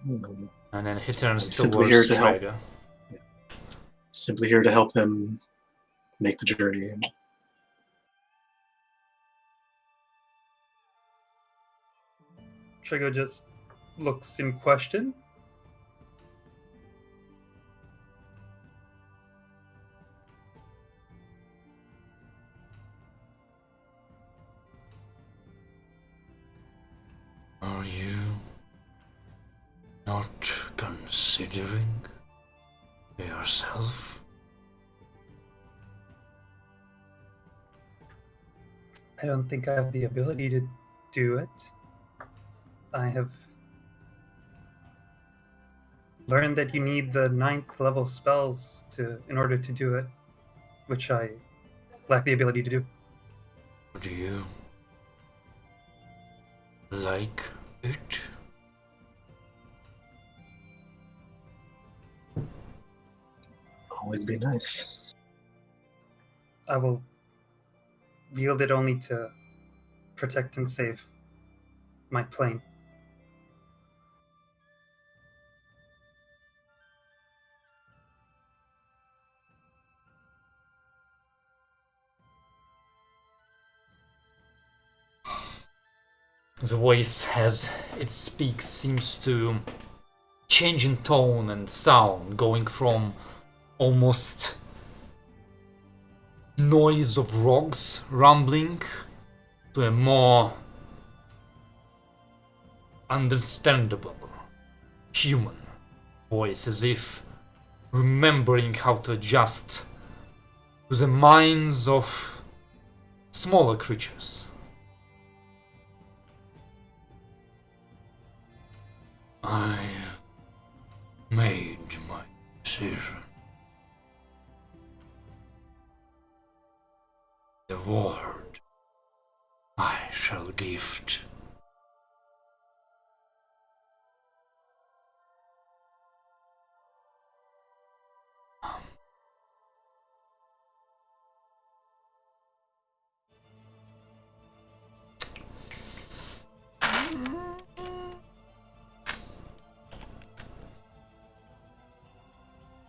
Hmm. And then he turns I'm simply here towards to help. Traeger. Simply here to help them make the journey. And Trigo just looks in question. Are you not considering yourself? I don't think I have the ability to do it. I have learned that you need the 9th level spells in order to do it, which I lack the ability to do. Do you like it? always be nice. I will wield it only to protect and save my plane. The voice, as it speaks, seems to change in tone and sound, going from almost noise of rocks rumbling to a more understandable human voice, as if remembering how to adjust to the minds of smaller creatures. I've made my decision. The word I shall gift.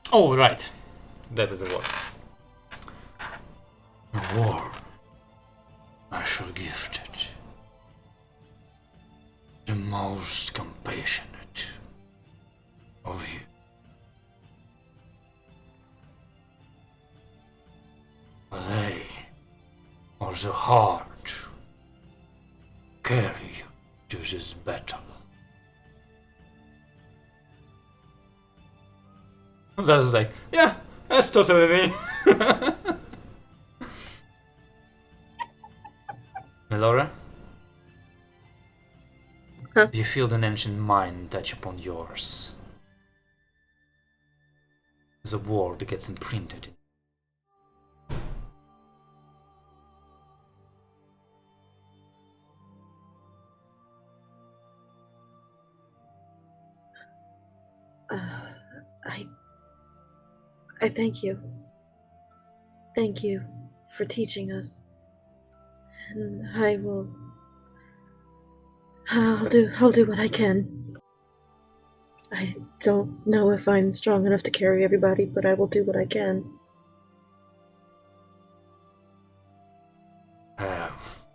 Oh, right. That is the word. The word I shall gift it. The most compassionate of you. They are the heart carry you to this battle. That is like, yeah, that's totally me. Melora? Huh? You feel an ancient mind touch upon yours. The word gets imprinted. I thank you. Thank you for teaching us. And I'll do what I can. I don't know if I'm strong enough to carry everybody, but I will do what I can. Have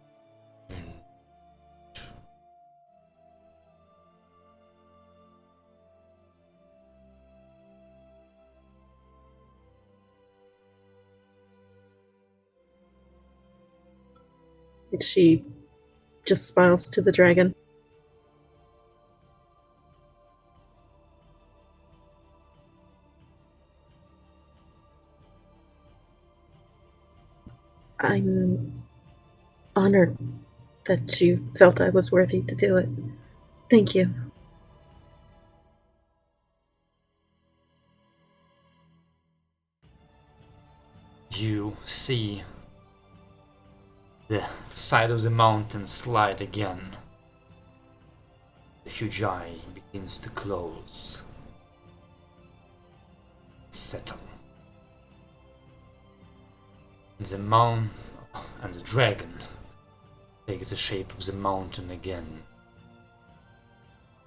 been. And she just smiles to the dragon. I'm honored that you felt I was worthy to do it. Thank you. You see the side of the mountain slide again. The huge eye begins to close. Settle. The mountain and the dragon takes the shape of the mountain again.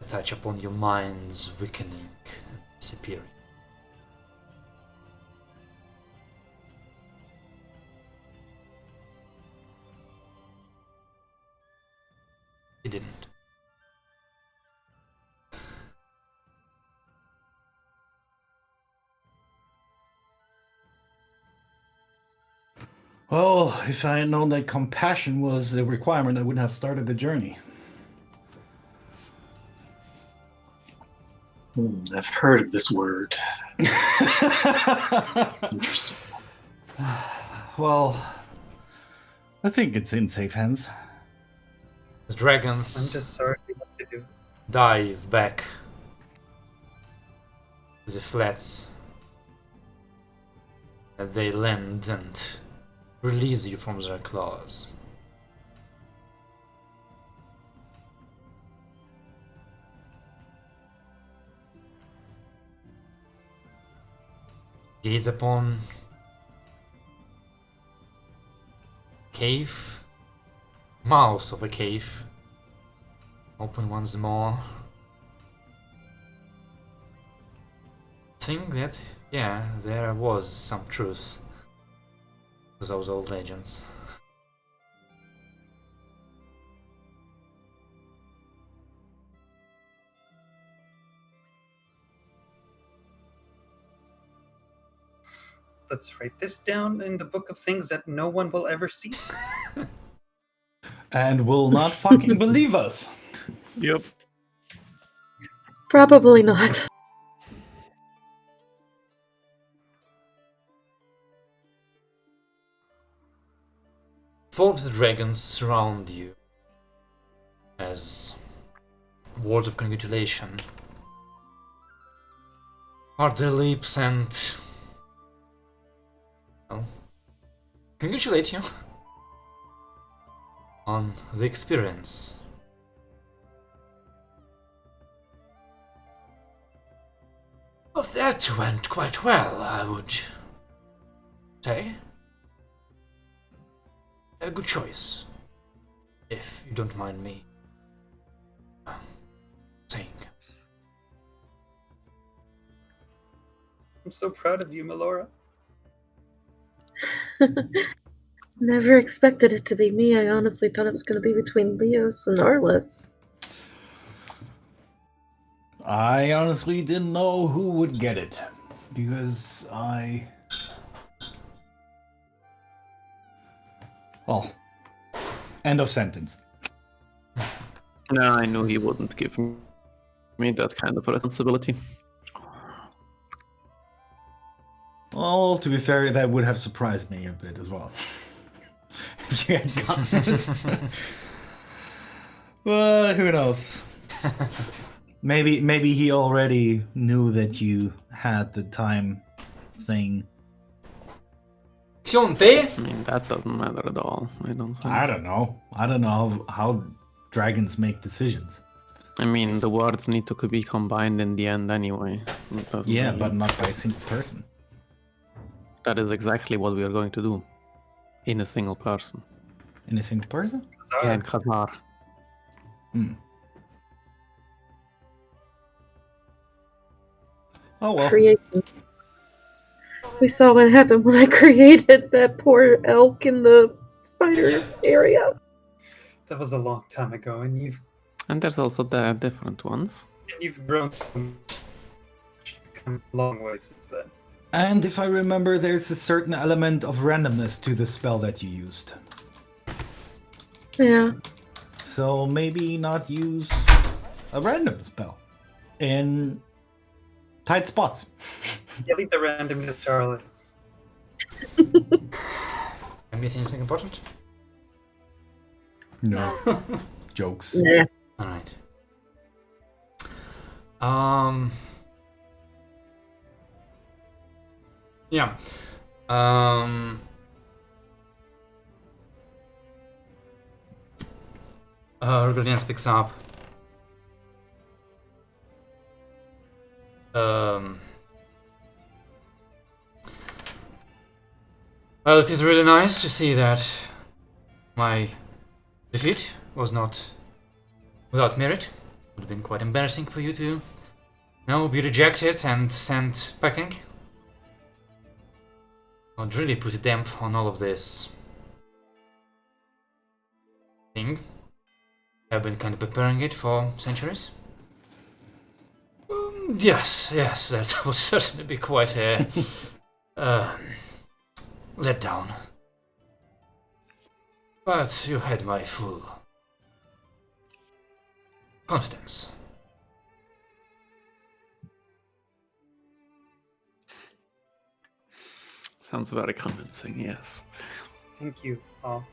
A touch upon your minds, weakening and disappearing. He didn't. Well, if I had known that compassion was a requirement, I wouldn't have started the journey. I've heard of this word. Interesting. Well, I think it's in safe hands. The I'm dragons just sorry what to do. dive back to the flats. And they land and release you from their claws. Gaze upon cave, mouth of a cave. Open once more. Think that, yeah, there was some truth to those old legends. Let's write this down in the book of things that no one will ever see. And will not fucking believe us. Yep. Probably not. Four of the dragons surround you as words of congratulation. Part their lips and well, congratulate you on the experience. Well, that went quite well, I would say. A good choice, if you don't mind me saying. I'm so proud of you, Melora. Never expected it to be me. I honestly thought it was going to be between Leos and Arliss. I honestly didn't know who would get it, because well, end of sentence. No, I knew he wouldn't give me that kind of responsibility. Well, to be fair, that would have surprised me a bit as well. If you had gotten it. But who knows? Maybe he already knew that you had the time thing. Xionte? I mean, that doesn't matter at all, I don't think. I don't know. I don't know how dragons make decisions. I mean, the words need to be combined in the end anyway. It doesn't Yeah, really- but not by a single person. That is exactly what we are going to do. In a single person. In a single person? Yeah, in Khazar. Oh well. Creation. We saw what happened when I created that poor elk in the spider area. That was a long time ago, and And there's also the different ones. you've grown so much. You've come a long way since then. And if I remember, there's a certain element of randomness to the spell that you used. Yeah. So maybe not use a random spell in tight spots. Yeah, leave the randomness, Charles. Am I missing anything important? No. Jokes. Nah. Alright. Yeah. Regarding picks up. Well, it is really nice to see that my defeat was not without merit. Would have been quite embarrassing for you to, be rejected and sent packing. I'd really put a damp on all of this thing. I've been kind of preparing it for centuries. Yes, that would certainly be quite a letdown. But you had my full confidence. Sounds very convincing, yes. Thank you, Paul.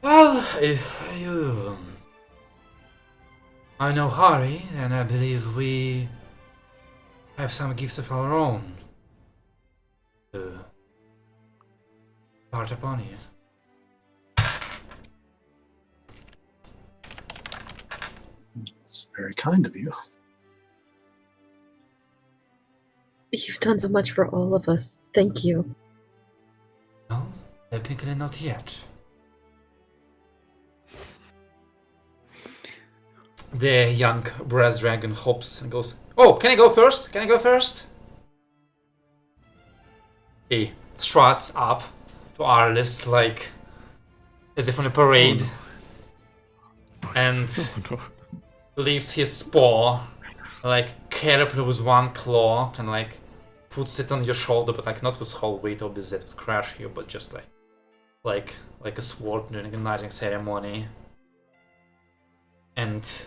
Well, if you are no hurry, then I believe we have some gifts of our own to part upon you. It's very kind of you. You've done so much for all of us. Thank you. No, technically not yet. The young brass dragon hops and goes, "Oh, can I go first? Can I go first?" He struts up to Arliss like as if on a parade and leaves his paw like carefully with one claw and like puts it on your shoulder, but like not with whole weight, obviously that would crush you, but just like a sword during a knighting ceremony. and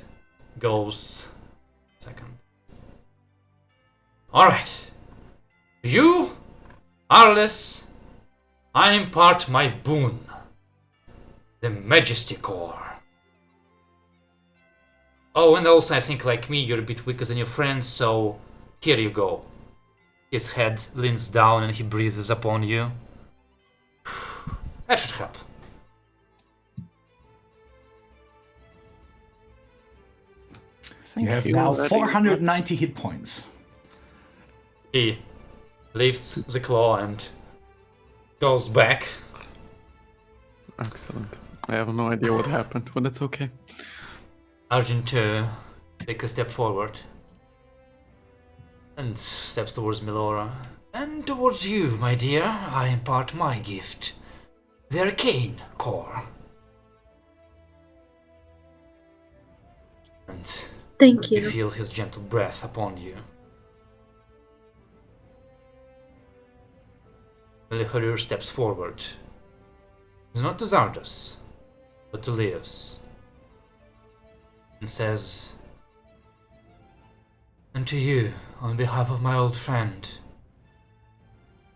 goes second. Alright. You, Arles, I impart my boon, the Majesty Core. Oh, and also I think like me, you're a bit weaker than your friends, so here you go. His head leans down and he breathes upon you. That should help. You have now 490 hit points. He lifts the claw and goes back. Excellent. I have no idea what happened, but it's okay. Argent takes a step forward and steps towards Milora. And towards you, my dear, I impart my gift, the Arcane Core. And Thank you you. feel his gentle breath upon you. Melihorur steps forward, not to Zardos, but to Leos, and says, "And to you, on behalf of my old friend,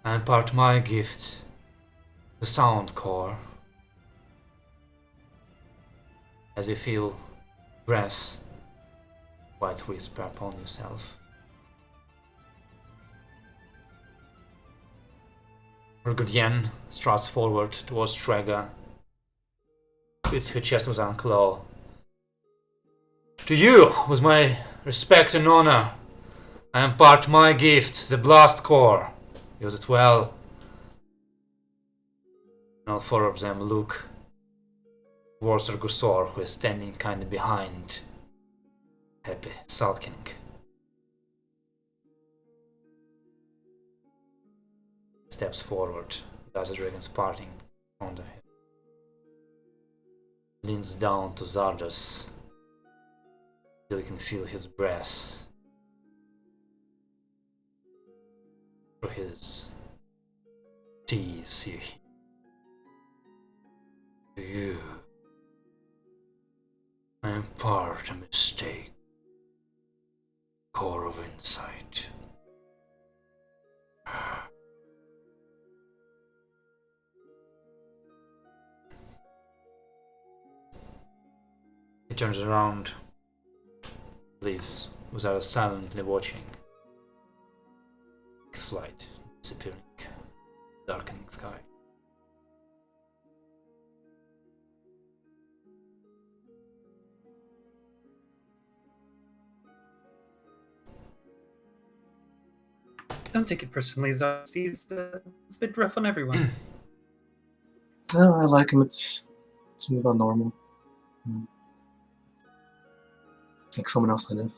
I impart my gift, the Sound Core." As you feel breath quite whisper upon yourself. Urgudyen struts forward towards Trega, beats her chest with one claw. "To you, with my respect and honor, I impart my gift, the Blast Core. Use it well." And all four of them look towards Urgusor, who is standing kinda behind, happy, sulking. Steps forward, does the dragon's parting in front of him. Leans down to Zardos, till you can feel his breath through his teeth. To you, I impart a mistake, core of insight. He turns around, leaves without silently watching. His flight, disappearing, darkening sky. Don't take it personally, Zaz. It's a bit rough on everyone. No, I like him. It's about normal. Like someone else I know.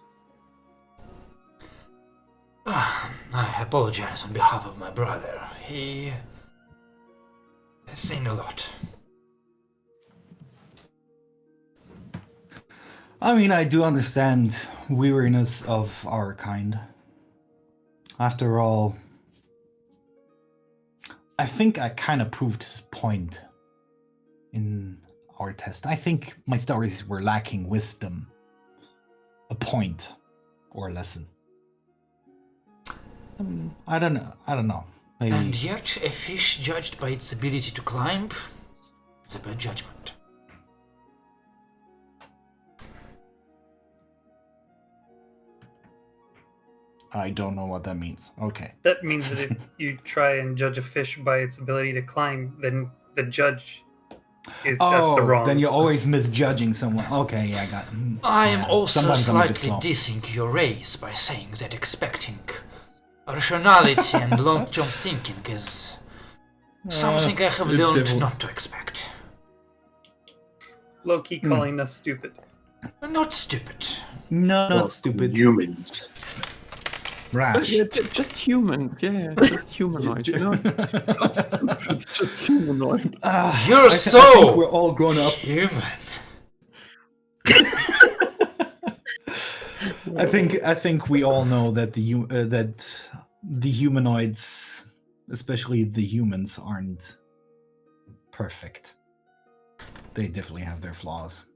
I apologize on behalf of my brother. He has seen a lot. I mean, I do understand weariness of our kind. After all, I think I kind of proved his point in our test. I think my stories were lacking wisdom, a point or a lesson. I don't know. Maybe. And yet, a fish judged by its ability to climb is a bad judgment. I don't know what that means. Okay. That means that if you try and judge a fish by its ability to climb, then the judge is at the wrong. Then you're always misjudging someone. Okay, yeah, I got it. I am also Sometimes I'm a bit slightly slow. dissing your race by saying that expecting rationality and long-term thinking is something I have it's learned difficult. not to expect. Low-key calling us stupid. Not stupid. No, Well, not stupid. Humans. Rash. Yeah, just humans. Yeah, just humanoid. You know, it's just humanoid. You're I so think we're all grown up. human. I think we all know that the humanoids, especially the humans, aren't perfect. They definitely have their flaws.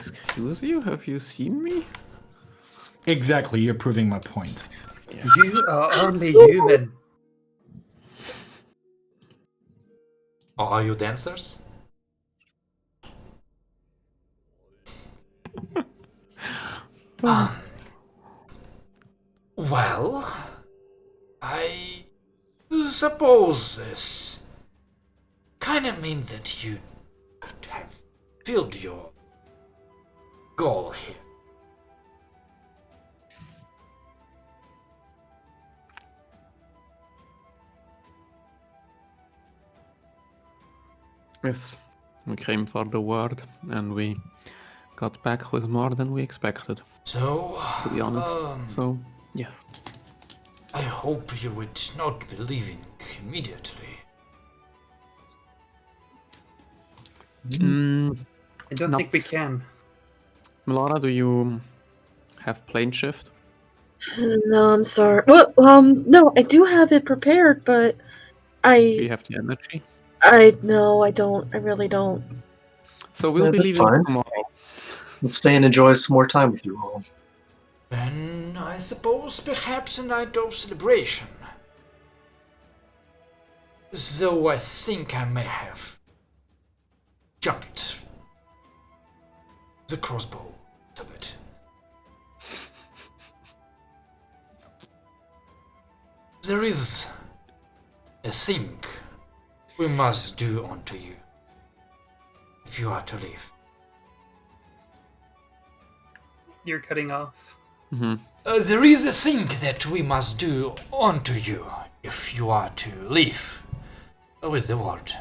Excuse you? Have you seen me? Exactly, you're proving my point. Yes. You are only human. Or are you dancers? Well, I suppose this kind of means that you have filled your goal here. Yes, we came for the word, and we got back with more than we expected, So, to be honest. So, yes. I hope you would not be leaving immediately. I don't Not- think we can. Melora, do you have plane shift? No, I'm sorry. Well, no, I do have it prepared, but Do you have the energy? no, I don't. I really don't. So we'll Yeah, be that's leaving fine. tomorrow. Let's stay and enjoy some more time with you all. Then I suppose perhaps a night of celebration. Though I think I may have jumped the crossbow a bit. There is a thing we must do unto you if you are to live. You're cutting off. There is a thing that we must do unto you if you are to live. What is the word?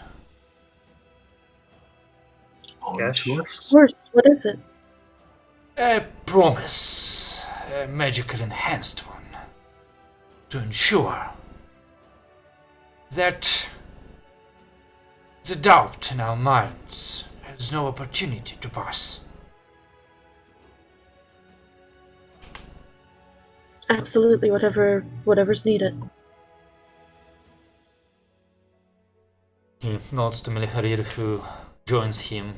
On Gosh. to Of us. course. What is it? A promise, a magical enhanced one, to ensure that the doubt in our minds has no opportunity to pass. Absolutely. Whatever's needed. He nods to Meliharir, who joins him.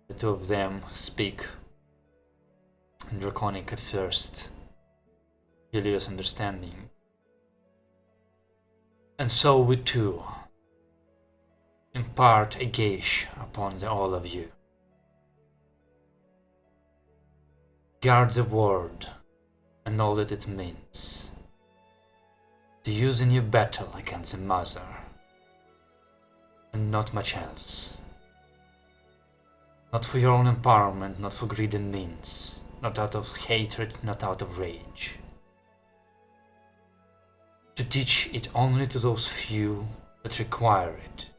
The two of them speak in Draconic at first, Julius understanding. And so we too impart a gauge upon all of you. Guard the word and all that it means. To use in your battle against the Mother, and not much else. Not for your own empowerment, not for greed and means, not out of hatred, not out of rage. To teach it only to those few that require it,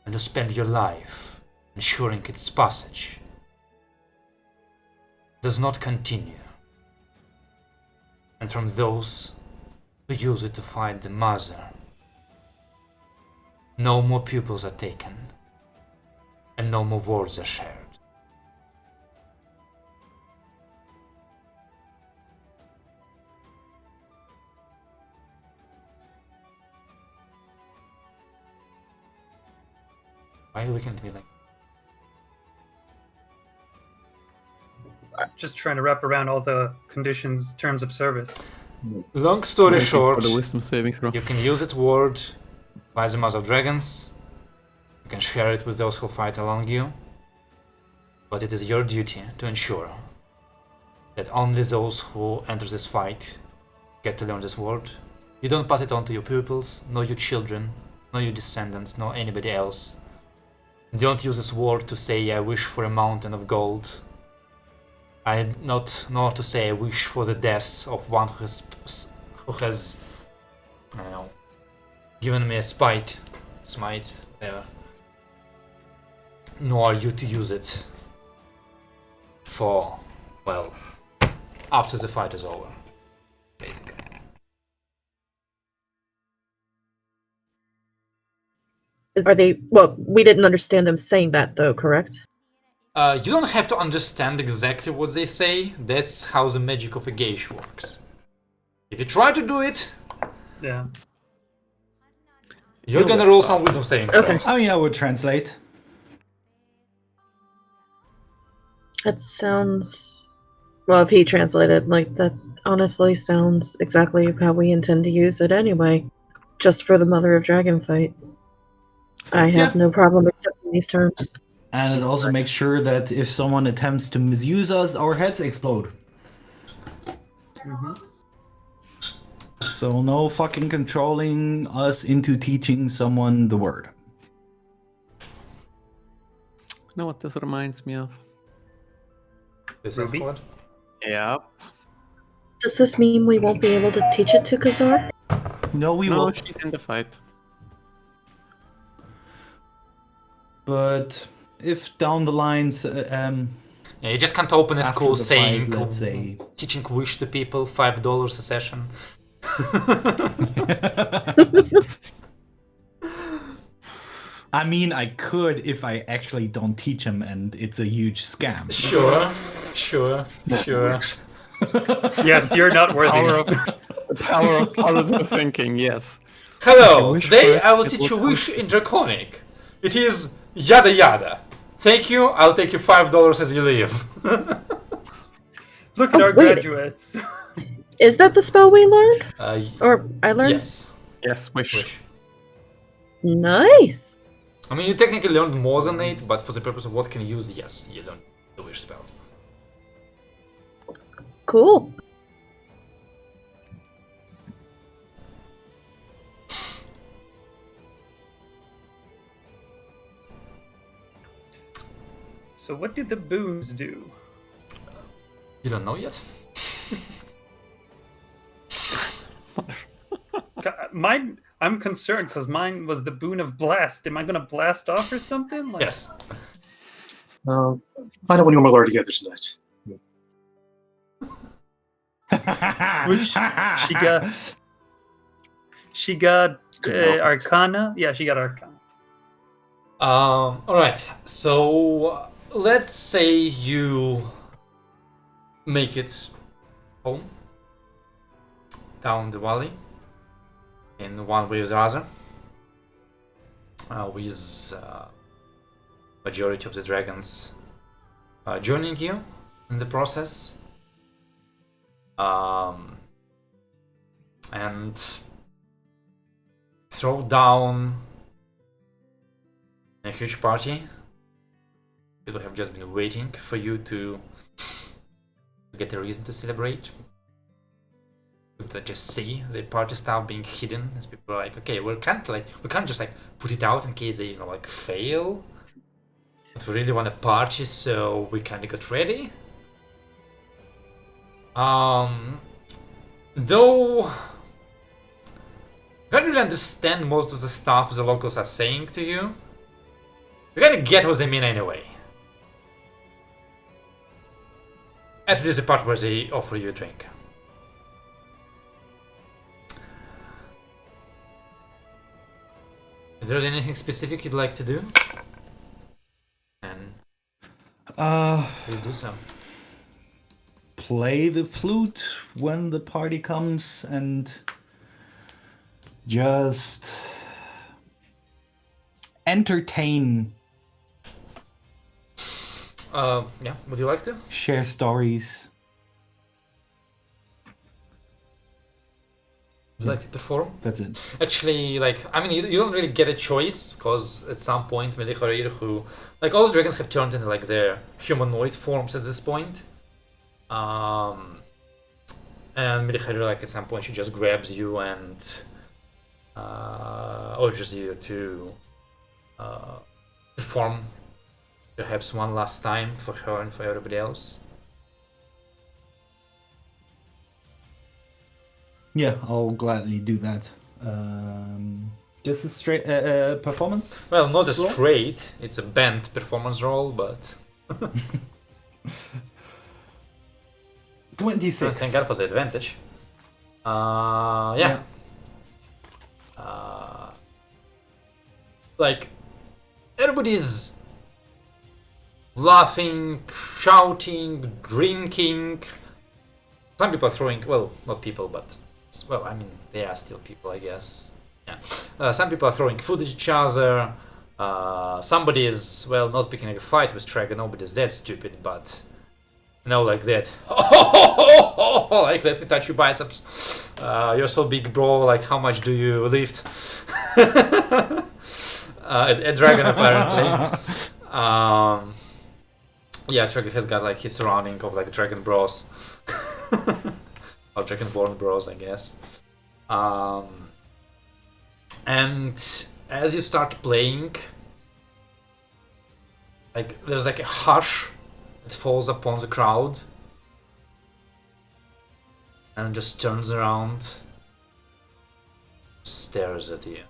and to spend your life ensuring its passage does not continue, and from those who use it to fight the Mother, no more pupils are taken, and no more words are shared. Why are you looking at me like? Just trying to wrap around all the conditions, terms of service. Long story Waiting short, for the wisdom saving throw. you can use that word by the Mother of Dragons. You can share it with those who fight along you. But it is your duty to ensure that only those who enter this fight get to learn this word. You don't pass it on to your pupils, nor your children, nor your descendants, nor anybody else. Don't use this word to say I wish for a mountain of gold. I not nor to say I wish for the death of one who has I don't know, given me a smite, whatever. Nor are you to use it for, well, after the fight is over, basically. Are they? Well, we didn't understand them saying that, though. Correct? You don't have to understand exactly what they say. That's how the magic of a gauge works. If you try to do it, Yeah. you're gonna roll some wisdom saving Okay. throws. I mean, I would translate. That sounds. Well, if he translated, like, that honestly sounds exactly how we intend to use it anyway. Just for the Mother of Dragon fight. I have no problem accepting these terms. And it also makes sure that if someone attempts to misuse us, our heads explode. Mm-hmm. So no fucking controlling us into teaching someone the word. You know what this reminds me of? This Ruby? squad. Yeah. Does this mean we won't be able to teach it to Kazar? No, we No, will. she's in the fight. But if down the lines, Yeah, you just can't open a after school the saying fight, let's say, teaching wish to people, $5 a session. I mean, I could if I actually don't teach him, and it's a huge scam. Sure. Works. Yes, you're not worthy. The power of positive thinking, yes. Hello, wish today for it, I will it teach will you come wish in Draconic. It is yada yada. Thank you, I'll take you $5 as you leave. Look at Oh, our wait. graduates. Is that the spell we learned? Or I learned? Yes. Yes, wish. Nice. I mean, you technically learned more than 8, but for the purpose of what can you use, yes, you learned the wish spell. Cool. So what did the boons do? You don't know yet? Mine, I'm concerned because mine was the boon of blast. Am I gonna blast off or something? Like, Yes. Find out when you all are together tonight. She got Good moment. Arcana. Yeah, she got Arcana. Alright, so let's say you make it home down the valley in one way or the other, with majority of the dragons joining you in the process, and throw down a huge party. People have just been waiting for you to get a reason to celebrate. To just see the party stuff being hidden, as people are like, okay, we can't just like put it out in case they like fail. But we really want a party, so we kinda got ready. Though I can't really understand most of the stuff the locals are saying to you. You kinda get what they mean anyway. After this is the part where they offer you a drink. Is there anything specific you'd like to do? And please do so. Play the flute when the party comes and just entertain, Yeah, would you like to? share stories. Would you like to perform? That's it. Actually, like, I mean, you don't really get a choice, because at some point, Melicharir, who, like, all the dragons have turned into, like, their humanoid forms at this point. And Melicharir, like, at some point, she just grabs you and urges you to perform perhaps one last time for her and for everybody else. Yeah, I'll gladly do that. Just a straight performance. Well, not a roll? straight, it's a bent performance roll, but 26. thank God for the advantage. Yeah. Like, everybody's laughing, shouting, drinking. Some people are throwing, well, not people, but, well, I mean, they are still people, I guess. Yeah. Some people are throwing food at each other. Somebody is, well, not picking a fight with Traga. Nobody's that stupid, but No, like that. Like, let me touch your biceps. You're so big, bro. Like, how much do you lift? A dragon, apparently. Yeah, Dragon has got like his surrounding of like Dragon Bros. Or Dragonborn Bros, I guess. And as you start playing, like there's like a hush that falls upon the crowd, and just turns around, stares at you.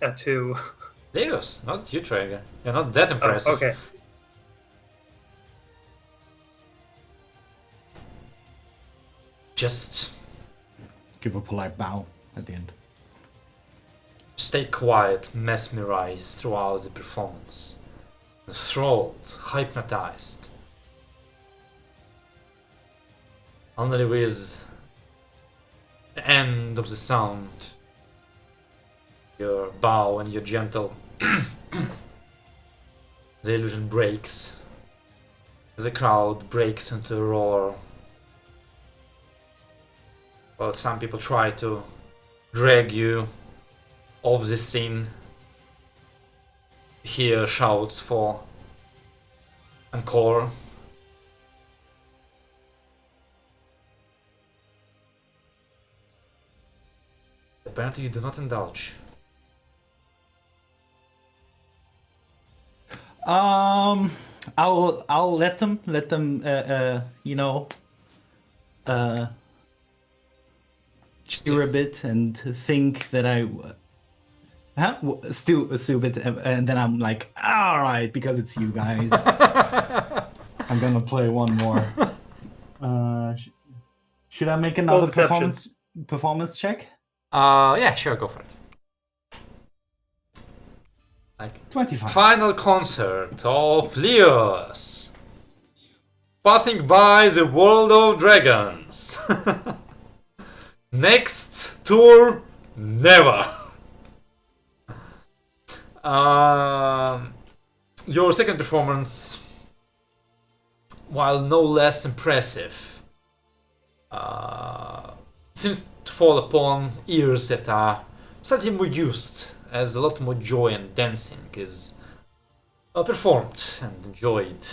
At two. Leos, not you, Traeger. You're not that impressive. Oh, okay. Just Give a polite bow at the end. stay quiet, mesmerized throughout the performance. Enthralled, hypnotized. Only with the end of the sound, your bow and your gentle, the illusion breaks. The crowd breaks into a roar. Well, some people try to drag you off the scene. Hear shouts for encore. Apparently you do not indulge. I'll let them you know, stew a bit and think that stew a bit, and then I'm like, all right, because it's you guys. I'm gonna play one more. Should I make another performance check? Yeah, sure, go for it. Like 25. final concert of Leos. Passing by the world of dragons. Next tour, never. Your second performance, while no less impressive, seems to fall upon ears that are slightly more used, as a lot more joy and dancing is performed and enjoyed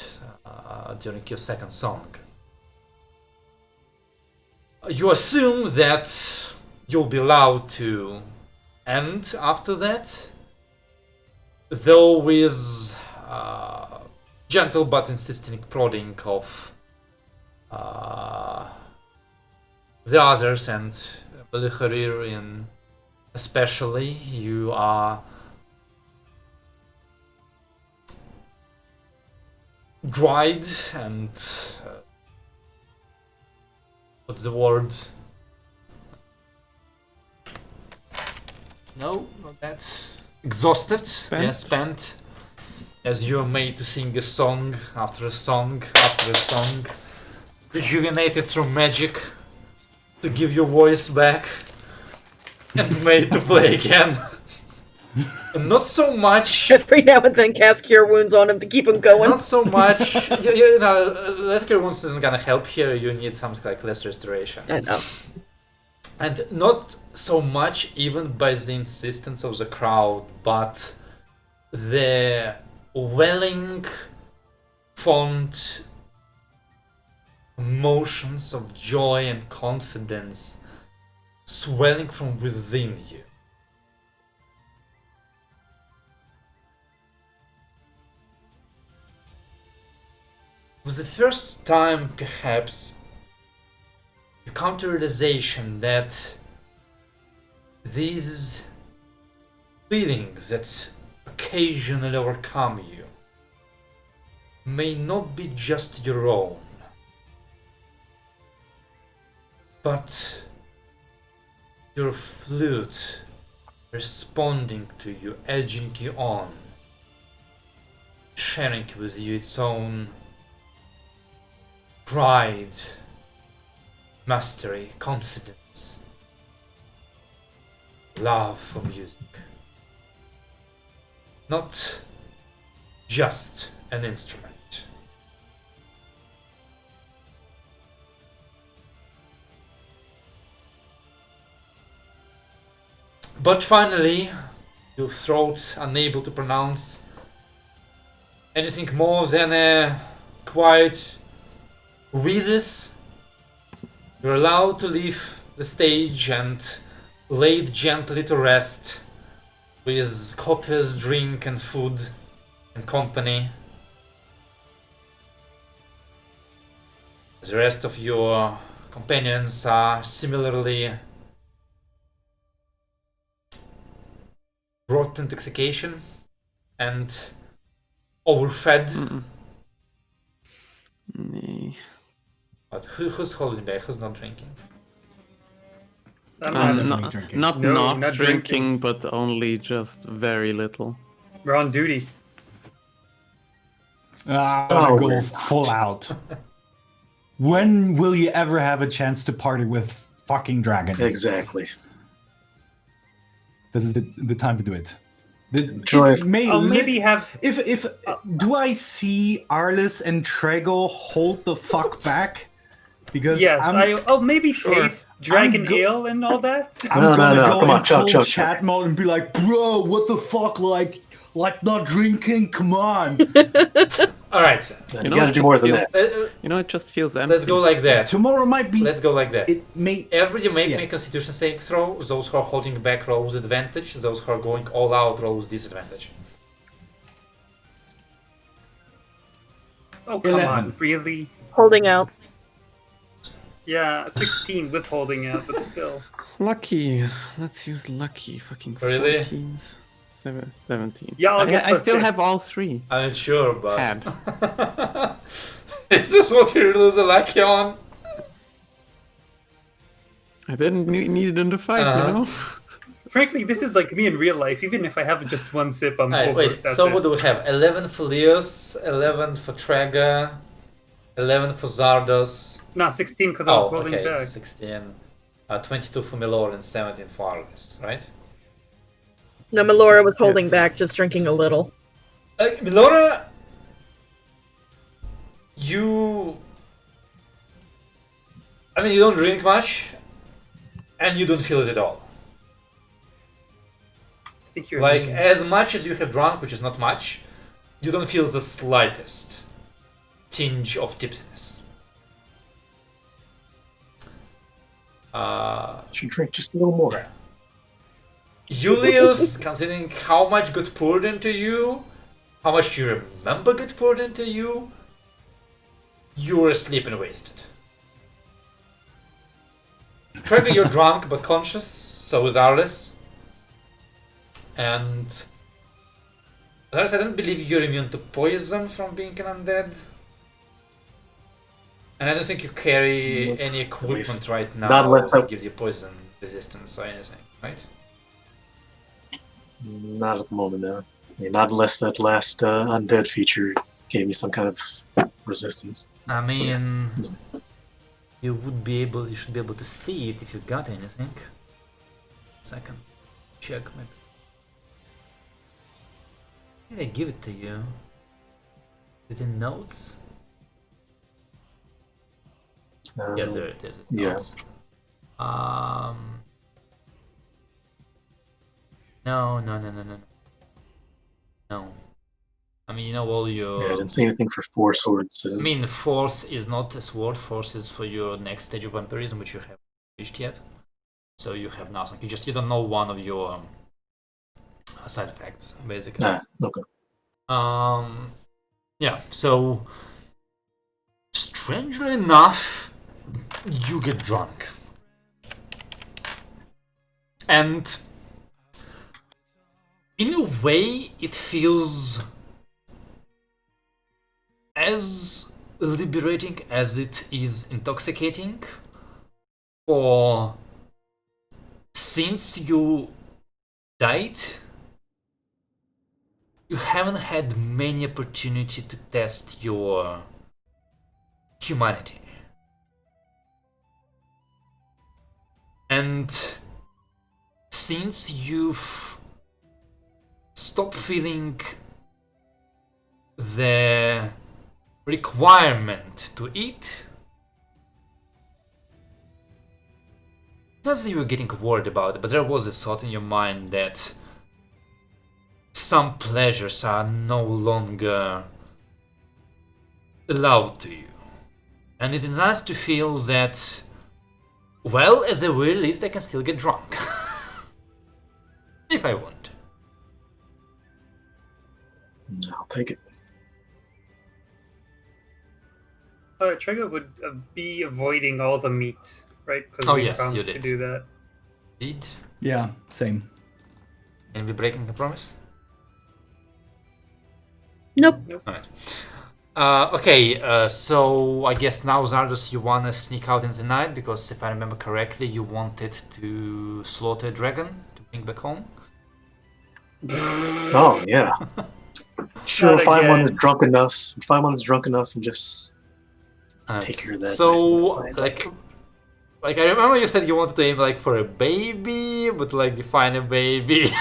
during your second song. You assume that you'll be allowed to end after that, though with gentle but insistent prodding of the others, and Beliharian especially, you are dried and what's the word? No, not that. Exhausted. Spent? Yeah, spent. As you are made to sing a song after a song after a song, rejuvenated through magic to give your voice back, and made to play again. And not so much. Every now and then cast Cure Wounds on him to keep him going. Not so much. you know, less Cure Wounds isn't gonna help here. You need something like less restoration. I know. And not so much even by the insistence of the crowd, but the welling, fond emotions of joy and confidence swelling from within you. It was the first time, perhaps, you come to realization that these feelings that occasionally overcome you may not be just your own, but your flute responding to you, edging you on, sharing with you its own pride, mastery, confidence, love for music. Not just an instrument. But finally, your throat unable to pronounce anything more than a quiet wheezes. You're allowed to leave the stage and laid gently to rest with copious drink and food and company. The rest of your companions are similarly brought to intoxication and overfed. Nee. But who's holding back? Who's not drinking? I'm I'm not- definitely not drinking. not, No, not not drinking, drinking. but only just very little. We're on duty. I'm Oh, gonna we're go not. full out. When will you ever have a chance to party with fucking dragons? Exactly. This is the time to do it. Enjoy. I'll maybe have. If do I see Arliss and Trego hold the fuck back? Because Yes, I'll maybe Sure. taste dragon I'm go- ale and all that. I'm No, gonna go come in on, chug, full chug, chat chug. mode and be like, bro, what the fuck, like not drinking? Come on. Alright, You, You know, gotta it do just more than feels- that. You know, it just feels empty. let's go like that. Tomorrow might be. Let's go like that. It may. Every make Yeah. me a constitution saving throw. Those who are holding back rolls advantage. Those who are going all out rolls disadvantage. Oh, come 11. on, really? Holding out. Yeah, 16 with holding out, but still. Lucky. Let's use lucky. Fucking Really? 14s. 17. Yeah, I'll get I plus still 6. have all three. I'm not sure, but Had. is this what you lose a lucky on? I didn't need it in the fight, Uh-huh. you know? Frankly, this is like me in real life. Even if I have just one sip, I'm Alright, over. wait. That's So it. what do we have? 11 for Leos, 11 for Traga, 11 for Zardos. No, 16 because I was Oh, holding okay. back. 16. 22 for Milor and 17 for Arlis, right? No, Melora was holding Yes. back, just drinking a little. Milora, you. I mean, you don't drink much, and you don't feel it at all. I think you're Like, as much as you have drunk, which is not much, you don't feel the slightest tinge of tipsiness. Should drink just a little more. Julius, considering how much got poured into you, how much you remember got poured into you, you're asleep and wasted. Trevor, you're drunk but conscious, so is Arliss. And Arliss, I don't believe you're immune to poison from being an undead. And I don't think you carry Nope, any at equipment least right now not unless that I- gives you poison resistance or anything, right? Not at the moment, no. I mean, not unless that last undead feature gave me some kind of resistance. I mean, you should be able to see it if you got anything. Second, check maybe. Did I give it to you? Is it in notes? Yes, there it is. It's yeah. notes. No. No. I mean, you know, all your. Yeah, I didn't see anything for 4 swords. I mean, force is not a sword. Force is for your next stage of vampirism, which you haven't reached yet. So you have nothing. You don't know one of your side effects, basically. Okay. Yeah. So strangely enough, you get drunk, and in a way, it feels as liberating as it is intoxicating. For since you died, you haven't had many opportunity to test your humanity. And since you've stopped feeling the requirement to eat. Not that you were getting worried about it, but there was this thought in your mind that some pleasures are no longer allowed to you. And it is nice to feel that, well, at the very least I can still get drunk. If I want. I'll take it. Trigger would be avoiding all the meat, right? Because Oh, we yes, you promised to did. do that. Indeed. Yeah, same. And we breaking the promise? Nope. Okay, so I guess now, Zardos, you wanna sneak out in the night, because if I remember correctly, you wanted to slaughter a dragon to bring back home. Oh yeah. Sure, Not if I'm again. drunk enough, and just take care of that. So, nice and like I remember you said you wanted to aim like for a baby, but like define a baby.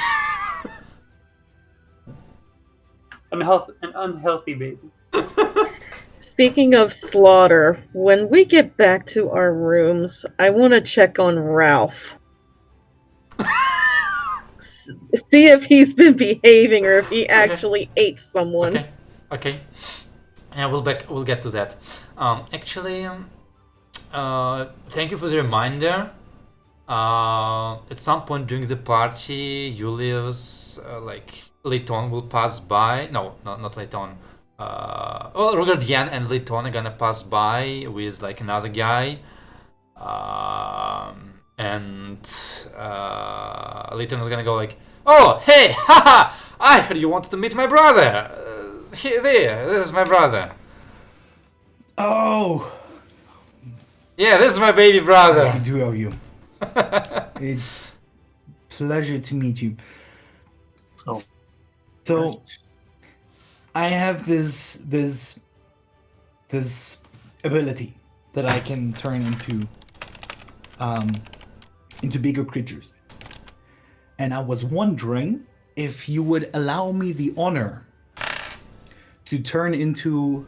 An unhealthy baby. Speaking of slaughter, when we get back to our rooms, I want to check on Ralph. See if he's been behaving or if he actually ate someone. Okay. Yeah, we'll get to that. Actually, thank you for the reminder. At some point during the party, Julius, Leighton will pass by. No, not Leighton. Rogardian and Leighton are gonna pass by with like another guy. And Leighton is gonna go like, "Oh, hey, haha! I heard you wanted to meet my brother. This is my brother. Oh, Yeah, this is my baby I brother." do owe you. It's pleasure to meet you. Oh. So I have this ability that I can turn into bigger creatures. And I was wondering if you would allow me the honor to turn into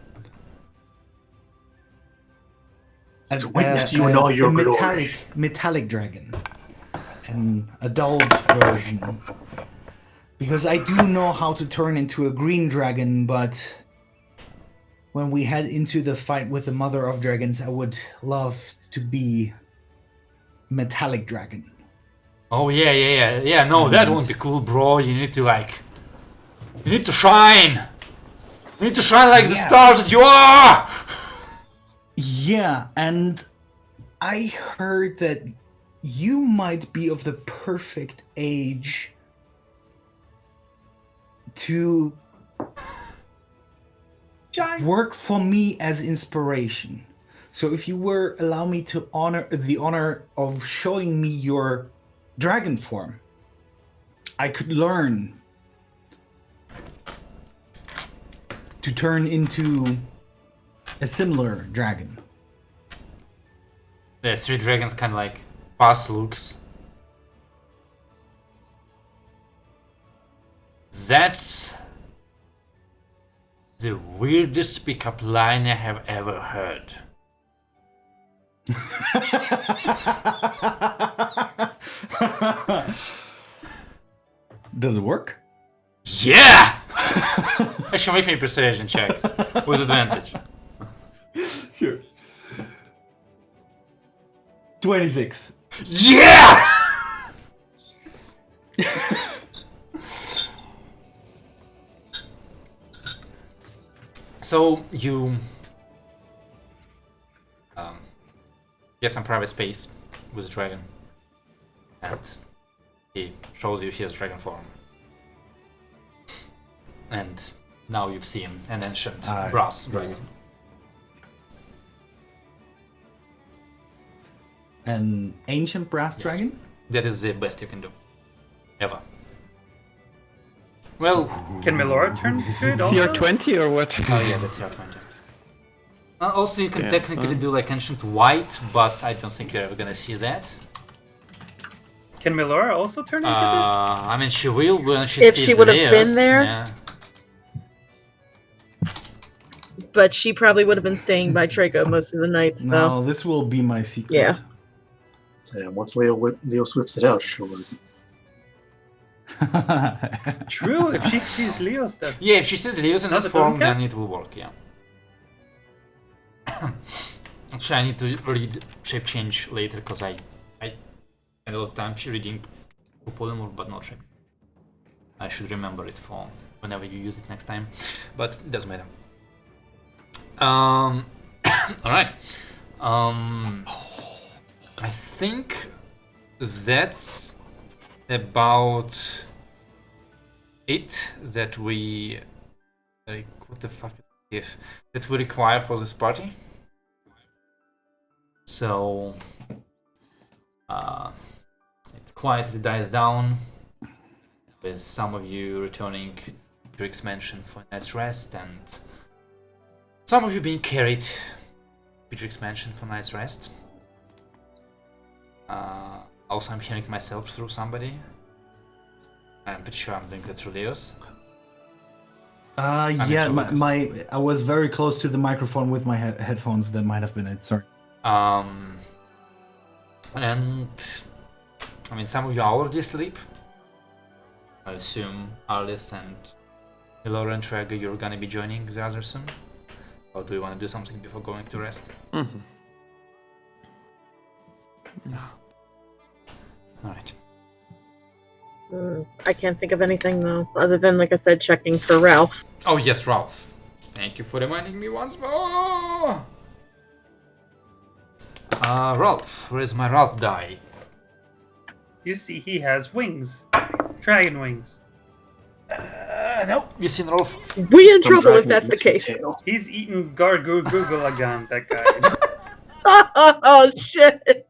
To witness you in all your glory. metallic dragon, an adult version. Because I do know how to turn into a green dragon, but when we head into the fight with the Mother of Dragons, I would love to be metallic dragon. Oh yeah. No, that won't be cool, bro. You need to shine. You need to shine like the Yeah. stars that you are. Yeah, and I heard that you might be of the perfect age to work for me as inspiration. So if you were allow me to honor of showing me your dragon form, I could learn to turn into a similar dragon. The three dragons kind of like pass looks. That's the weirdest pickup line I have ever heard. Does it work? Yeah! Actually, make me a persuasion check with advantage. Sure. 26. Yeah! So you get some private space with the dragon, and he shows you his dragon form. And now you've seen an ancient brass dragon. An ancient brass Yes. dragon? That is the best you can do, ever. Well, Can Milora turn to it also? CR20 or what? oh yeah, that's your 20. Also, you can Yeah, technically so- do like ancient white, but I don't think you're ever gonna see that. Can Milora also turn into I mean, she will when she If sees she would have Leos, been there? Yeah. but she probably would have been staying by Trago most of the night. So No, this will be my secret. Yeah. And once Leo whips it out, sure. True, if she sees Leo stuff. Yeah, if she says Leo's in No, this that doesn't form, count? then it will work, yeah. Actually, I need to read shape change later, because I spend a lot of time reading polymorph, but not shape. I should remember it for whenever you use it next time, but it doesn't matter. Alright. I think that's about it that we like, what the fuck if that we require for this party. So it quietly dies down with some of you returning to Mansion for a night's rest and some of you being carried to Beatrix Mansion for a night's rest. Also, I'm hearing myself through somebody. I'm pretty sure I'm doing that through Leos. Yeah, I was very close to the microphone with my headphones. That might have been it. Sorry. And I mean, some of you are already asleep. I assume Alice and Laura and Trager, you're gonna be joining the others soon. Or do you want to do something before going to rest? Mm-hmm. Alright. I can't think of anything though, other than like I said, checking for Ralph. Oh yes, Ralph. Thank you for reminding me once more. Ralph, where's my Ralph die? You see, he has wings. Dragon wings. Nope. You seen Ralph? We in Some trouble if dragon that's the missing case. tail. He's eaten Gargoogleagan, that guy. Oh shit!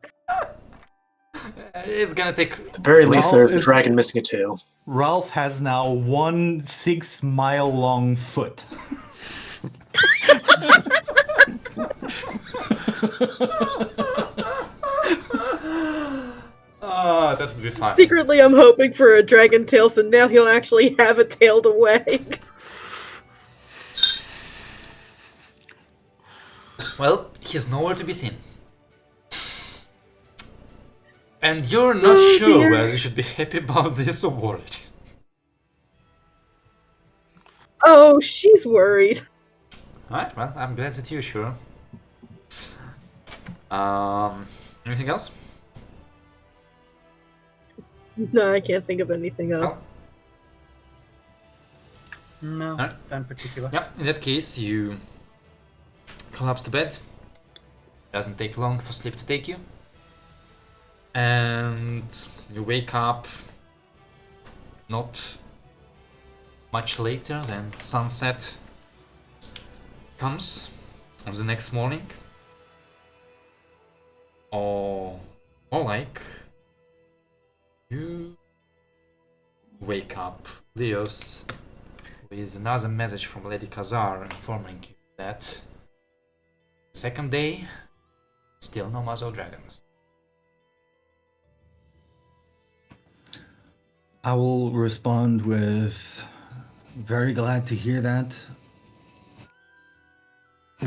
It's gonna take. At the very least, Ralph there's the is- dragon missing a tail. Ralph has now 1 6-mile-long foot. That would be fun. Secretly, I'm hoping for a dragon tail, so now he'll actually have a tail to wag. Well, he's nowhere to be seen. And you're not Oh, sure dear. whether you should be happy about this or worried. Oh, she's worried. Alright, well, I'm glad that you're sure. Anything else? No, I can't think of anything else. No, Alright. not in particular. Yeah, in that case, you collapse to bed. Doesn't take long for sleep to take you. And you wake up not much later than sunset comes on the next morning. Or more like you wake up, Leos, with another message from Lady Khazar informing you that second day, still no Muzzle Dragons. I will respond with very glad to hear that.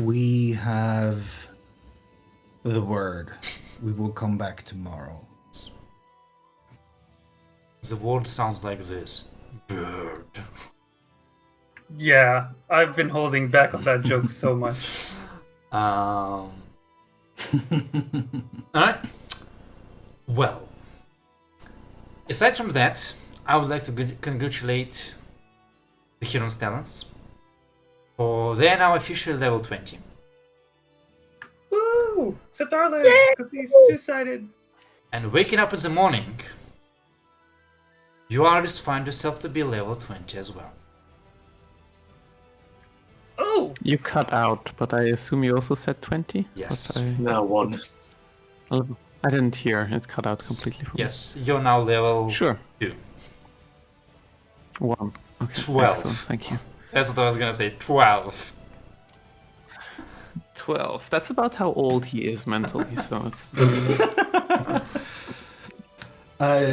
We have the word. We will come back tomorrow. The word sounds like this. Bird. Yeah, I've been holding back on that joke so much. Alright. Well, aside from that, I would like to congratulate the Heron's Talents, for they are now officially level 20. Woo! Satarle! Could be suicided. And waking up in the morning, you artists find yourself to be level 20 as well. Oh! You cut out, but I assume you also said 20? Yes. But Now 1. I didn't hear. It cut out completely for me. Yes, you're now level Sure. 2. 1. Okay. 12. Excellent. Thank you. That's what I was gonna say, 12. 12. That's about how old he is mentally, so it's...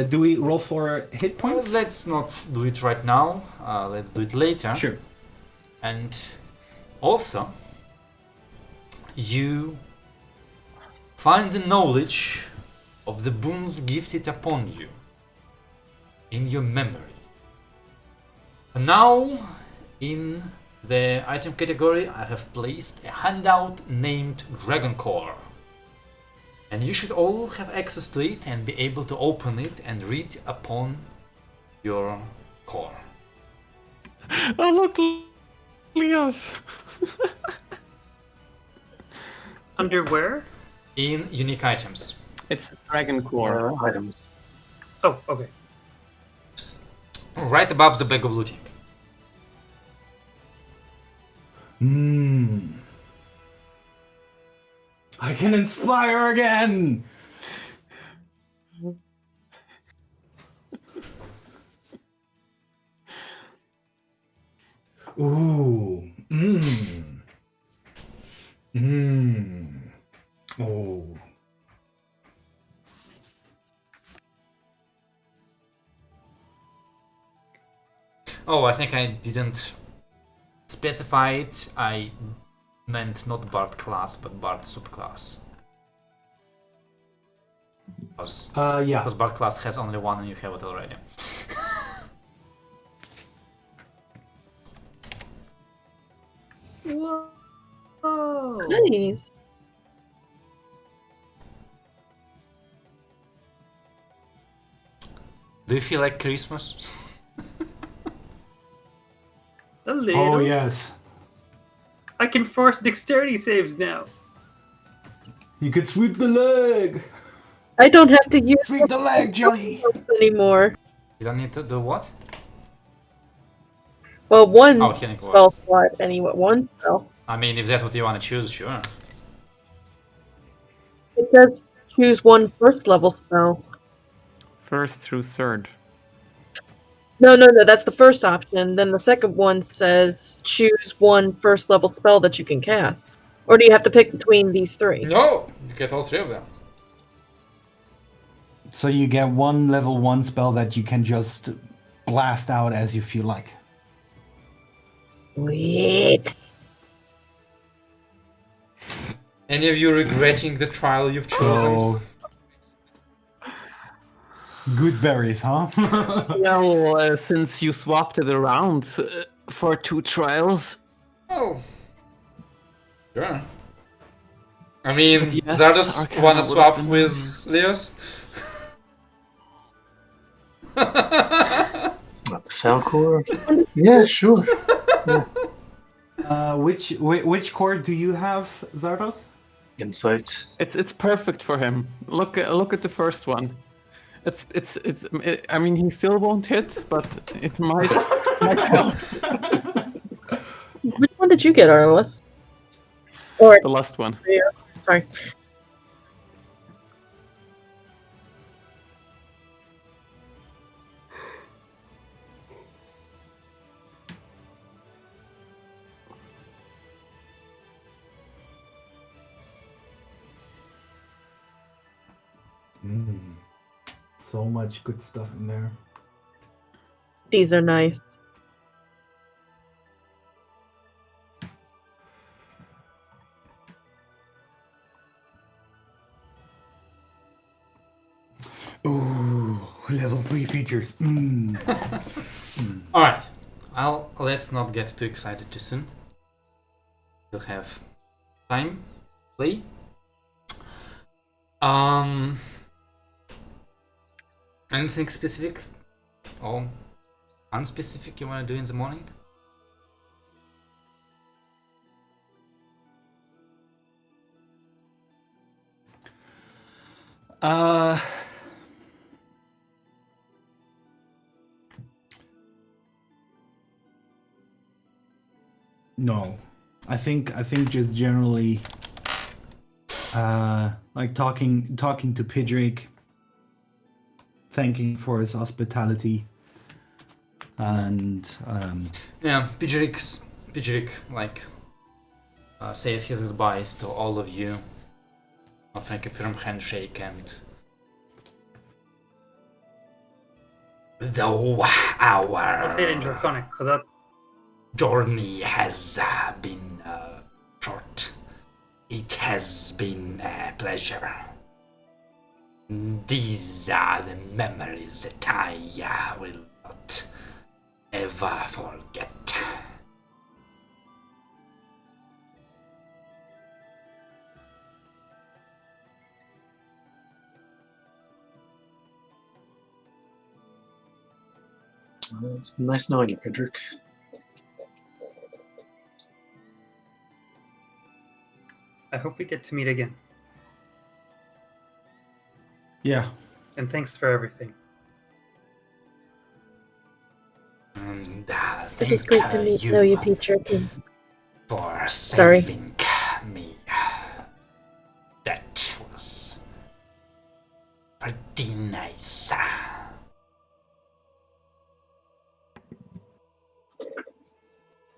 Do we roll for hit Well, points? let's not do it right now, let's do it later. Sure. And also, you find the knowledge of the boons gifted upon you in your memory. And now, in the item category, I have placed a handout named Dragon Core. And you should all have access to it and be able to open it and read upon your core. Oh, look, Leos. Under where? In unique items. It's Dragon Core. Items. Oh, okay. Right above the bag of looting. I can inspire again! Ooh. Oh. Oh, I think I didn't specify it. I meant not Bard class, but Bard subclass. Yeah. Because Bard class has only one and you have it already. Whoa. Nice. Do you feel like Christmas? A little. Oh, yes. I can force dexterity saves now. You could sweep the leg! I don't have to use Sweep the leg, Johnny! anymore. You don't need to do what? Well, one Oh, healing spell words. slot anyway. One spell. I mean, if that's what you want to choose, sure. It says choose one first level spell. First through third. No, that's the first option. Then the second one says choose one first level spell that you can cast. Or do you have to pick between these three? No! You get all three of them. So you get one level 1 spell that you can just blast out as you feel like. Sweet. Any of you regretting the trial you've chosen? So... Good berries, huh? Well, since you swapped it around for 2 trials, Oh. Sure. I mean, But yes, Zardos Arcana wanna would've swap been with Leos? Not the sound core? Yeah, sure. Which core do you have, Zardos? Insight. it's perfect for him. Look at the first one. I mean, he still won't hit, but it might help. Which one did you get, Arliss? Or The last one. sorry. So much good stuff in there. These are nice. Ooh, level 3 features. Alright. Let's not get too excited too soon. We'll have time. Play. Anything specific or unspecific you want to do in the morning? No. I think just generally like talking to Pidrick, thanking for his hospitality, and Yeah, Pidrick like says his goodbyes to all of you. I think a firm handshake and though I'll say it in our Draconic, because that. journey has been short, It has been a pleasure. These are the memories that I will not ever forget. It's been nice knowing you, Pedrick. I hope we get to meet again. Yeah. And thanks for everything. And It was thank great to know you, Peter. for Sorry. saving me. That was pretty nice.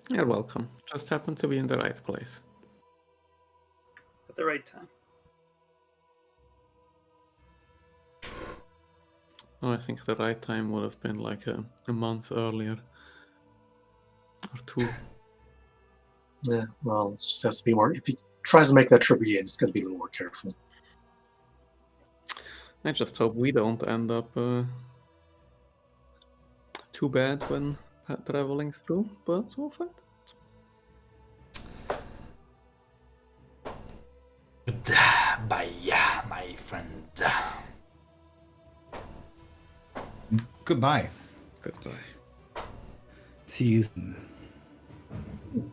You're welcome. Just happened to be in the right place. At the right time. Oh, I think the right time would have been like a month earlier. Or 2. Yeah, well, it just has to be more. If he tries to make that trip again, he's got to be a little more careful. I just hope we don't end up too bad when traveling through, but we'll find out. Goodbye, my friends. Goodbye. Goodbye. See you soon.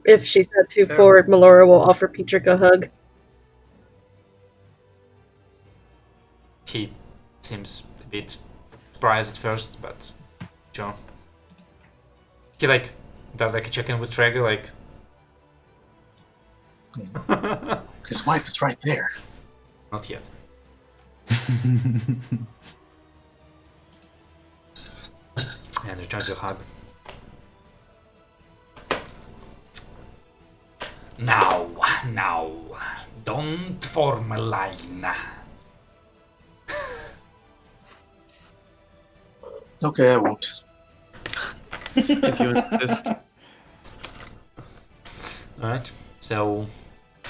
If she's not too Sure. forward, Melora will offer Petrick a hug. He seems a bit surprised at first, but sure. He like does like a check-in with Traeger, like His wife is right there. not yet. And returns your hug. Now, don't form a line. Okay, I won't. If you insist. Alright, so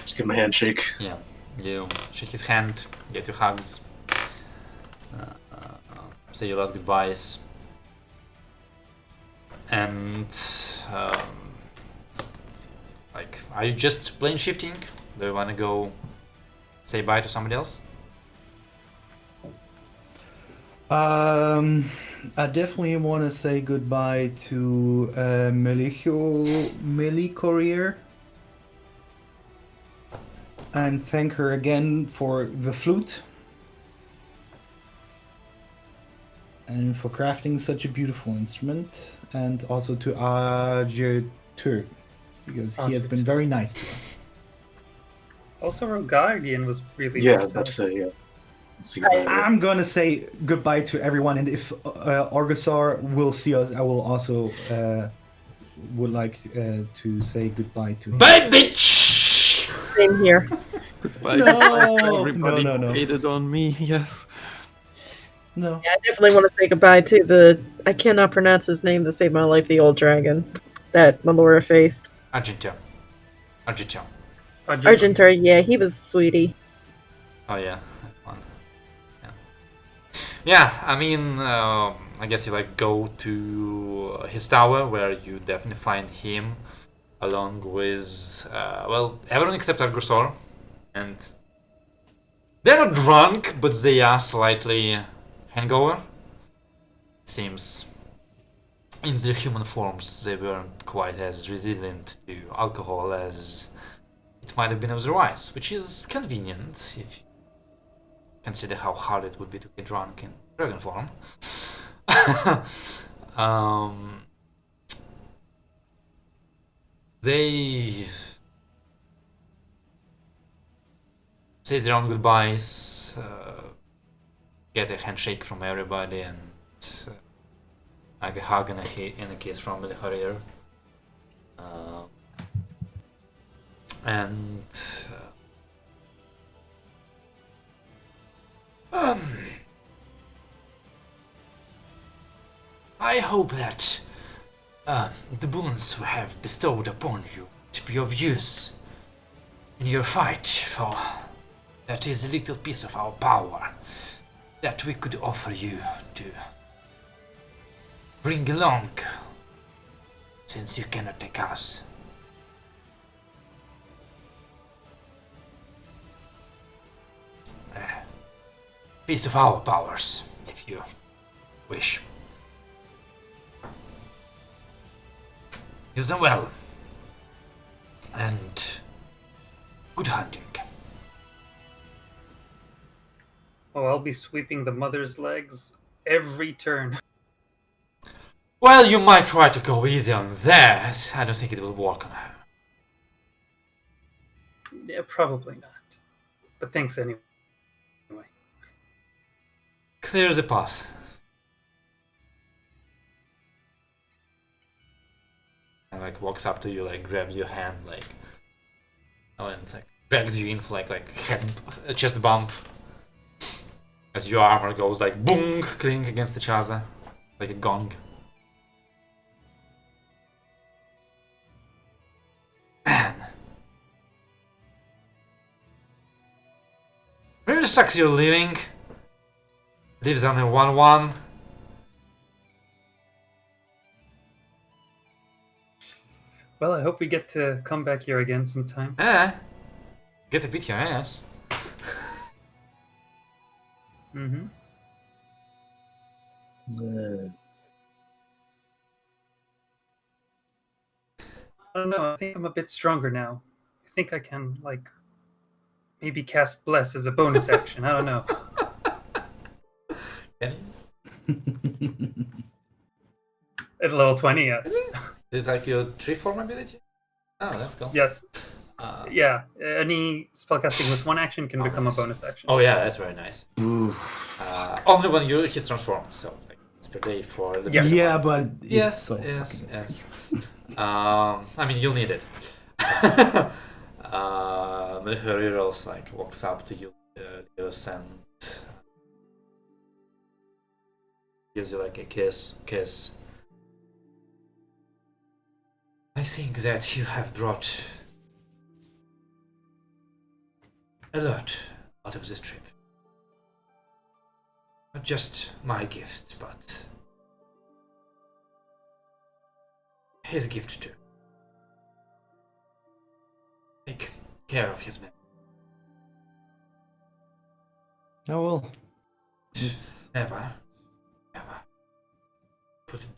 Just give him a handshake. yeah, you shake his hand, get your hugs, say your last goodbyes, and like, are you just plane shifting? Do you want to go say bye to somebody else? I definitely want to say goodbye to Meli Courier and thank her again for the flute and for crafting such a beautiful instrument, and also to Ajetur because he has been very nice to us. Also, our guardian was really Yeah, I nice was to about to us. say, yeah. Say goodbye to her. I'm gonna say goodbye to everyone, and if Orgasar will see us, I will also would like to say goodbye to him. Bye, bitch! Same here. Goodbye. No, Goodbye to everybody no. who hated on me. Yes. No. Yeah, I definitely want to say goodbye to the. I cannot pronounce his name to save my life. The old dragon that Melora faced. Argentum. Argentor, yeah, he was sweetie. Oh yeah, that one. Yeah, I mean, I guess you like go to his tower where you definitely find him along with well, everyone except Argusor, and they're not drunk, but they are slightly hangover. It seems in their human forms they weren't quite as resilient to alcohol as it might have been otherwise, which is convenient if you consider how hard it would be to get drunk in dragon form. They say their own goodbyes, get a handshake from everybody, and like a hug and a kiss from the Harrier. And I hope that the boons we have bestowed upon you to be of use in your fight for that is a little piece of our power that we could offer you to bring along, since you cannot take us. A piece of our powers, if you wish. Use them well. And good hunting. Oh, I'll be sweeping the mother's legs every turn. Well, you might try to go easy on that. I don't think it will work on her. Yeah, probably not. But thanks anyway. Clear the path. And like walks up to you, like grabs your hand, like, oh, and it's like drags you in for like head, chest bump. As your armor goes like boom, clink against each other, like a gong. Man, really sucks you're leaving. Lives on a 1-1. Well, I hope we get to come back here again sometime. Get to beat your ass. Mm-hmm. I don't know, I think I'm a bit stronger now. I think I can, like, maybe cast Bless as a bonus action. I don't know. Can you? At level 20, yes. Is it like your tree form ability? Oh, that's cool. Yes. Yeah, any spellcasting with one action can become nice. a bonus action. Oh yeah, that's very nice. Only when he's transformed, so like it's per day for the Yeah, but it's yes, so yes, fucking- yes. I mean, you'll need it. The Herreros like walks up to you, and gives you like a kiss. I think that you have brought a lot out of this trip. Not just my gift, but his gift too. Take care of his men. Oh well. It's Never put it.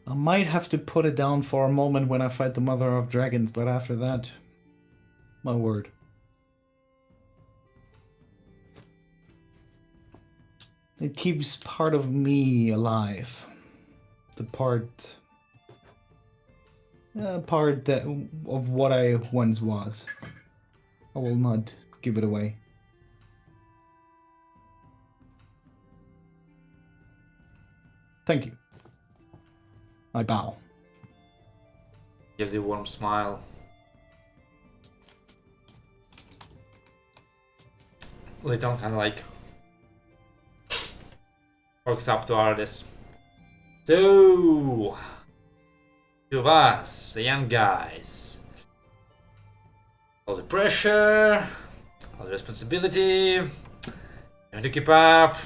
I might have to put it down for a moment when I fight the Mother of Dragons, but after that, my word. It keeps part of me alive. The part that of what I once was. I will not give it away. Thank you. I bow. Gives you a warm smile. Leighton kind of like walks up to Ardis. So, two of us, the young guys. All the pressure, all the responsibility, having to keep up.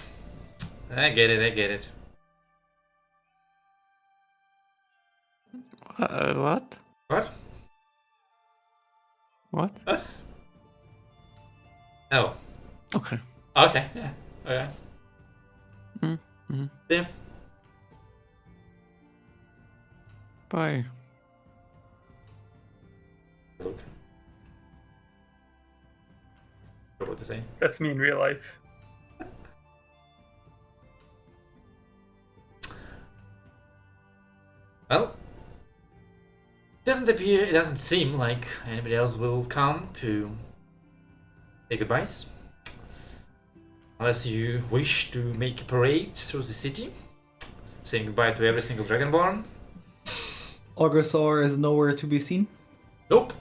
I get it. What? What? What? What? Oh. Okay. Okay, yeah. Okay. Mm-hmm. Yeah. Bye. Look. What to say? That's me in real life. Well, it doesn't seem like anybody else will come to say goodbyes. Unless you wish to make a parade through the city, saying goodbye to every single Dragonborn. Ograsor is nowhere to be seen. Nope.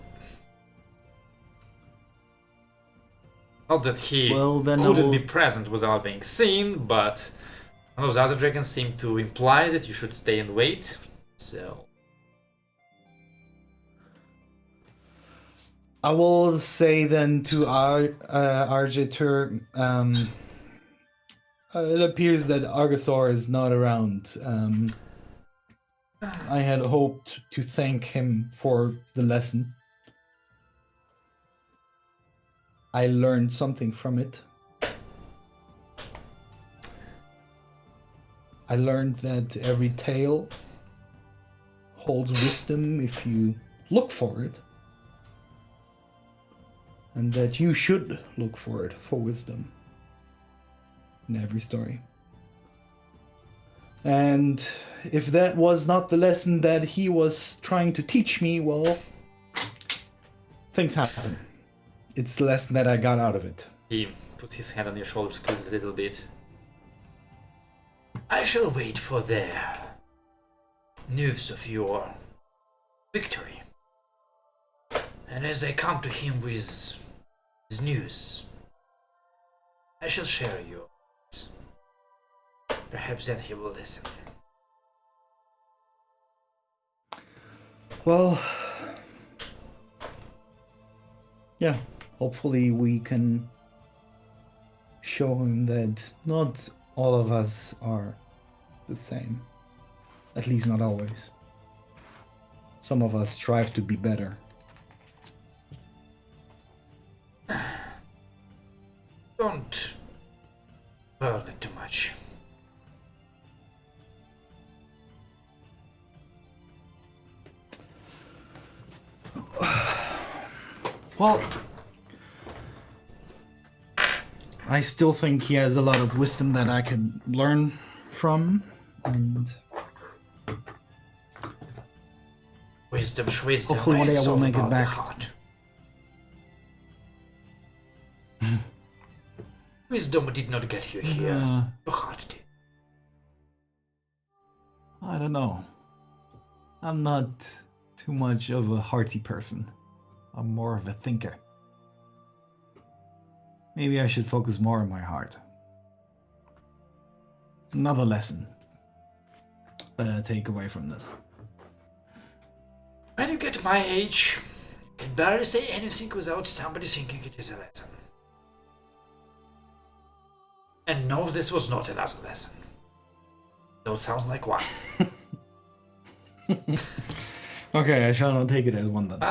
Not that he Well, then I couldn't will- be present without being seen, but one of the other dragons seemed to imply that you should stay and wait. So I will say then to Arjitur, it appears that Argosaur is not around. I had hoped to thank him for the lesson. I learned something from it. I learned that every tale holds wisdom if you look for it. And that you should look for it, for wisdom, in every story. And if that was not the lesson that he was trying to teach me, well, things happen. It's the lesson that I got out of it. He puts his hand on your shoulder, squeezes a little bit. I shall wait for their news of your victory. And as I come to him with his news, I shall share yours. Perhaps then he will listen. Well, yeah, hopefully we can show him that not all of us are the same. At least not always. Some of us strive to be better. Don't burn it too much. Well, I still think he has a lot of wisdom that I could learn from, and Wisdom. hopefully one day it's I will all make it about the back. heart. Wisdom did not get you here. Your heart did. I don't know. I'm not too much of a hearty person. I'm more of a thinker. Maybe I should focus more on my heart. Another lesson that I take away from this. When you get my age, you can barely say anything without somebody thinking it is a lesson. And no, this was not another lesson. Though it sounds like one. Okay, I shall not take it as one then.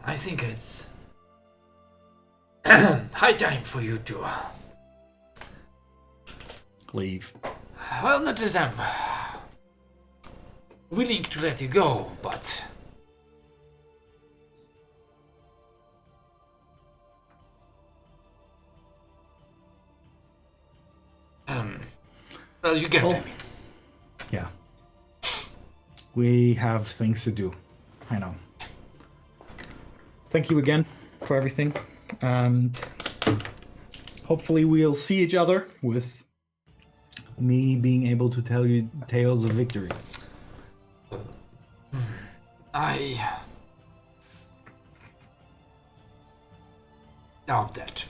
I think it's high time for you to Leave. well, not that I'm willing to let you go, but well, you get Oh. me. Yeah. We have things to do. I know. Thank you again for everything. And hopefully we'll see each other with me being able to tell you tales of victory. I doubt that.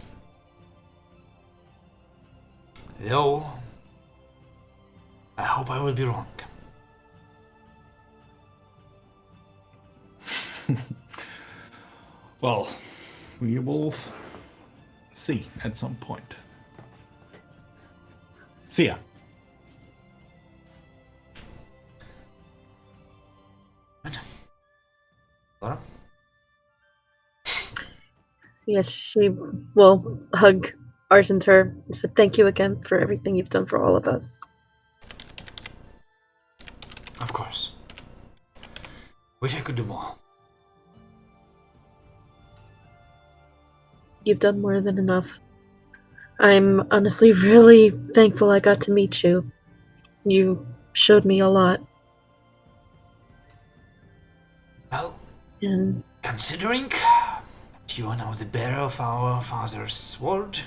Though, I hope I will be wrong. Well, we will see at some point. See ya. Laura? Yes, she will hug Argenter and said, "Thank you again for everything you've done for all of us." Of course. Wish I could do more. You've done more than enough. I'm honestly really thankful I got to meet you. You showed me a lot. Well, And considering that you are now the bearer of our father's sword,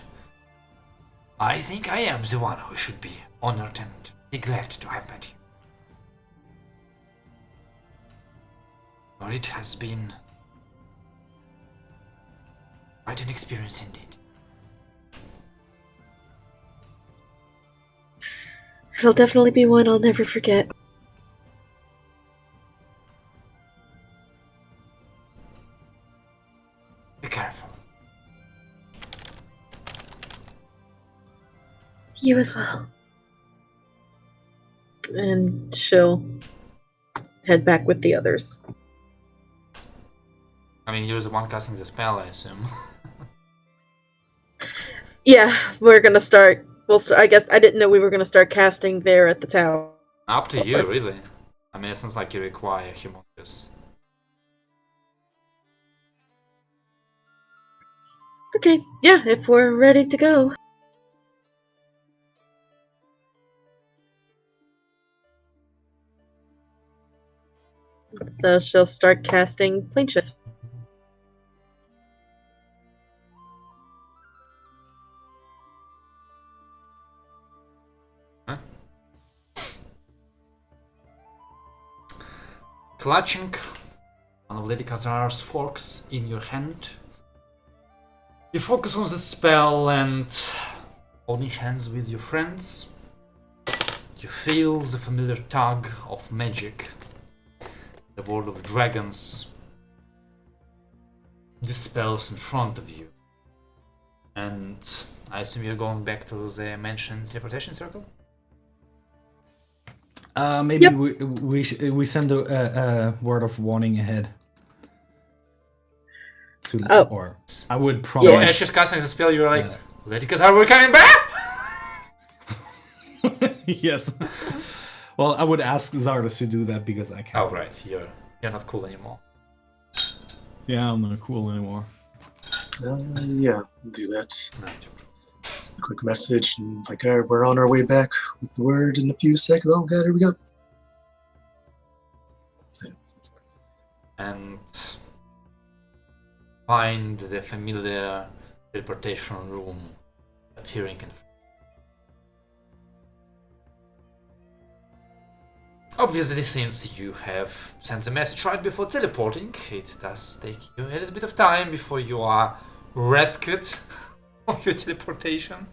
I think I am the one who should be honored and be glad to have met you. For it has been quite an experience indeed. it'll definitely be one I'll never forget. You as well. And she'll head back with the others. I mean, you're the one casting the spell, I assume. Yeah, we're gonna start. I guess I didn't know we were gonna start casting there at the tower. Up to you, really. I mean, it's not like you require humongous. Okay, yeah, if we're ready to go. So she'll start casting Plane Shift. Clutching one of Lady Khazar's forks in your hand, you focus on the spell and, holding hands with your friends, you feel the familiar tug of magic. The world of dragons dispels in front of you. And I assume you're going back to the mentioned teleportation circle? Maybe Yep. we send a word of warning ahead. Oh. Or I would So probably. as she's casting the spell, you're like, Lady Khazar, we're coming back! Yes. Well, I would ask Zardos to do that because I can't. Oh, right, you're not cool anymore. Yeah, I'm not cool anymore. Yeah, we'll do that. Right. Just a quick message, and like, all right, we're on our way back with the word in a few seconds. Oh god, here we go. And find the familiar teleportation room appearing in. Obviously, since you have sent the message right before teleporting, it does take you a little bit of time before you are rescued from your teleportation.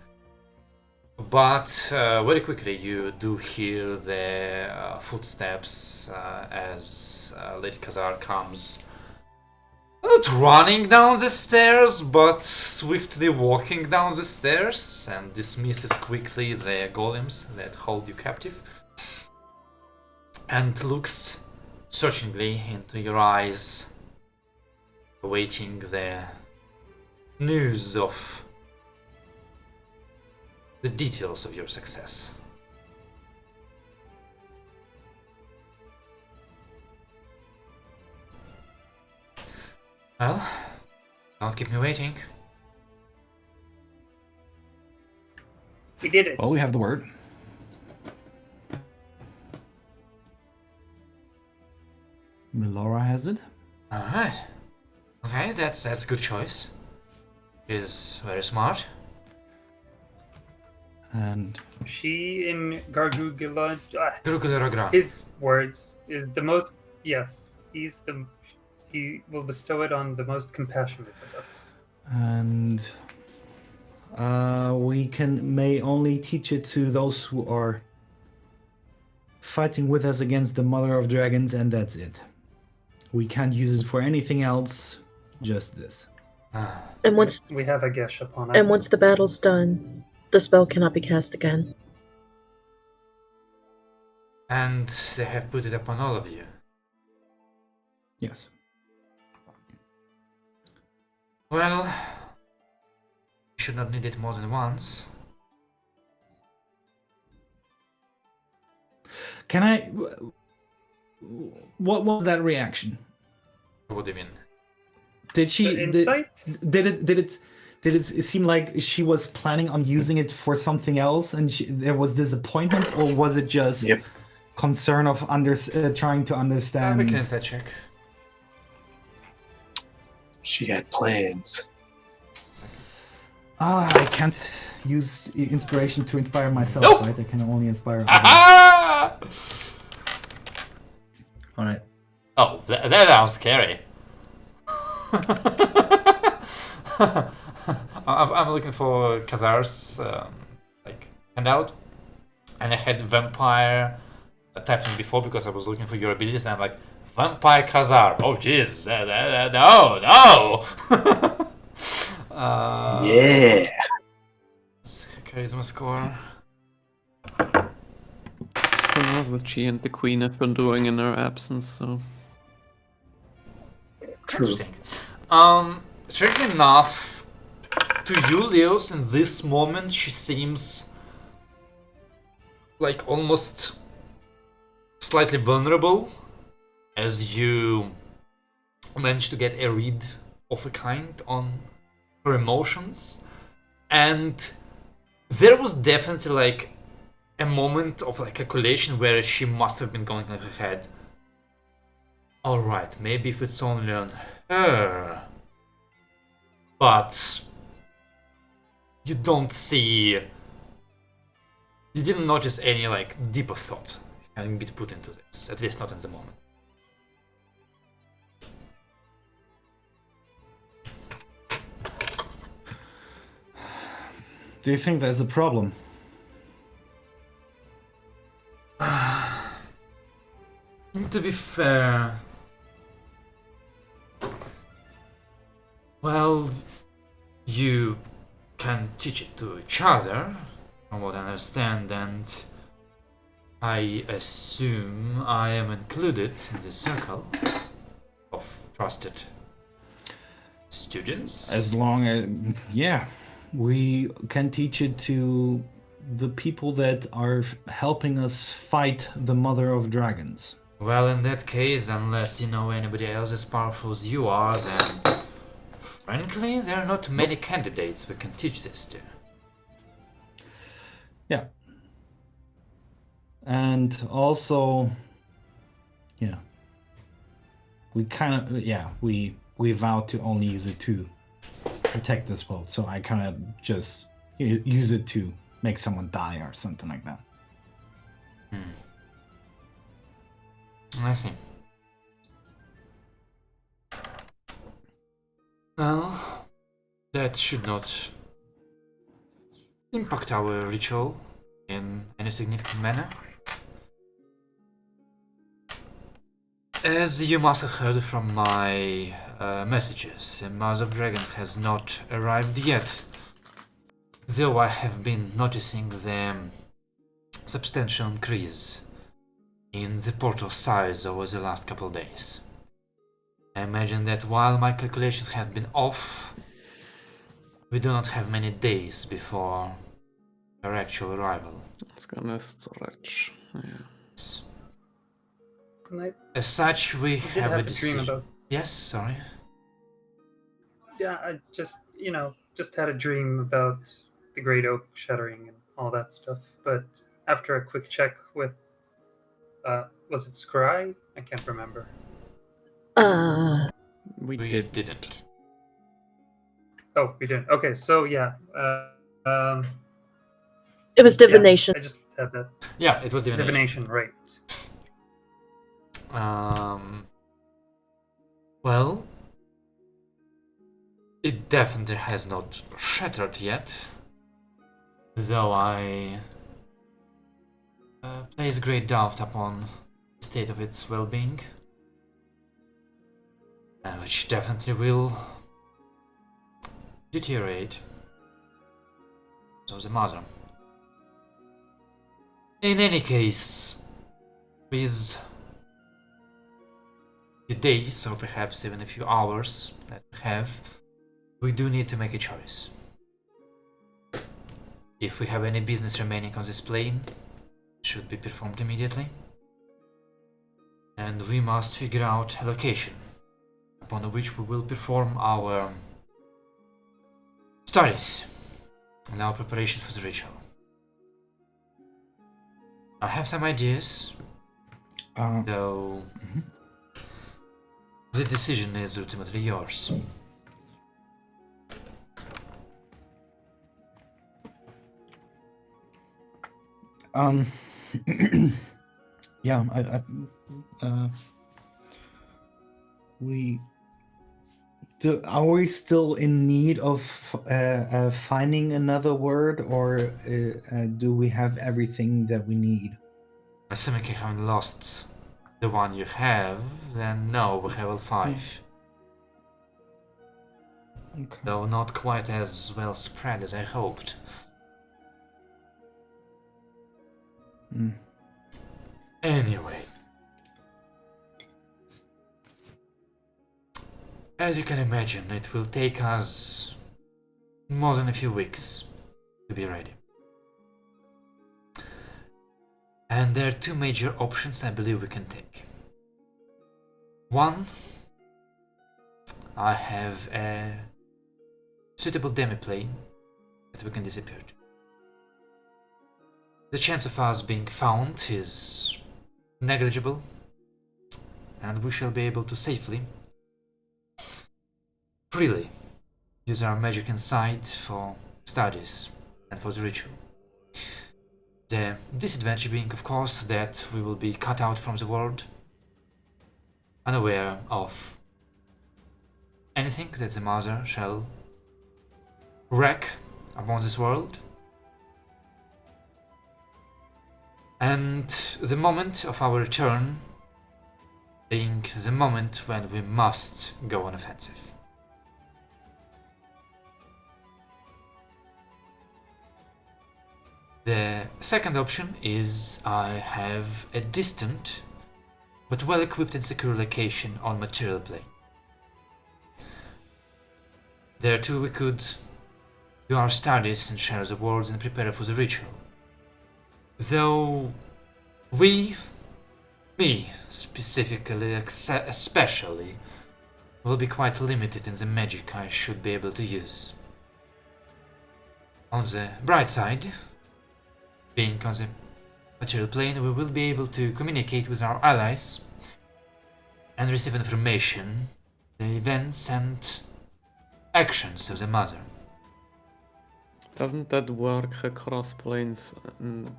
But very quickly you do hear the footsteps as Lady Khazar comes, not running down the stairs, but swiftly walking down the stairs, and dismisses quickly the golems that hold you captive, and looks searchingly into your eyes, awaiting the news of the details of your success. Well, don't keep me waiting. We did it. Well, we have the word. Melora has it. Alright. Okay, that's a good choice. She's very smart. And She in Gargugula, Gurugularagra. his words is the most. Yes, he will bestow it on the most compassionate of us. and we may only teach it to those who are fighting with us against the Mother of Dragons, and that's it. We can't use it for anything else, just this. And once We have a gesh upon us. and once the battle's done, the spell cannot be cast again. And they have put it upon all of you. Yes. Well, you should not need it more than once. Can I? What was that reaction? What do you mean? Did she? The insight? Did it seem like she was planning on using it for something else, and there was disappointment, or was it just Yep. concern of trying to understand? Make an insight check. She had plans. I can't use inspiration to inspire myself, Nope. right? I can only inspire others. Ah! All right. Oh, that sounds scary. I'm looking for Khazar's handout, and I had vampire typed in before because I was looking for your abilities, and I'm like, vampire Khazar. Oh jeez, no. Yeah. Charisma score. Who knows what she and the queen have been doing in her absence, so... True. Interesting. Strangely enough, to Julius in this moment, she seems like almost slightly vulnerable, as you managed to get a read of a kind on her emotions, and there was definitely like a moment of like calculation where she must have been going in her head. All right, maybe if it's only on her, but you don't see, you didn't notice any like deeper thought having been put into this, at least not in the moment. Do you think there's a problem? To be fair, well, you can teach it to each other, from what I understand, and I assume I am included in the circle of trusted students. As long as, yeah, we can teach it to the people that are helping us fight the Mother of Dragons. Well, in that case, unless you know anybody else as powerful as you are, then frankly, there are not many candidates we can teach this to. Yeah. And also, yeah, we kind of, yeah, we vowed to only use it to protect this world. So I kind of just use it to make someone die or something like that. I see. Well, that should not impact our ritual in any significant manner. As you must have heard from my messages, the Mother of Dragons has not arrived yet, though I have been noticing the substantial increase in the portal size over the last couple of days. I imagine that while my calculations have been off, we do not have many days before her actual arrival. It's gonna stretch. Yeah. As such, we I did have a have a dream decision. about. Yes, sorry. Yeah, I just just had a dream about the Great Oak shattering and all that stuff. But after a quick check with, was it Scry? I can't remember. We didn't. Oh, we didn't. Okay, so yeah, It was divination. Yeah, I just had that Yeah, it was divination. divination, right? Well, it definitely has not shattered yet, though I place great doubt upon the state of its well-being, which definitely will deteriorate. So the mother. In any case, with few days or perhaps even a few hours that we have, we do need to make a choice. If we have any business remaining on this plane, it should be performed immediately. And we must figure out a location upon which we will perform our studies and our preparations for the ritual. I have some ideas, though the decision is ultimately yours. Yeah, are we still in need of finding another word, or do we have everything that we need? Assuming you haven't lost the one you have, then no, we have all 5. Okay. Though not quite as well spread as I hoped. Anyway, as you can imagine, it will take us more than a few weeks to be ready. And there are two major options I believe we can take. One, I have a suitable demi-plane that we can disappear to. The chance of us being found is negligible, and we shall be able to safely, freely, use our magic inside for studies and for the ritual. The disadvantage being, of course, that we will be cut out from the world, unaware of anything that the Mother shall wreak upon this world. And the moment of our return being the moment when we must go on offensive. The second option is I have a distant but well-equipped and secure location on material plane. There too we could do our studies and share the worlds and prepare for the ritual. Though me specifically, especially, will be quite limited in the magic I should be able to use. On the bright side, being on the material plane, we will be able to communicate with our allies and receive information, the events and actions of the Mother. Doesn't that work across planes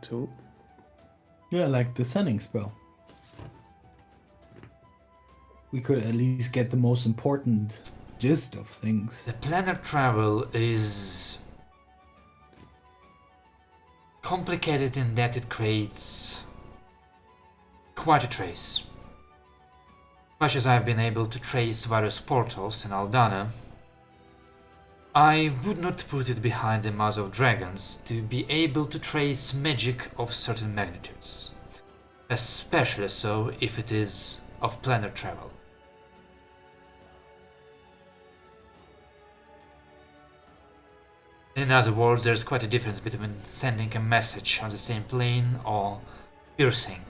too? Yeah, like the sending spell. We could at least get the most important gist of things. The planar travel is complicated in that it creates quite a trace. Much as I've been able to trace various portals in Aldana, I would not put it behind the Mother of Dragons to be able to trace magic of certain magnitudes, especially so if it is of planar travel. In other words, there's quite a difference between sending a message on the same plane or piercing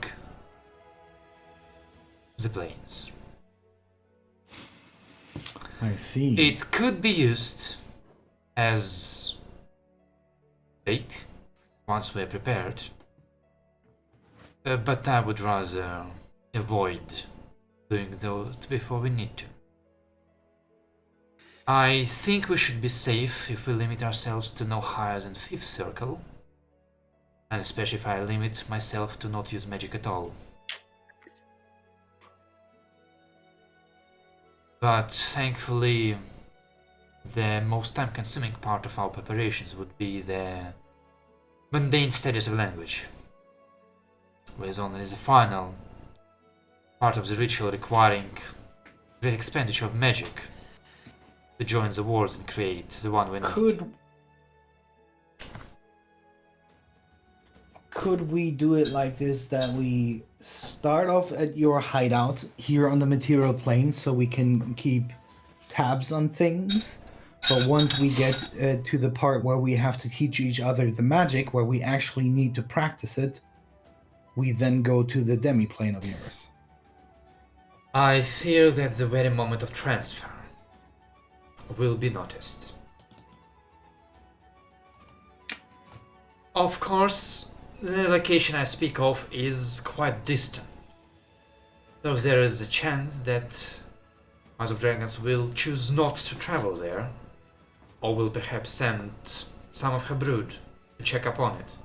the planes. I see. It could be used as bait once we're prepared, but I would rather avoid doing that before we need to. I think we should be safe if we limit ourselves to no higher than 5th circle, and especially if I limit myself to not use magic at all. But thankfully, the most time-consuming part of our preparations would be the mundane studies of language, whereas only the final part of the ritual requiring great expenditure of magic to join the words and create the one we need. Could we do it like this, that we start off at your hideout here on the material plane so we can keep tabs on things, but once we get to the part where we have to teach each other the magic, where we actually need to practice it, we then go to the demi-plane of yours? I fear that the very moment of transfer will be noticed. Of course, the location I speak of is quite distant, so there is a chance that House of Dragons will choose not to travel there, or will perhaps send some of her brood to check up on it.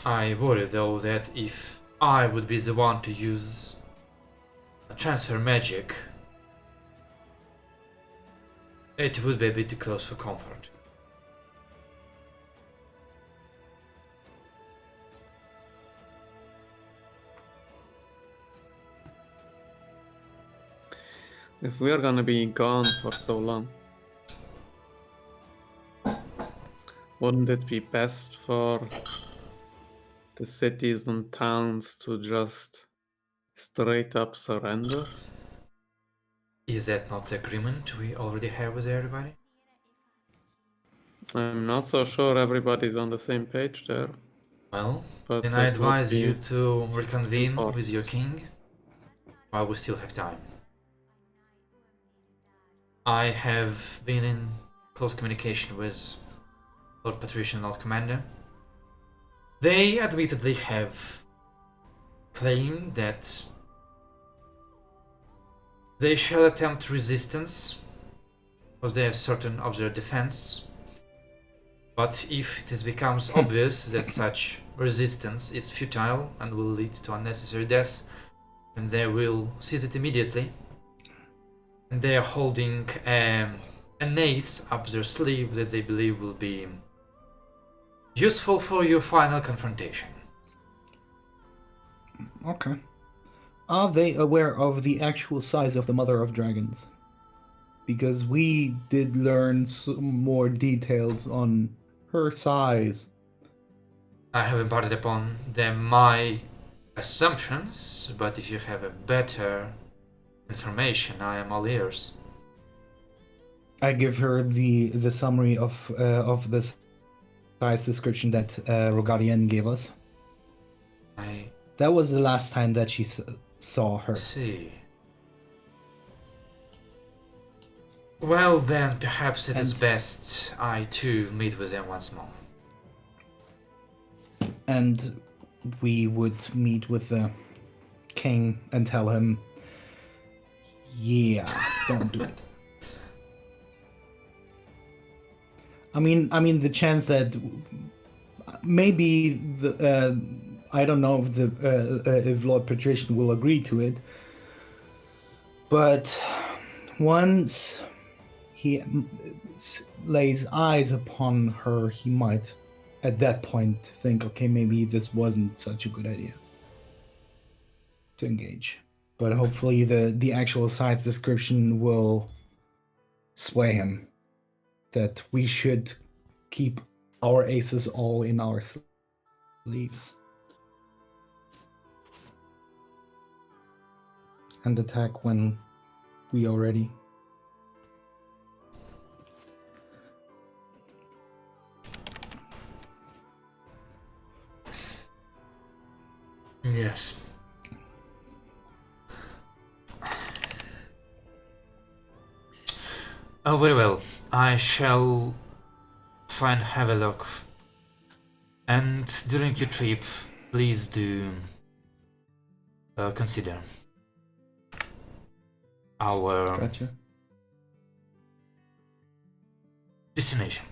I worry though that if I would be the one to use transfer magic, it would be a bit too close for comfort. If we are gonna be gone for so long, wouldn't it be best for the cities and towns to just straight up surrender? Is that not the agreement we already have with everybody? I'm not so sure everybody's on the same page there. Well, But then I that would advise be you to reconvene important. with your king while we still have time. I have been in close communication with Lord Patrician and Lord Commander. They admittedly have claimed that they shall attempt resistance because they have certain of their defense. But if it becomes obvious that such resistance is futile and will lead to unnecessary death, then they will seize it immediately. And they are holding an ace up their sleeve that they believe will be useful for your final confrontation. Okay. Are they aware of the actual size of the Mother of Dragons? Because we did learn some more details on her size. I have imparted upon them my assumptions, but if you have a better information, I am all ears. I give her the summary of the size description that Rogarien gave us. I That was the last time that she saw her. see. Well then, perhaps it is best I too meet with them once more. And we would meet with the king and tell him, yeah, don't do it. I mean, the chance that maybe the I don't know if Lord Patrician will agree to it, but once he lays eyes upon her, he might, at that point, think, okay, maybe this wasn't such a good idea to engage. But hopefully, the actual size description will sway him that we should keep our aces all in our sleeves and attack when we are ready. Yes. Oh, very well. I shall try and have a look. And during your trip, please do consider our Gotcha. destination.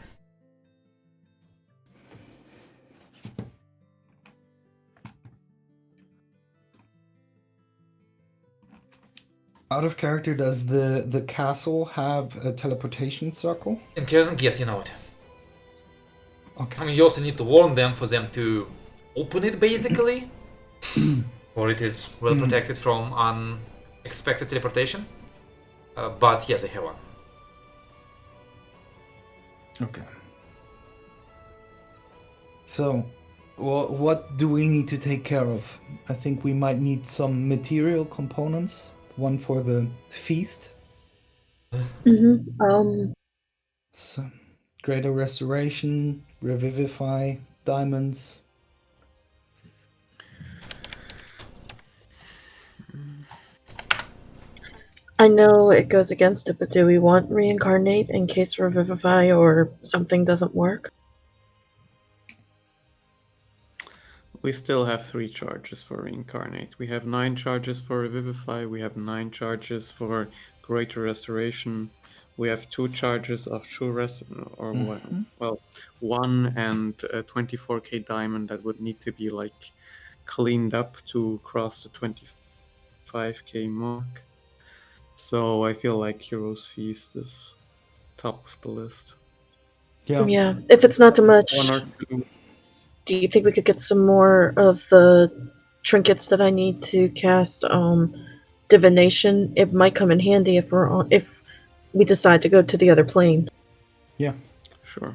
Out of character, does the castle have a teleportation circle? In Kersen, yes, you know it. Okay. I mean, you also need to warn them for them to open it, basically. Or it is well protected from unexpected teleportation. But yes, I have one. Okay. So, what do we need to take care of? I think we might need some material components. One for the feast. So, greater restoration, revivify, diamonds. I know it goes against it, but do we want reincarnate in case revivify or something doesn't work? We still have 3 charges for reincarnate. We have 9 charges for revivify. We have 9 charges for greater restoration. We have 2 charges of true rest, or well, 1 and a 24k diamond that would need to be like cleaned up to cross the 25k mark. So I feel like Heroes Feast is top of the list. Yeah, if it's not too much. 1 or 2. Do you think we could get some more of the trinkets that I need to cast divination? It might come in handy if we decide to go to the other plane. Yeah. Sure.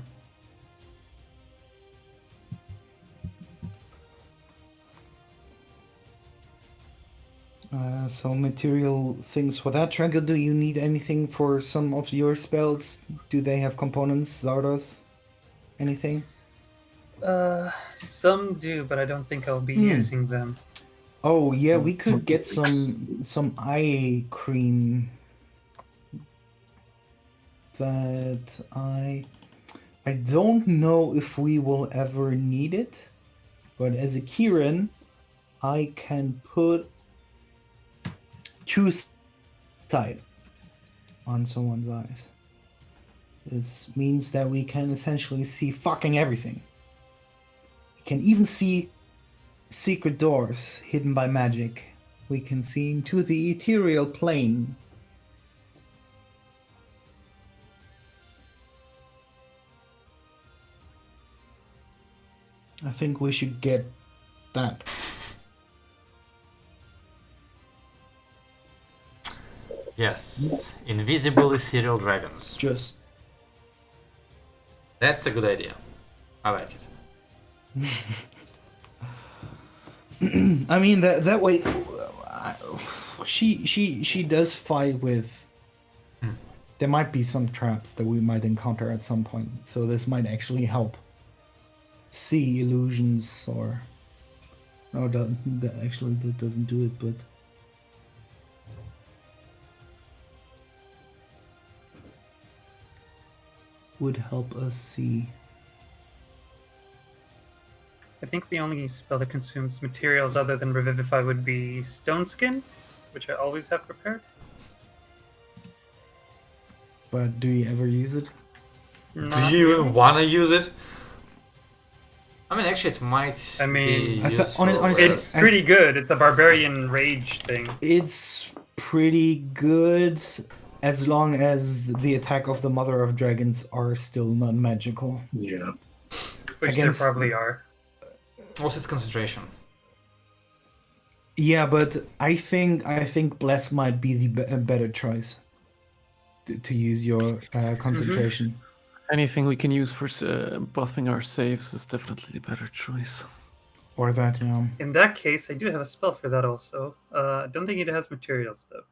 So material things for that. Tranquil, do you need anything for some of your spells? Do they have components, Zardos? Anything? Some do, but I don't think I'll be Hmm. using them. Oh yeah, we could get Thanks. some eye cream. That I don't know if we will ever need it, but as a Kieran, I can put choose sight on someone's eyes. This means that we can essentially see fucking everything. We can even see secret doors hidden by magic. We can see into the ethereal plane. I think we should get that. Yes, invisible ethereal dragons. Just That's a good idea. I like it. I mean that way she does fight with there might be some traps that we might encounter at some point, so this might actually help see illusions or no that actually that doesn't do it, but would help us see. I think the only spell that consumes materials other than Revivify would be Stone Skin, which I always have prepared. But do you ever use it? Not Do you really. even want to use it? I mean, actually, it might I mean, be useful. honestly, It's pretty good. It's a barbarian rage thing. It's pretty good as long as the attack of the Mother of Dragons are still non-magical. Yeah. Which Against- there probably are. What's its concentration? Yeah, but I think Bless might be the a better choice to use your concentration. Anything we can use for buffing our saves is definitely the better choice. Or that, yeah. In that case, I do have a spell for that also. I don't think it has materials though.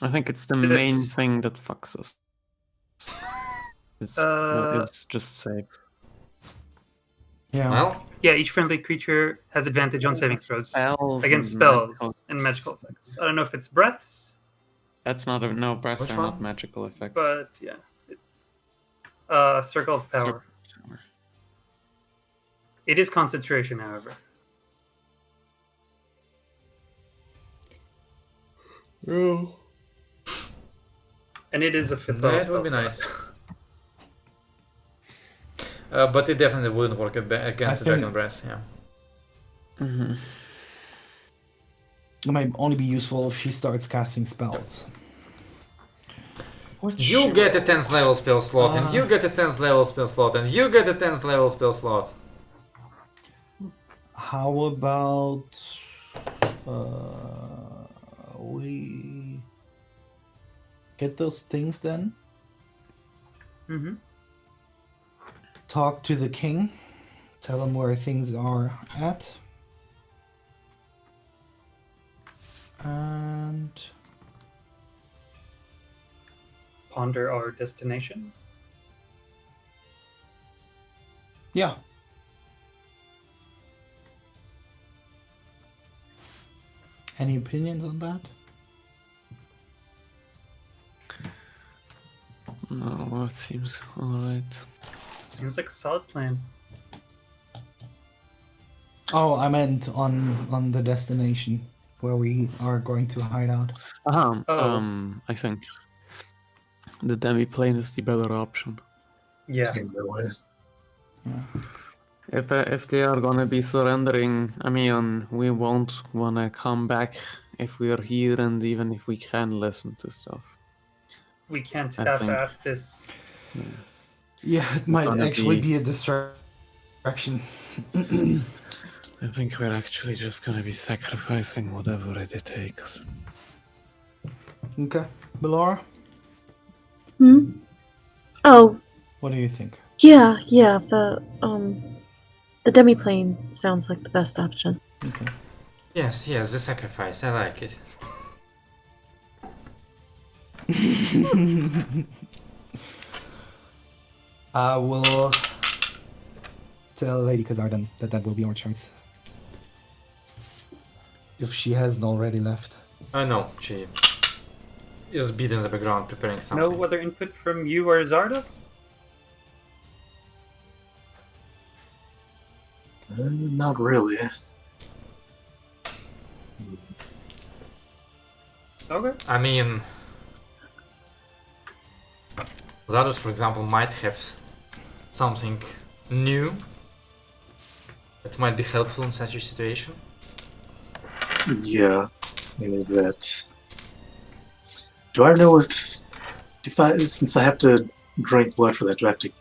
I think it's the This- main thing that fucks us. Uh, It's just saves. Yeah. Well, Yeah, each friendly creature has advantage on saving throws Spells against and spells magical- and magical effects. I don't know if it's breaths, That's not a no breath. Which They're one? not magical effects. but yeah. Circle of Power. It is concentration, however. And it is a fifth level that would be spell nice. slot. But it definitely wouldn't work against the think- Dragon Breath, yeah. Mm-hmm. It might only be useful if she starts casting spells. You get a 10th level spell slot, and you get a 10th level spell slot, and you get a 10th level spell slot. How about we get those things then? Mm-hmm. Talk to the king, tell him where things are at, and Ponder our destination. yeah. Any opinions on that? No, it seems alright. Seems like a solid plan. Oh, I meant on the destination where we are going to hide out. Oh. I think the demi-plane is the better option. Yeah. Same that way. If they are gonna be surrendering, I mean, we won't wanna come back if we are here, and even if we can listen to stuff. We can't I think- half-ass this. Yeah, it might Gonna actually be- be a distraction. I think we're actually just gonna be sacrificing whatever it takes. Okay, Belora, Hmm? Oh, what do you think? yeah, the demiplane sounds like the best option. Okay. Yes, yes, the sacrifice. I like it. I will tell Lady Kazardan that that will be our choice. If she hasn't already left. I know, she is busy in the background preparing something. No other input from you or Zardos? Not really. Okay. I mean, Zardos, for example, might have something new that might be helpful in such a situation. Yeah, either that. Do I know if since I have to drink blood for that, do I have to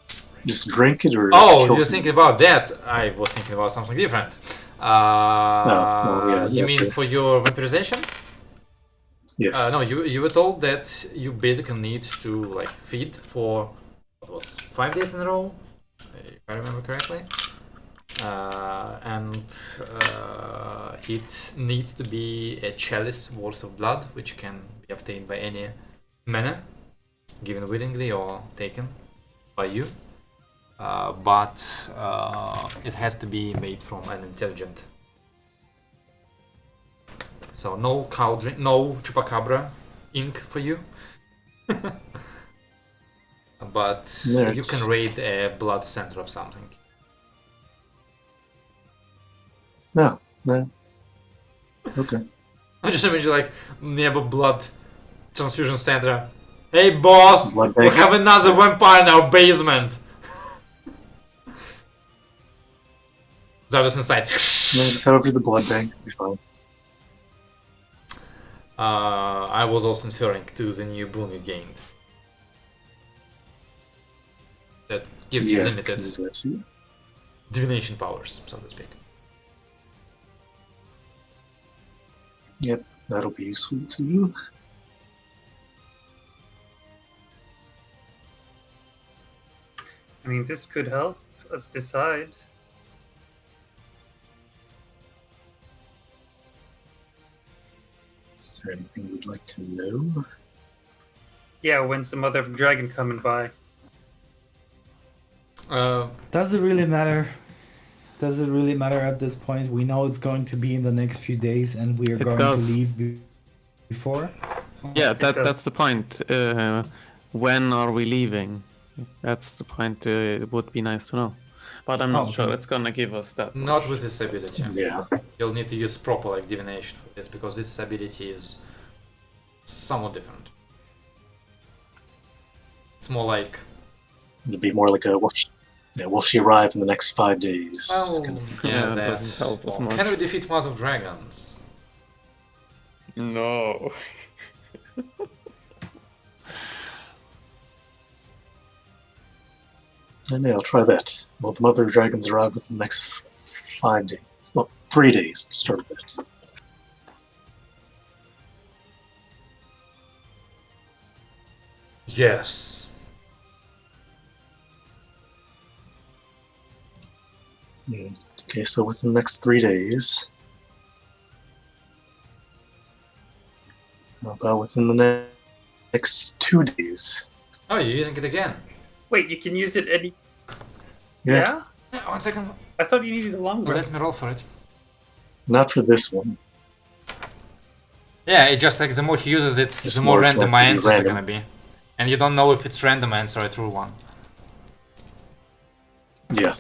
just drink it or Oh, kill you're some thinking about that? I was thinking about something different. well, yeah, You that mean too. for your vampirization? Yes. No, you were told that you basically need to like feed for what was 5 days in a row, if I remember correctly, and it needs to be a chalice worth of blood, which can be obtained by any manner, given willingly or taken by you. But it has to be made from an intelligent. So no cow drink, no chupacabra ink for you. But you can raid a blood center of something. No. Okay. I just imagine like nearby blood transfusion center. Hey boss, Blood we bank. have another vampire in our basement. Zardos inside. No, just head over to the blood bank. Be fine. I was also referring to the new boon you gained. That gives you limited use that too. divination powers, so to speak. Yep, that'll be useful too. I mean, this could help us decide. Is there anything we'd like to know? Yeah, when some other dragon coming by. Does it really matter? Does it really matter at this point? We know it's going to be in the next few days, and we are It going does. to leave before. Yeah, does. that's the point. When are we leaving? That's the point. It would be nice to know, but I'm not Oh, sure okay. it's gonna give us that. Not much. with this ability. Yeah. You'll need to use proper like divination for this because this ability is somewhat different. It's more like It'd be more like a will she arrive in the next 5 days? Kind of thing. yeah, Yeah, it that. doesn't help us Well, much. can we defeat Mother of Dragons? No. And yeah, I'll try that. Will the Mother of Dragons arrive within the next 5 days? Well, 3 days to start with that. Yes. Okay, so within the next 3 days. How about within the next 2 days? Oh, you're using it again. Wait, you can use it any. Yeah, Yeah, 1 second. I thought you needed a long Let rest. me roll for it. not for this one. Yeah, it just like the more he uses it, Just the more more random chance my to be answers are random. gonna be. And you don't know if it's random answer or a true one. Yeah.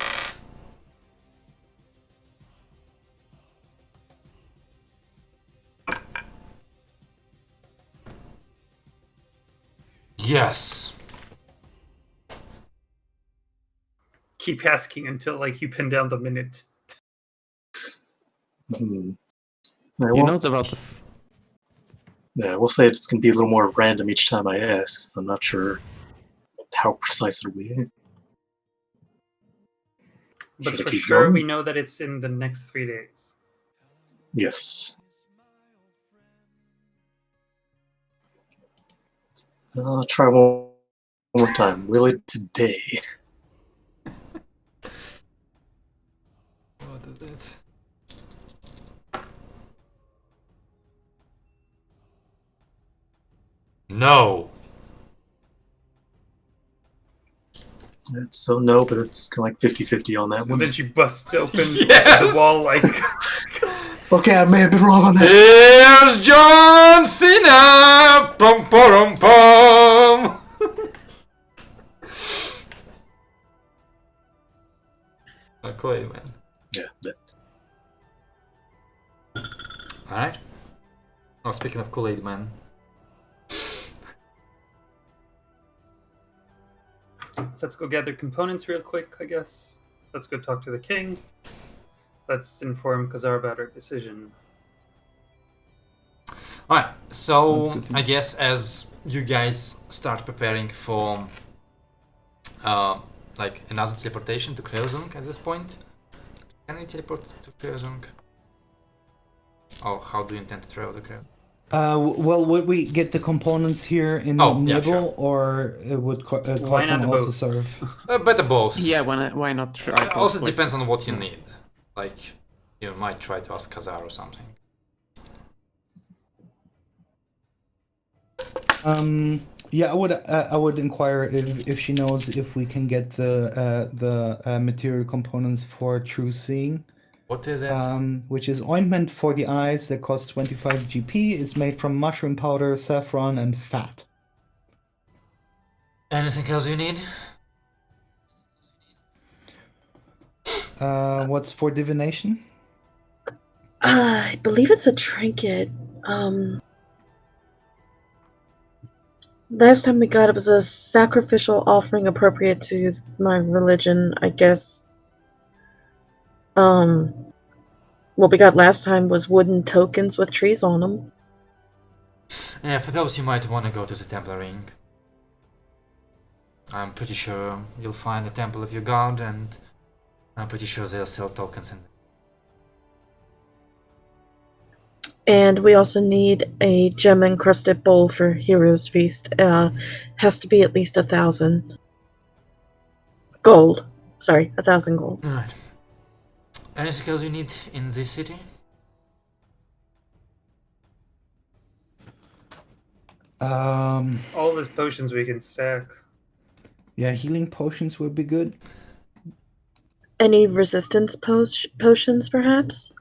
Yes. Keep asking until like you pin down the minute. Hmm. You know about the. Yeah, we'll say it's going to be a little more random each time I ask, so I'm not sure how precise it'll be. But Should I for keep sure, going? we know that it's in the next 3 days. Yes. I'll try one more time. Will it today? What is it? No. It's so no, but it's kind of like 50-50 on that And one. then she busts open Yes! the wall like. Okay, I may have been wrong on this. Here's John Cena! Pum pum pum! Kool-Aid Man. Yeah, that. Alright. Oh, speaking of Kool-Aid Man. Let's go gather components real quick, I guess. Let's go talk to the king. Let's inform Khazar about our decision. Alright, so Sounds good to me. I guess as you guys start preparing for like another teleportation to Kreuzung at this point. Can you teleport to Kreuzung? Oh, how do you intend to travel to Kreuzung? Well, would we get the components here in Oh, yeah, Nibble, or would Why not Quaxon also both? serve? Better both. Yeah, why not try both Also depends places? on what you need. Like, you might try to ask Khazar or something. Yeah, I would inquire if she knows if we can get the material components for True Seeing. What is it? Which is ointment for the eyes that costs 25 GP. Is made from mushroom powder, saffron, and fat. Anything else you need? What's for divination? I believe it's a trinket. Last time we got it was a sacrificial offering appropriate to my religion, I guess. What we got last time was wooden tokens with trees on them. Yeah, for those you might want to go to the Temple Ring. I'm pretty sure you'll find the Temple of your God, and I'm pretty sure they'll sell tokens in. And we also need a gem-encrusted bowl for Heroes Feast. Has to be at least 1,000 gold. Sorry, 1,000 gold. Alright. Anything else you need in this city? All those potions we can stack. Yeah, healing potions would be good. Any resistance potions, perhaps?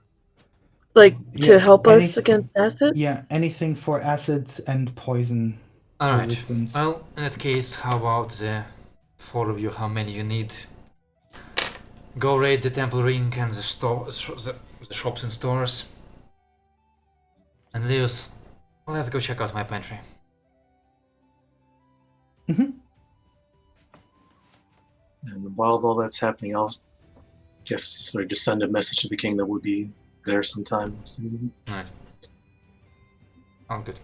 Like, Yeah, to help us any- against acid? Yeah, anything for acids and poison Alright. resistance. Well, in that case, how about the 4 of you, how many you need? Go raid the Temple Ring and the shops and stores. And Leos, let's go check out my pantry. Mhm. And while all that's happening, I'll guess sort of just send a message to the king that we'll be there sometime soon, Alright. Sounds good.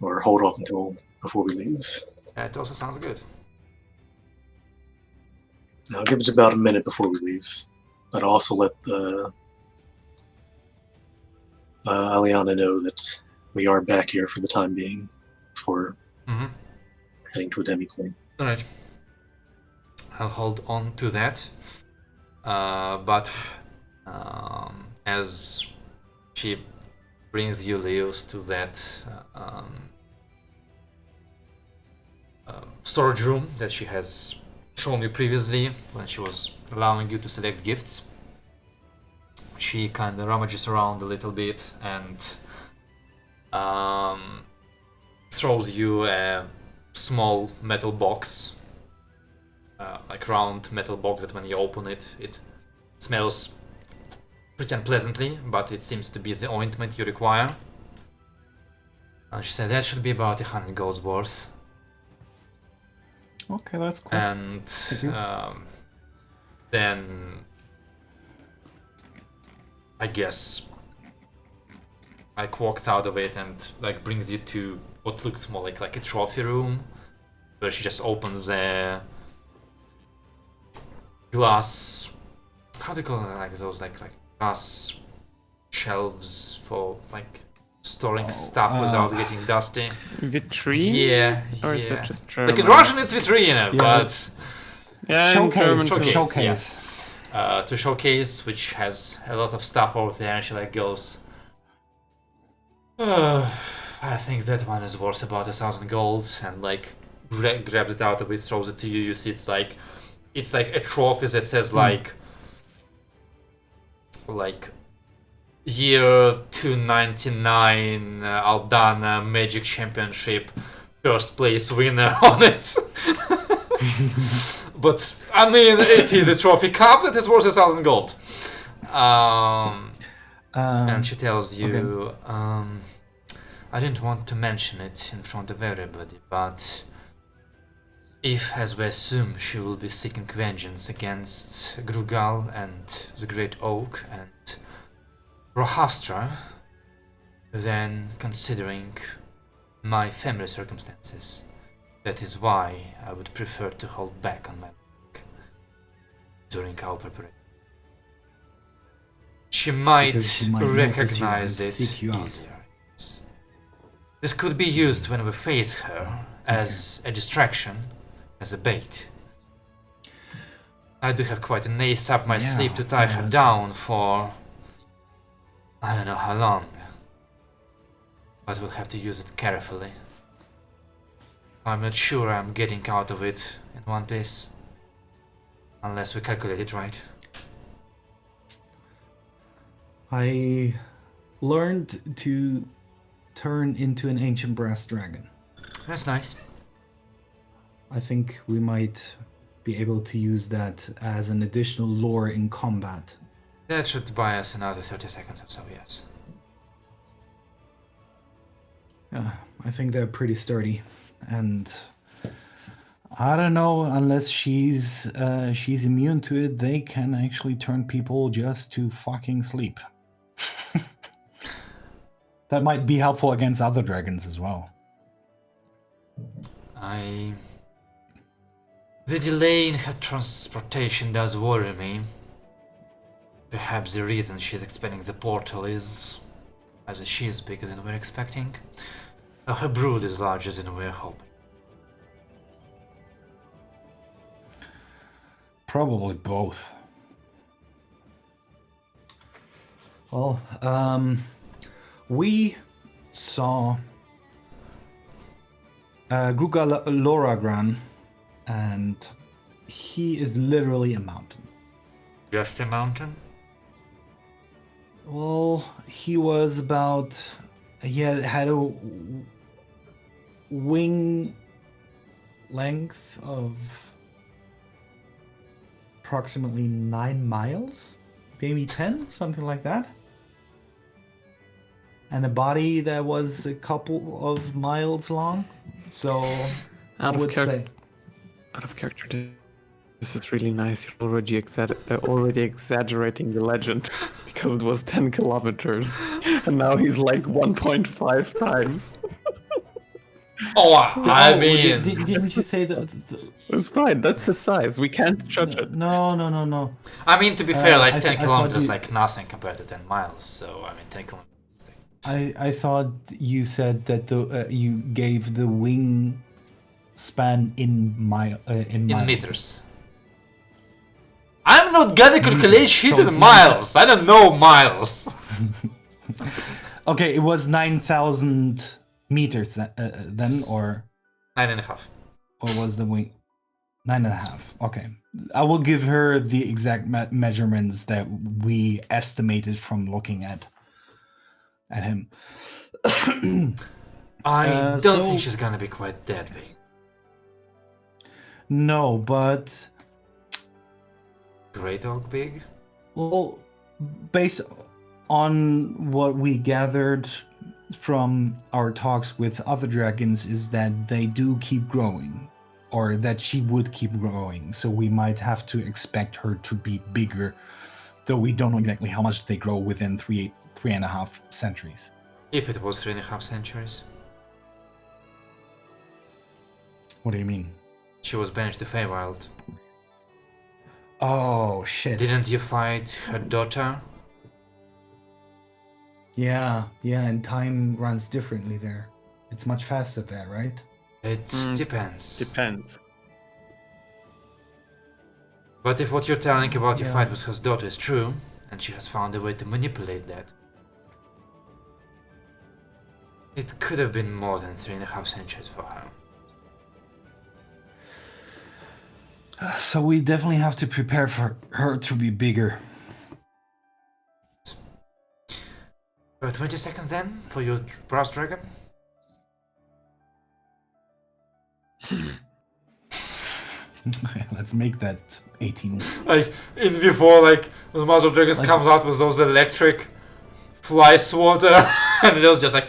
or hold off until before we leave. That also sounds good. I'll give it about a minute before we leave, but I'll also let Aliana know that we are back here for the time being before heading to a demi-plane. Alright. I'll hold on to that. But as she brings you, Leos, to that storage room that she has shown you previously when she was allowing you to select gifts, she kind of rummages around a little bit and throws you a small metal box, like round metal box that when you open it, it smells pretty unpleasantly, but it seems to be the ointment you require. And she said that should be about 100 golds worth. Okay, that's cool. And then I guess like walks out of it and like brings you to what looks more like a trophy room, where she just opens a glass, how do you call it, like those like glass shelves for like storing stuff without getting dusty. Vitrine? Yeah, Or is yeah. that just German? Like in Russian it's vitrine, but Yeah, in German Showcase. too. to showcase, which has a lot of stuff over there, and she like goes, I think that one is worth about 1,000 gold, and like grabs it out of it, throws it to you. You see, it's like a trophy that says like year 299 Aldana Magic Championship first place winner on it. But I mean, it is a trophy cup that is worth 1,000 gold. And she tells you, I didn't want to mention it in front of everybody, but if, as we assume, she will be seeking vengeance against Grugal and the Great Oak and Rohastra, then considering my family circumstances, that is why I would prefer to hold back on my work during our preparation. She might recognize it easier. This could be used when we face her as a distraction, as a bait. I do have quite an ace up my sleeve to tie her down for I don't know how long, but we'll have to use it carefully. I'm not sure I'm getting out of it in one piece, unless we calculate it right. I learned to turn into an ancient brass dragon. That's nice. I think we might be able to use that as an additional lore in combat. That should buy us another 30 seconds or so, yes. Yeah, I think they're pretty sturdy, and I don't know, unless she's immune to it, they can actually turn people just to fucking sleep. That might be helpful against other dragons as well. The delay in her transportation does worry me. Perhaps the reason she's expanding the portal is either she is bigger than we're expecting, or her brood is larger than we're hoping. Probably both. Well, we saw Gruga Loragran, and he is literally a mountain. Just a mountain? Well, he was about... He had a wing length of approximately 9 miles, maybe 10, something like that. And a body that was a couple of miles long. So I would say... Out of character, this is really nice. You're already exaggerating the legend because it was 10 kilometers, and now he's like 1.5 times. Oh, I mean... Didn't you say that... It's fine, that's his size. We can't judge it. No. I mean, to be fair, like 10 I kilometers is like nothing compared to 10 miles, so I mean 10 kilometers. I thought you said that you gave the wing span in miles. Meters. I'm not gonna calculate shit So in it's miles. I don't know miles. Okay, it was 9,000 meters then, or 9.5. or was the wing 9.5? Okay, I will give her the exact measurements that we estimated from looking at him. I don't think she's gonna be quite that big. No, but Great Oak big? well, based on what we gathered from our talks with other dragons, is that they do keep growing, or that she would keep growing. So we might have to expect her to be bigger, though we don't know exactly how much they grow within 3.5 centuries. If it was 3.5 centuries. What do you mean? She was banished to Feywild. Oh shit. Didn't you fight her daughter? Yeah, and time runs differently there. It's much faster there, right? It depends. Depends. But if what you're telling about your Yeah. fight with her daughter is true, and she has found a way to manipulate that, It could have been more than 3.5 centuries for her. So we definitely have to prepare for her to be bigger. 20 seconds then for your brass dragon. Let's make that 18. Like in before, like the Master of Dragons Like- comes out with those electric fly swatter, and it was just like.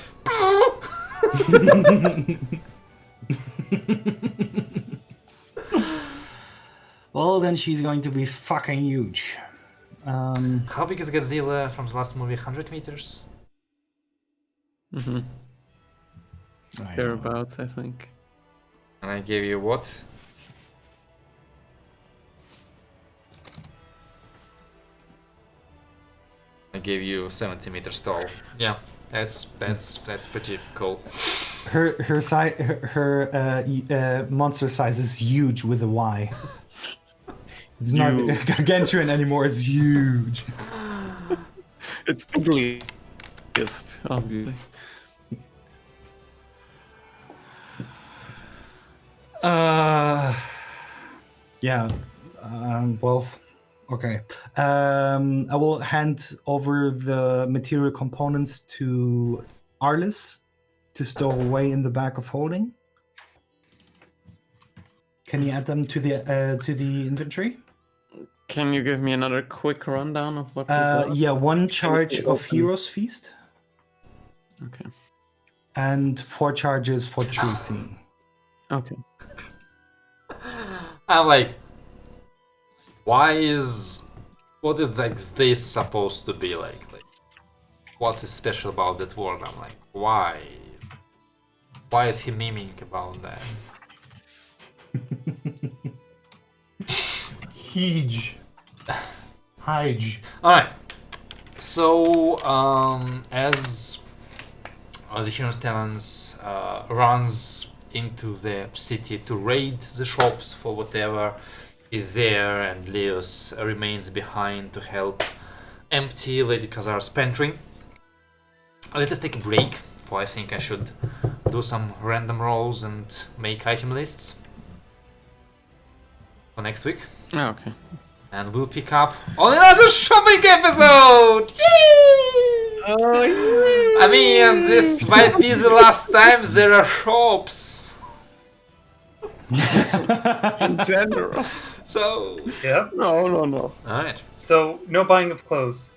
Well, then she's going to be fucking huge. How big is Godzilla from the last movie? 100 meters. Mm-hmm. I know. Thereabouts, I think. And I gave you what? I gave you 70 meters tall. Yeah, that's pretty cool. Her size, her monster size is huge with a Y. It's not gargantuan anymore. It's huge. It's probably just obviously. Yeah. Well, okay. I will hand over the material components to Arliss to stow away in the back of holding. Can you add them to the inventory? Can you give me another quick rundown of what we got? Yeah, one charge of open. Hero's Feast Okay. and 4 charges for True Seeing. Okay. I'm like, what is like this supposed to be like? Like, what is special about that word? I'm like, why? Why is he memeing about that? Huge. Huge. Alright. So, as the Heroes Talons runs into the city to raid the shops for whatever is there, and Leos remains behind to help empty Lady Khazar's pantry. Let us take a break, for I think I should do some random rolls and make item lists for next week. Oh, okay. And we'll pick up on another shopping episode! Yay! Oh, I mean, this might be the last time there are shops. in general. So, Yeah. No. alright. So no buying of clothes.